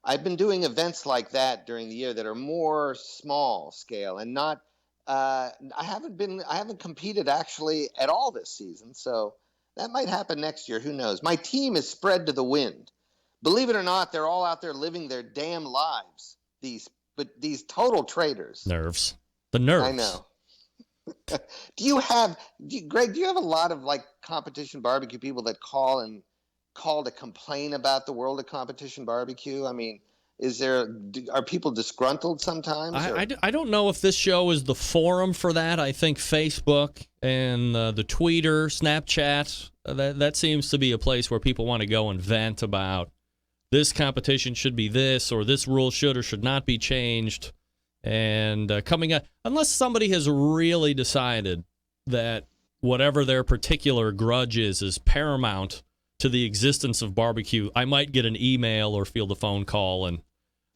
I've been doing events like that during the year that are more small scale and not. I haven't competed actually at all this season, so that might happen next year. Who knows? My team is spread to the wind. Believe it or not, they're all out there living their damn lives. These total traitors. Nerves. The nerves. I know. Greg, do you have a lot of competition barbecue people that call to complain about the world of competition barbecue? I mean, are people disgruntled sometimes? I don't know if this show is the forum for that. I think Facebook and the Twitter, Snapchat, that seems to be a place where people want to go and vent about this competition should be this, or this rule should or should not be changed. And coming up, unless somebody has really decided that whatever their particular grudge is paramount to the existence of barbecue, I might get an email or field a phone call and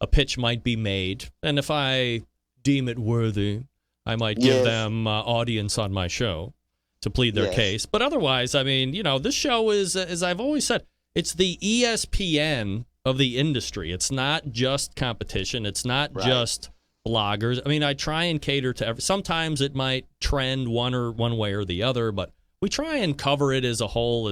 a pitch might be made. And if I deem it worthy, I might give them audience on my show to plead their case. But otherwise, I mean, this show is, as I've always said, it's the ESPN of the industry. It's not just competition. It's not just bloggers. I mean, I try and cater to sometimes it might trend one way or the other, but we try and cover it as a whole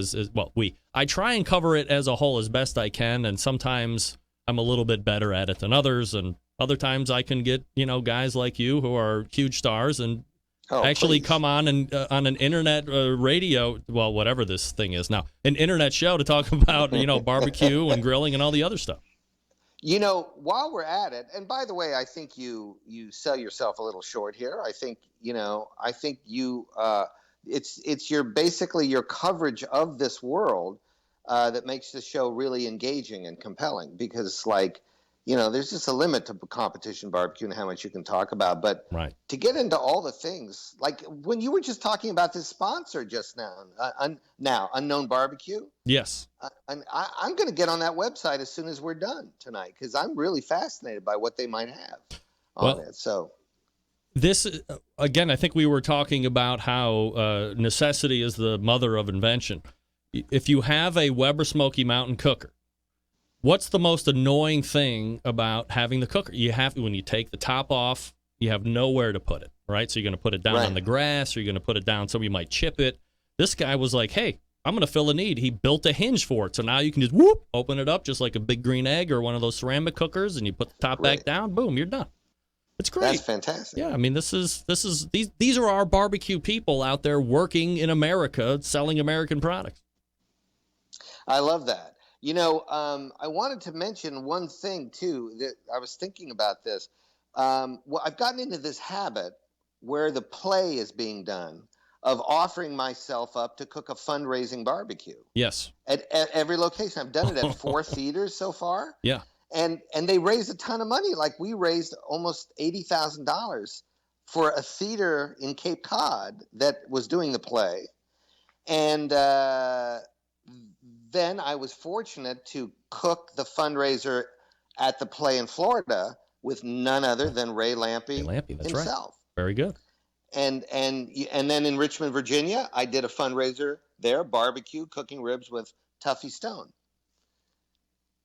I try and cover it as a whole as best I can, and sometimes I'm a little bit better at it than others, and other times I can get, guys like you who are huge stars and come on and on an internet radio, whatever this thing is now, an internet show to talk about, barbecue and grilling and all the other stuff. While we're at it, and by the way, I think you sell yourself a little short here. I think it's your coverage of this world that makes the show really engaging and compelling, because there's just a limit to competition barbecue and how much you can talk about. But to get into all the things, like when you were just talking about this sponsor just now, Unknown Barbecue. Yes. I'm going to get on that website as soon as we're done tonight, because I'm really fascinated by what they might have on it. So This, again, I think we were talking about how necessity is the mother of invention. If you have a Weber Smoky Mountain cooker, what's the most annoying thing about having the cooker? When you take the top off, you have nowhere to put it, right? So you're going to put it down on the grass, or you're going to put it down, somebody might chip it. This guy was like, hey, I'm going to fill a need. He built a hinge for it. So now you can just, open it up just like a big green egg or one of those ceramic cookers, and you put the top back down, boom, you're done. It's great. That's fantastic. Yeah, I mean, these are our barbecue people out there working in America, selling American products. I love that. You know, I wanted to mention one thing too. That I was thinking about this. Well, I've gotten into this habit where the play is being done of offering myself up to cook a fundraising barbecue. Yes. At every location. I've done it at 4 theaters so far. Yeah. And they raised a ton of money. Like we raised almost $80,000 for a theater in Cape Cod that was doing the play. And then I was fortunate to cook the fundraiser at the play in Florida with none other than Ray Lampe that's himself. Right. Very good. And then in Richmond, Virginia, I did a fundraiser there, barbecue, cooking ribs with Tuffy Stone.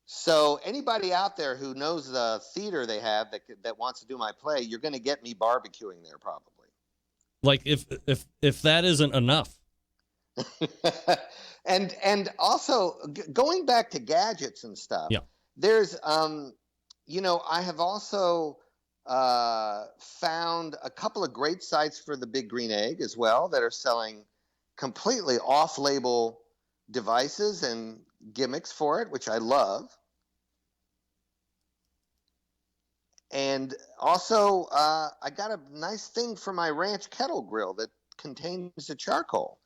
So anybody out there who knows the theater they have that wants to do my play, you're going to get me barbecuing there probably. Like if that isn't enough. And also going back to gadgets and stuff. Yeah. There's I have also found a couple of great sites for the Big Green Egg as well that are selling completely off-label devices and gimmicks for it, which I love. And also, I got a nice thing for my ranch kettle grill that contains the charcoal.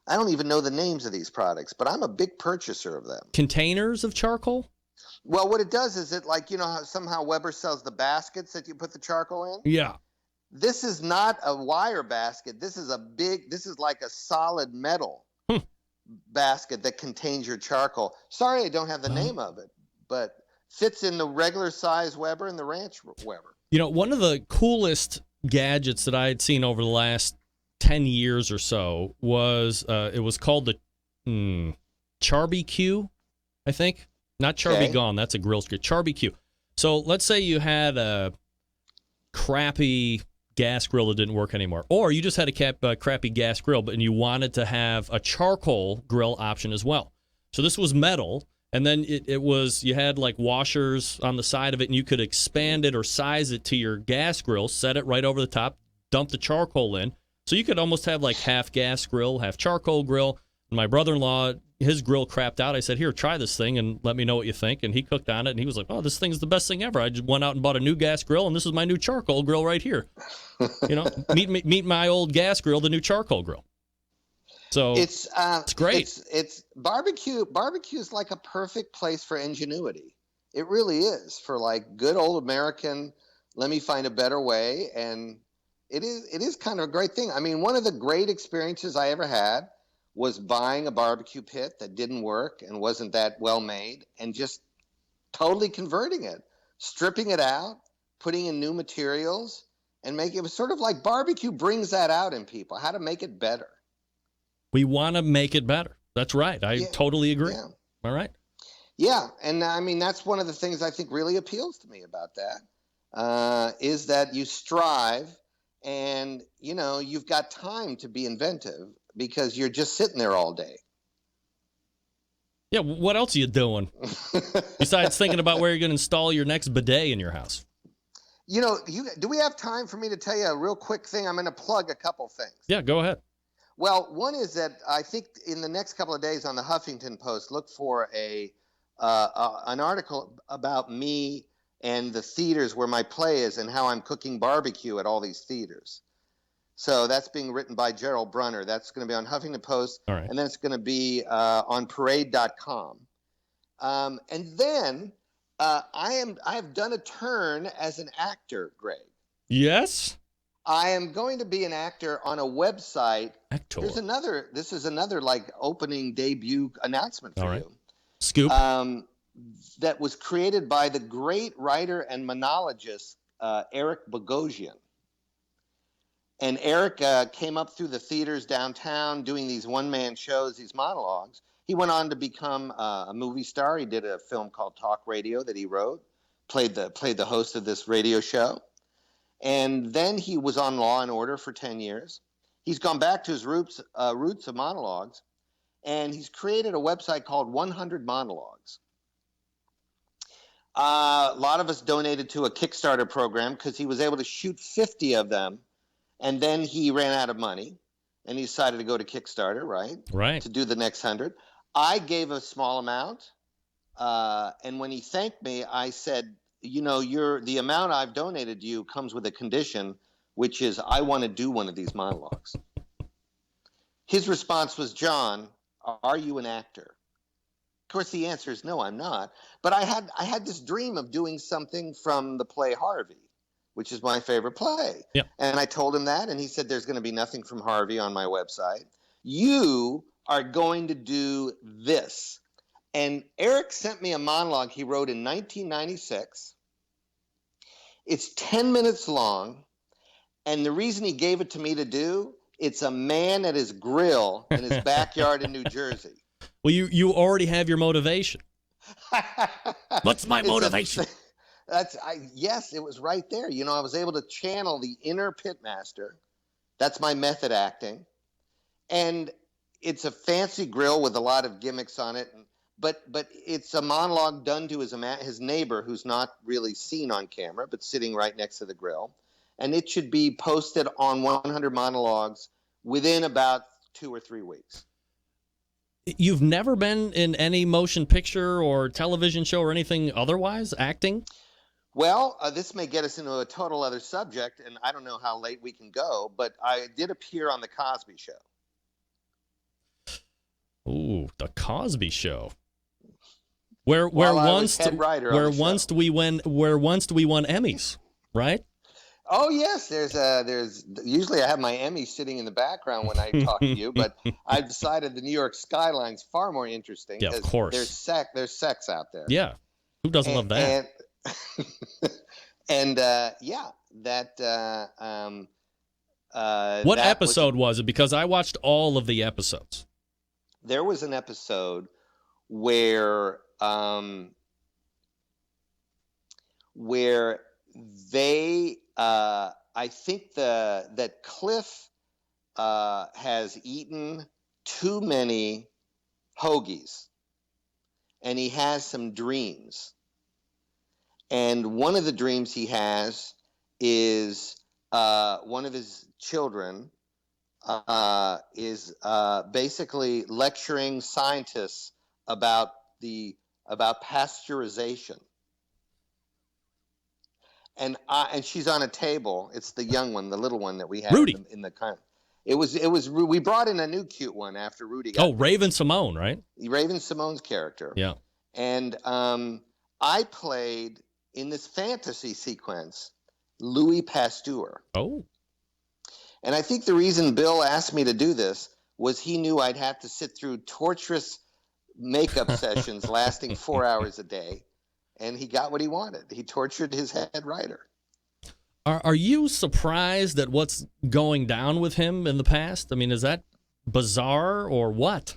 I don't even know the names of these products, but I'm a big purchaser of them. Containers of charcoal? Well, what it does is how somehow Weber sells the baskets that you put the charcoal in? Yeah. This is not a wire basket. This is like a solid metal basket that contains your charcoal. Sorry, I don't have the name of it, but fits in the regular size Weber and the ranch Weber. You know, one of the coolest gadgets that I had seen over the last 10 years or so was it was called the Charbecue, I think. Not Charby Gone, that's a grill skirt. Charbecue. So let's say you had a crappy gas grill that didn't work anymore, or you just had a crappy gas grill, but you wanted to have a charcoal grill option as well. So this was metal, and then it was, you had like washers on the side of it, and you could expand it or size it to your gas grill, set it right over the top, dump the charcoal in. So you could almost have like half gas grill, half charcoal grill. My brother-in-law, his grill crapped out. I said, here, try this thing and let me know what you think. And he cooked on it, and he was like, oh, this thing's the best thing ever. I just went out and bought a new gas grill, and this is my new charcoal grill right here. You know, meet my old gas grill, the new charcoal grill. So it's great. It's barbecue. Barbecue is like a perfect place for ingenuity. It really is, for like good old American, let me find a better way. And it is kind of a great thing. I mean, one of the great experiences I ever had was buying a barbecue pit that didn't work and wasn't that well made, and just totally converting it, stripping it out, putting in new materials, and it was sort of like barbecue brings that out in people, how to make it better. We want to make it better. That's right. I totally agree. Yeah. All right. Yeah. And I mean, that's one of the things I think really appeals to me about that, is that you strive and, you've got time to be inventive, because you're just sitting there all day. Yeah, what else are you doing besides thinking about where you're going to install your next bidet in your house? Do we have time for me to tell you a real quick thing? I'm going to plug a couple things. Yeah, go ahead. Well, one is that I think in the next couple of days on the Huffington Post, look for an article about me and the theaters where my play is and how I'm cooking barbecue at all these theaters. So that's being written by Gerald Brunner. That's going to be on Huffington Post. All right. And then it's going to be on parade.com. And then I have done a turn as an actor, Greg. Yes? I am going to be an actor on a website. Actor. This is another like opening debut announcement for you. Scoop. That was created by the great writer and monologist Eric Bogosian. And Eric came up through the theaters downtown doing these one-man shows, these monologues. He went on to become a movie star. He did a film called Talk Radio that he wrote, played the host of this radio show. And then he was on Law and Order for 10 years. He's gone back to his roots of monologues, and he's created a website called 100 Monologues. A lot of us donated to a Kickstarter program because he was able to shoot 50 of them, and then he ran out of money, and he decided to go to Kickstarter, right? To do the next 100. I gave a small amount, and when he thanked me, I said, you know, the amount I've donated to you comes with a condition, which is I want to do one of these monologues. His response was, John, are you an actor? Of course, the answer is no, I'm not. But I had this dream of doing something from the play Harvey, which is my favorite play. Yeah. And I told him that, and he said, there's going to be nothing from Harvey on my website. You are going to do this. And Eric sent me a monologue he wrote in 1996. It's 10 minutes long. And the reason he gave it to me to do, it's a man at his grill in his backyard in New Jersey. Well, you already have your motivation. What's my motivation? Yes, it was right there. You know, I was able to channel the inner pitmaster. That's my method acting. And it's a fancy grill with a lot of gimmicks on it. But it's a monologue done to his neighbor, who's not really seen on camera, but sitting right next to the grill. And it should be posted on 100 Monologues within about 2 or 3 weeks. You've never been in any motion picture or television show or anything otherwise, acting? Well, this may get us into a total other subject, and I don't know how late we can go, but I did appear on The Cosby Show. Ooh, The Cosby Show. Where once do we won Emmys, right? Oh yes, there's usually I have my Emmy sitting in the background when I talk to you, but I've decided the New York skyline's far more interesting. Yeah, of course. There's sex out there. Yeah, who doesn't love that? What episode was it? Because I watched all of the episodes. There was an episode where they I think that Cliff has eaten too many hoagies, and he has some dreams. And one of the dreams he has is one of his children is basically lecturing scientists about pasteurization. And she's on a table. It's the young one, the little one that we had Rudy. in the kind. It was. We brought in a new cute one after Rudy got. Oh, Raven Simone, right? Raven Simone's character. Yeah. And I played in this fantasy sequence Louis Pasteur. Oh. And I think the reason Bill asked me to do this was he knew I'd have to sit through torturous makeup sessions lasting 4 hours a day. And he got what he wanted. He tortured his head writer. Are you surprised at what's going down with him in the past? I mean, is that bizarre or what?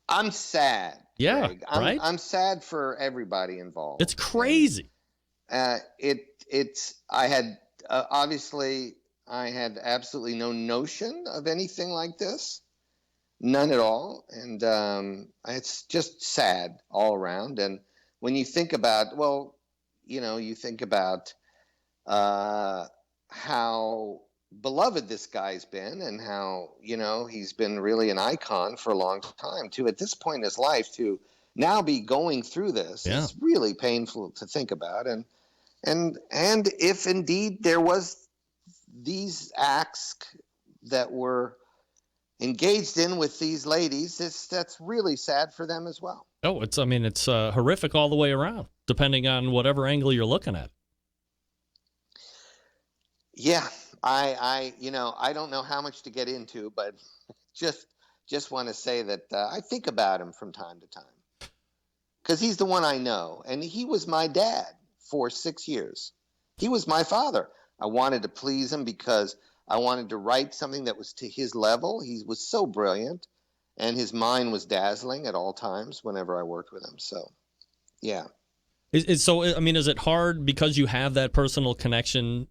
I'm sad. Yeah, Greg. right? I'm sad for everybody involved. It's crazy. Obviously I had absolutely no notion of anything like this. None at all. And it's just sad all around. And when you think about, you think about how beloved this guy's been and how, he's been really an icon for a long time too. At this point in his life to now be going through this is really painful to think about. And if indeed there was these acts that were engaged in with these ladies, that's really sad for them as well. Oh, it's horrific all the way around, depending on whatever angle you're looking at. Yeah, I don't know how much to get into, but just want to say that I think about him from time to time because he's the one I know, and he was my dad for 6 years. He was my father. I wanted to please him because I wanted to write something that was to his level. He was so brilliant, and his mind was dazzling at all times whenever I worked with him. So, yeah. So, I mean, is it hard because you have that personal connection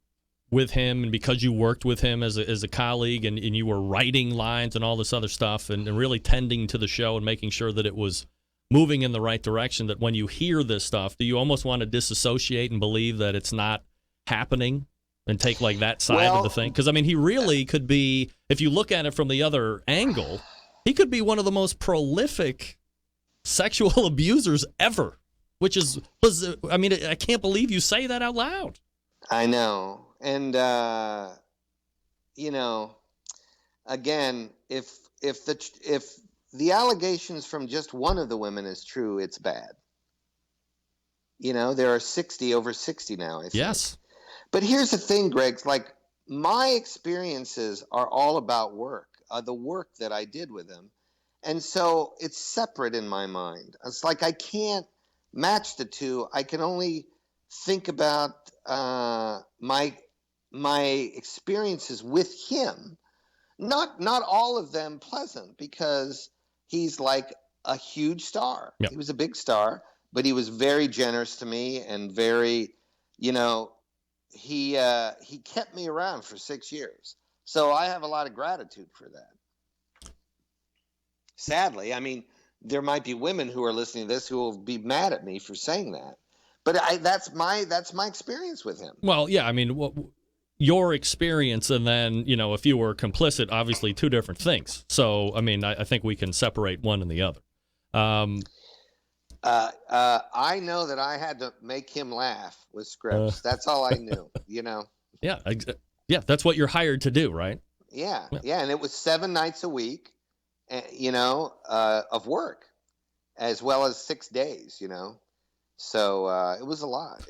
with him and because you worked with him as a colleague and you were writing lines and all this other stuff and really tending to the show and making sure that it was moving in the right direction, that when you hear this stuff, do you almost want to disassociate and believe that it's not happening and take like that side of the thing? Because, I mean, he really could be, if you look at it from the other angle, he could be one of the most prolific sexual abusers ever, which is, I mean, I can't believe you say that out loud. I know. And, you know, again, if the allegations from just one of the women is true, it's bad. You know, there are over 60 now, I think. Yes. But here's the thing, Greg, like my experiences are all about work, the work that I did with them. And so it's separate in my mind. It's like I can't match the two. I can only think about my experiences with him. Not all of them pleasant, because he's like a huge star. Yep. He was a big star, but he was very generous to me and very, you know, he kept me around for 6 years. So I have a lot of gratitude for that. Sadly, I mean, there might be women who are listening to this who will be mad at me for saying that. But that's my experience with him. Well, yeah, I mean, your experience and then, you know, if you were complicit, obviously two different things. So, I mean, I think we can separate one and the other. I know that I had to make him laugh with scripts. That's all I knew, you know. Yeah, that's what you're hired to do, right? Yeah, and it was 7 nights a week, you know, of work, as well as 6 days, you know. So it was a lot.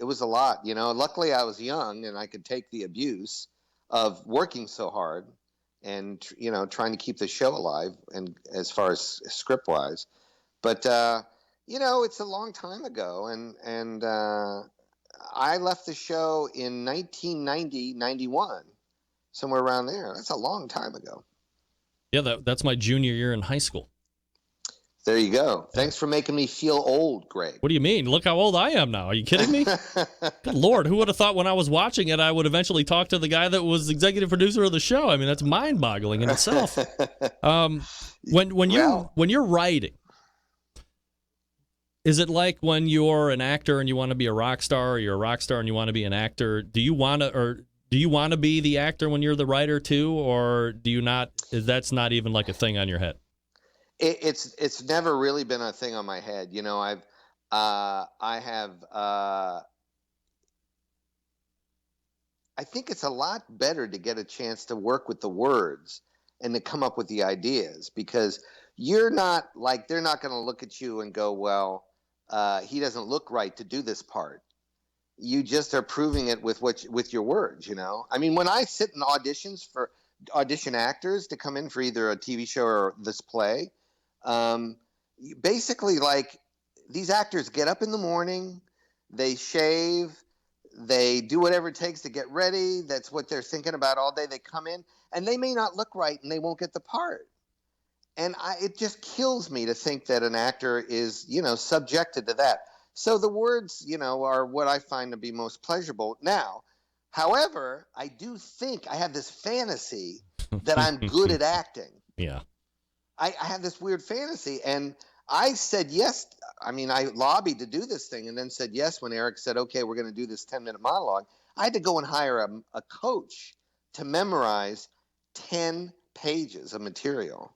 You know. Luckily, I was young and I could take the abuse of working so hard and, you know, trying to keep the show alive, and as far as script wise. But you know, it's a long time ago, and I left the show in 1990, 91, somewhere around there. That's a long time ago. Yeah, that's my junior year in high school. There you go. Thanks for making me feel old, Greg. What do you mean? Look how old I am now. Are you kidding me? Good Lord, who would have thought when I was watching it I would eventually talk to the guy that was executive producer of the show? I mean, that's mind-boggling in itself. When you're writing, is it like when you're an actor and you want to be a rock star, or you're a rock star and you want to be an actor? Do you want to be the actor when you're the writer too, or do you not? That's not even like a thing on your head? It's never really been a thing on my head. You know, I think it's a lot better to get a chance to work with the words and to come up with the ideas, because you're not like, they're not going to look at you and go, well, he doesn't look right to do this part. You just are proving it with your words, you know? I mean, when I sit in audition actors to come in for either a TV show or this play, basically, like, these actors get up in the morning, they shave, they do whatever it takes to get ready. That's what they're thinking about all day. They come in and they may not look right and they won't get the part. And it just kills me to think that an actor is, you know, subjected to that. So the words, you know, are what I find to be most pleasurable now. However, I do think I have this fantasy that I'm good at acting. Yeah. I have this weird fantasy, and I said yes. I mean, I lobbied to do this thing and then said yes when Eric said, okay, we're going to do this 10-minute monologue. I had to go and hire a coach to memorize 10 pages of material.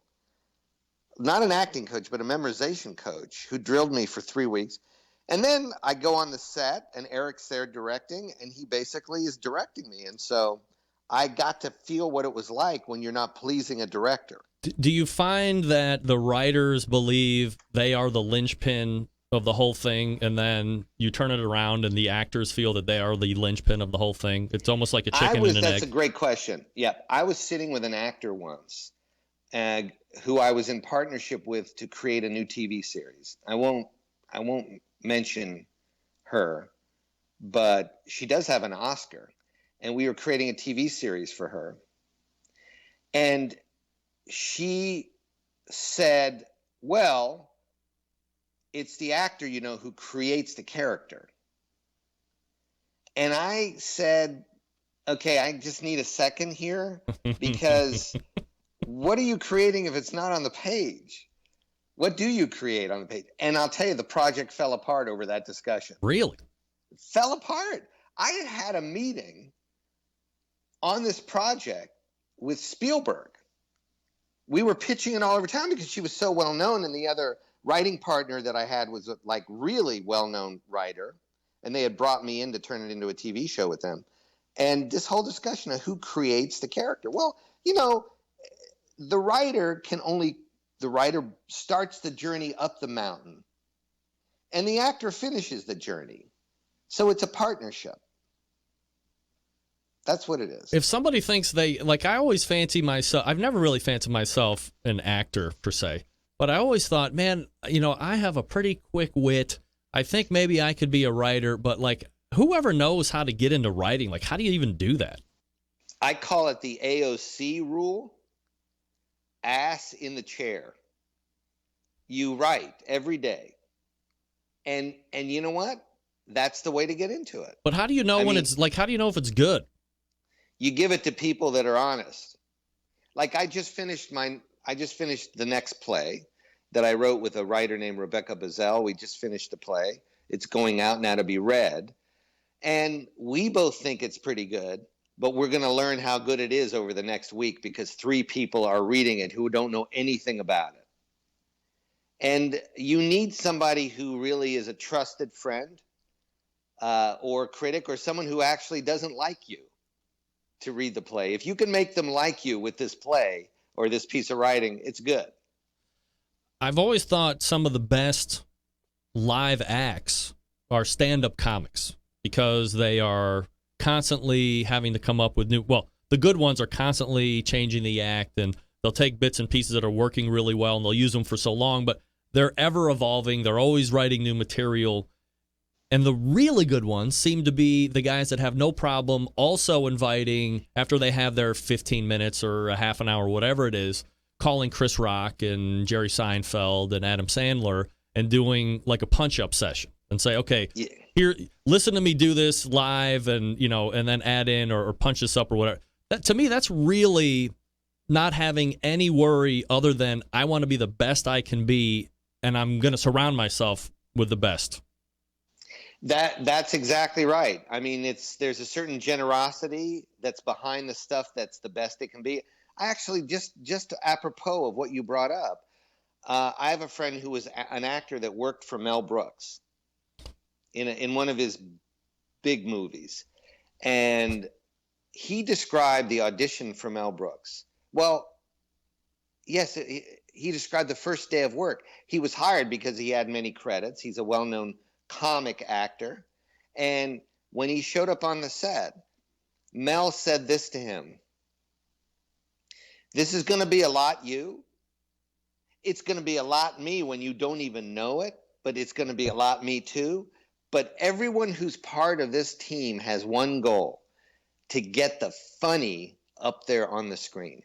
Not an acting coach, but a memorization coach who drilled me for 3 weeks. And then I go on the set, and Eric's there directing, and he basically is directing me. And so I got to feel what it was like when you're not pleasing a director. Do you find that the writers believe they are the linchpin of the whole thing, and then you turn it around and the actors feel that they are the linchpin of the whole thing? It's almost like a chicken and an egg. That's a great question. Yeah, I was sitting with an actor once who I was in partnership with to create a new TV series. I won't mention her, but she does have an Oscar, and we were creating a TV series for her. And she said, well, it's the actor, who creates the character. And I said, okay, I just need a second here, because what are you creating if it's not on the page? What do you create on the page? And I'll tell you, the project fell apart over that discussion. Really? It fell apart. I had a meeting on this project with Spielberg. We were pitching it all over town because she was so well known, and the other writing partner that I had was a really well-known writer, and they had brought me in to turn it into a TV show with them. And this whole discussion of who creates the character. Well, the writer starts the journey up the mountain, and the actor finishes the journey. So it's a partnership. That's what it is. If somebody thinks I always fancy myself, I've never really fancied myself an actor per se, but I always thought, man, I have a pretty quick wit. I think maybe I could be a writer, but whoever knows how to get into writing, how do you even do that? I call it the AOC rule, ass in the chair. You write every day. And you know what? That's the way to get into it. But how do you know how do you know if it's good? You give it to people that are honest. I just finished the next play that I wrote with a writer named Rebecca Bazell. We just finished the play. It's going out now to be read. And we both think it's pretty good, but we're going to learn how good it is over the next week because 3 people are reading it who don't know anything about it. And you need somebody who really is a trusted friend or critic or someone who actually doesn't like you to read the play. If you can make them like you with this play or this piece of writing, it's good. I've always thought some of the best live acts are stand-up comics because they are constantly having to come up with the good ones are constantly changing the act, and they'll take bits and pieces that are working really well and they'll use them for so long, but they're ever evolving. They're always writing new material. And the really good ones seem to be the guys that have no problem also inviting, after they have their 15 minutes or a half an hour, whatever it is, calling Chris Rock and Jerry Seinfeld and Adam Sandler and doing a punch-up session and say, okay, here, listen to me do this live and, and then add in or punch this up or whatever. To me, that's really not having any worry other than I want to be the best I can be, and I'm going to surround myself with the best. That's exactly right. I mean, there's a certain generosity that's behind the stuff that's the best it can be. I actually just apropos of what you brought up, I have a friend who was an actor that worked for Mel Brooks in one of his big movies, and he described the audition for Mel Brooks. Well, yes, he described the first day of work. He was hired because he had many credits. He's a well-known comic actor. And when he showed up on the set, Mel said this to him: "This is going to be a lot you. It's going to be a lot me when you don't even know it, but it's going to be a lot me too. But everyone who's part of this team has one goal: to get the funny up there on the screen.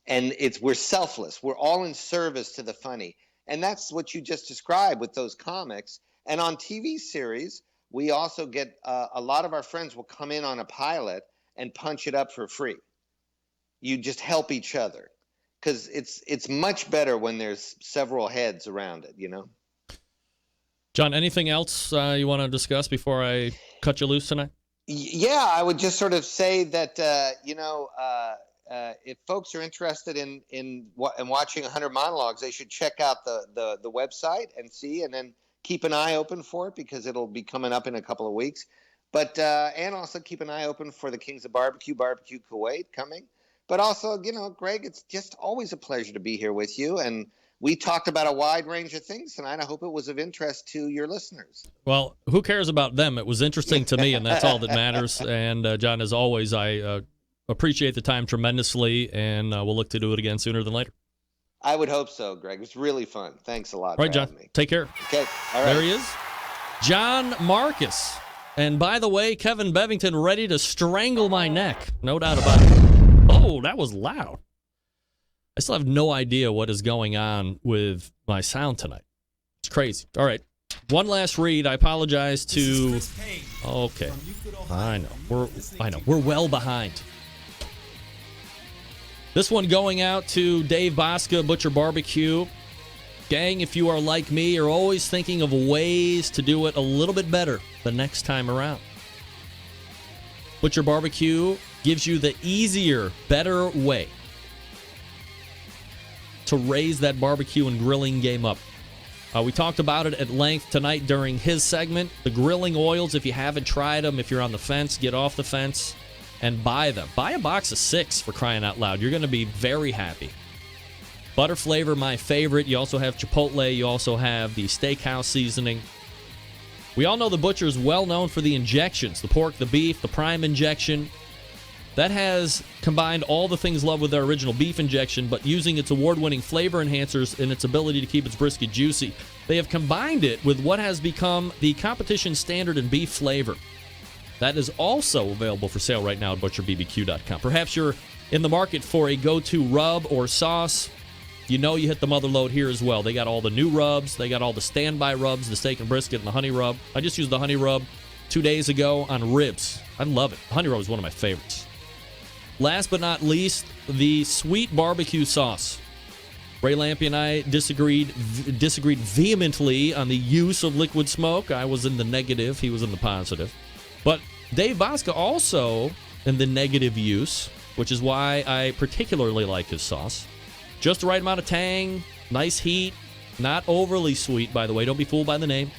And we're selfless. We're all in service to the funny." And that's what you just described with those comics. And on TV series, we also get a lot of our friends will come in on a pilot and punch it up for free. You just help each other because it's much better when there's several heads around it, John, anything else you want to discuss before I cut you loose tonight? Yeah, I would just sort of say that, if folks are interested in watching 100 monologues, they should check out the website and see, and then keep an eye open for it because it'll be coming up in a couple of weeks. But and also keep an eye open for the Kings of BBQ Kuwait coming. But also, Greg, it's just always a pleasure to be here with you. And we talked about a wide range of things tonight. I hope it was of interest to your listeners. Well, who cares about them? It was interesting to me, and that's all that matters. And, John, as always, I appreciate the time tremendously, and we'll look to do it again sooner than later. I would hope so, Greg. It was really fun. Thanks a lot for having John. me. Take care. Okay. All right. There he is, John Markus. And by the way, Kevin Bevington ready to strangle my neck. No doubt about it. Oh, that was loud. I still have no idea what is going on with my sound tonight. It's crazy. All right. One last read. I apologize to... Okay. I know. We're well behind. This one going out to Dave Bosca, Butcher BBQ. Gang, if you are like me, you're always thinking of ways to do it a little bit better the next time around. Butcher BBQ gives you the easier, better way to raise that barbecue and grilling game up. We talked about it at length tonight during his segment. The grilling oils, if you haven't tried them, if you're on the fence, get off the fence and buy them. Buy a box of 6 for crying out loud. You're going to be very happy. Butter flavor, my favorite. You also have chipotle. You also have the steakhouse seasoning. We all know the Butcher is well known for the injections, the pork, the beef, the prime injection. That has combined all the things loved with their original beef injection, but using its award-winning flavor enhancers and its ability to keep its brisket juicy. They have combined it with what has become the competition standard in beef flavor. That is also available for sale right now at butcherbbq.com. Perhaps you're in the market for a go-to rub or sauce. You know you hit the mother load here as well. They got all the new rubs. They got all the standby rubs, the steak and brisket, and the honey rub. I just used the honey rub 2 days ago on ribs. I love it. The honey rub is one of my favorites. Last but not least, the sweet barbecue sauce. Ray Lampe and I disagreed vehemently on the use of liquid smoke. I was in the negative. He was in the positive. But Dave Bosca also in the negative use, which is why I particularly like his sauce. Just the right amount of tang, nice heat, not overly sweet, by the way. Don't be fooled by the name.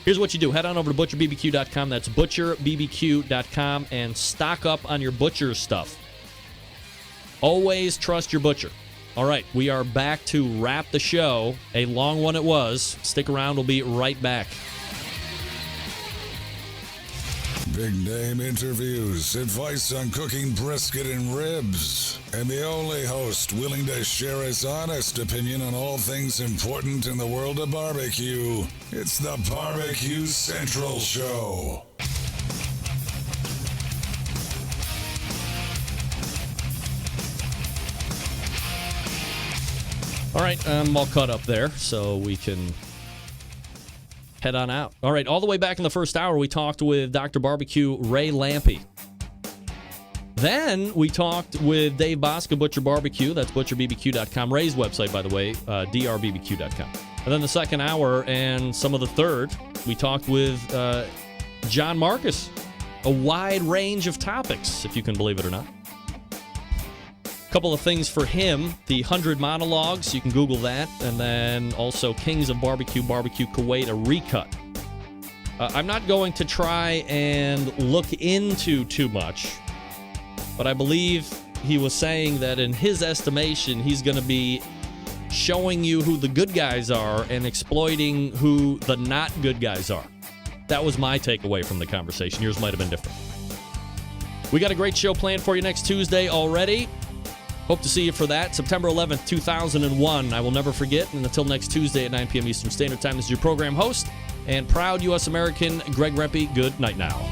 Here's what you do. Head on over to butcherbbq.com. That's butcherbbq.com and stock up on your butcher stuff. Always trust your butcher. All right, we are back to wrap the show. A long one it was. Stick around. We'll be right back. Big name interviews, advice on cooking brisket and ribs, and the only host willing to share his honest opinion on all things important in the world of barbecue. It's the BBQ Central Show. All right, I'm all caught up there, so we can head on out. All right, all the way back in the first hour, we talked with Dr. Barbecue Ray Lampe. Then we talked with Dave Bosca, Butcher BBQ. That's butcherbbq.com. Ray's website, by the way, drbbq.com. And then the second hour and some of the third, we talked with John Markus. A wide range of topics, if you can believe it or not. A couple of things for him. The 100 monologues, you can Google that. And then also Kings of Barbecue, Barbecue Kuwait, a recut. I'm not going to try and look into too much, but I believe he was saying that in his estimation, he's going to be showing you who the good guys are and exploiting who the not good guys are. That was my takeaway from the conversation. Yours might have been different. We got a great show planned for you next Tuesday already. Hope to see you for that. September 11th, 2001. I will never forget. And until next Tuesday at 9 p.m. Eastern Standard Time, this is your program host and proud U.S. American, Greg Rempe. Good night now.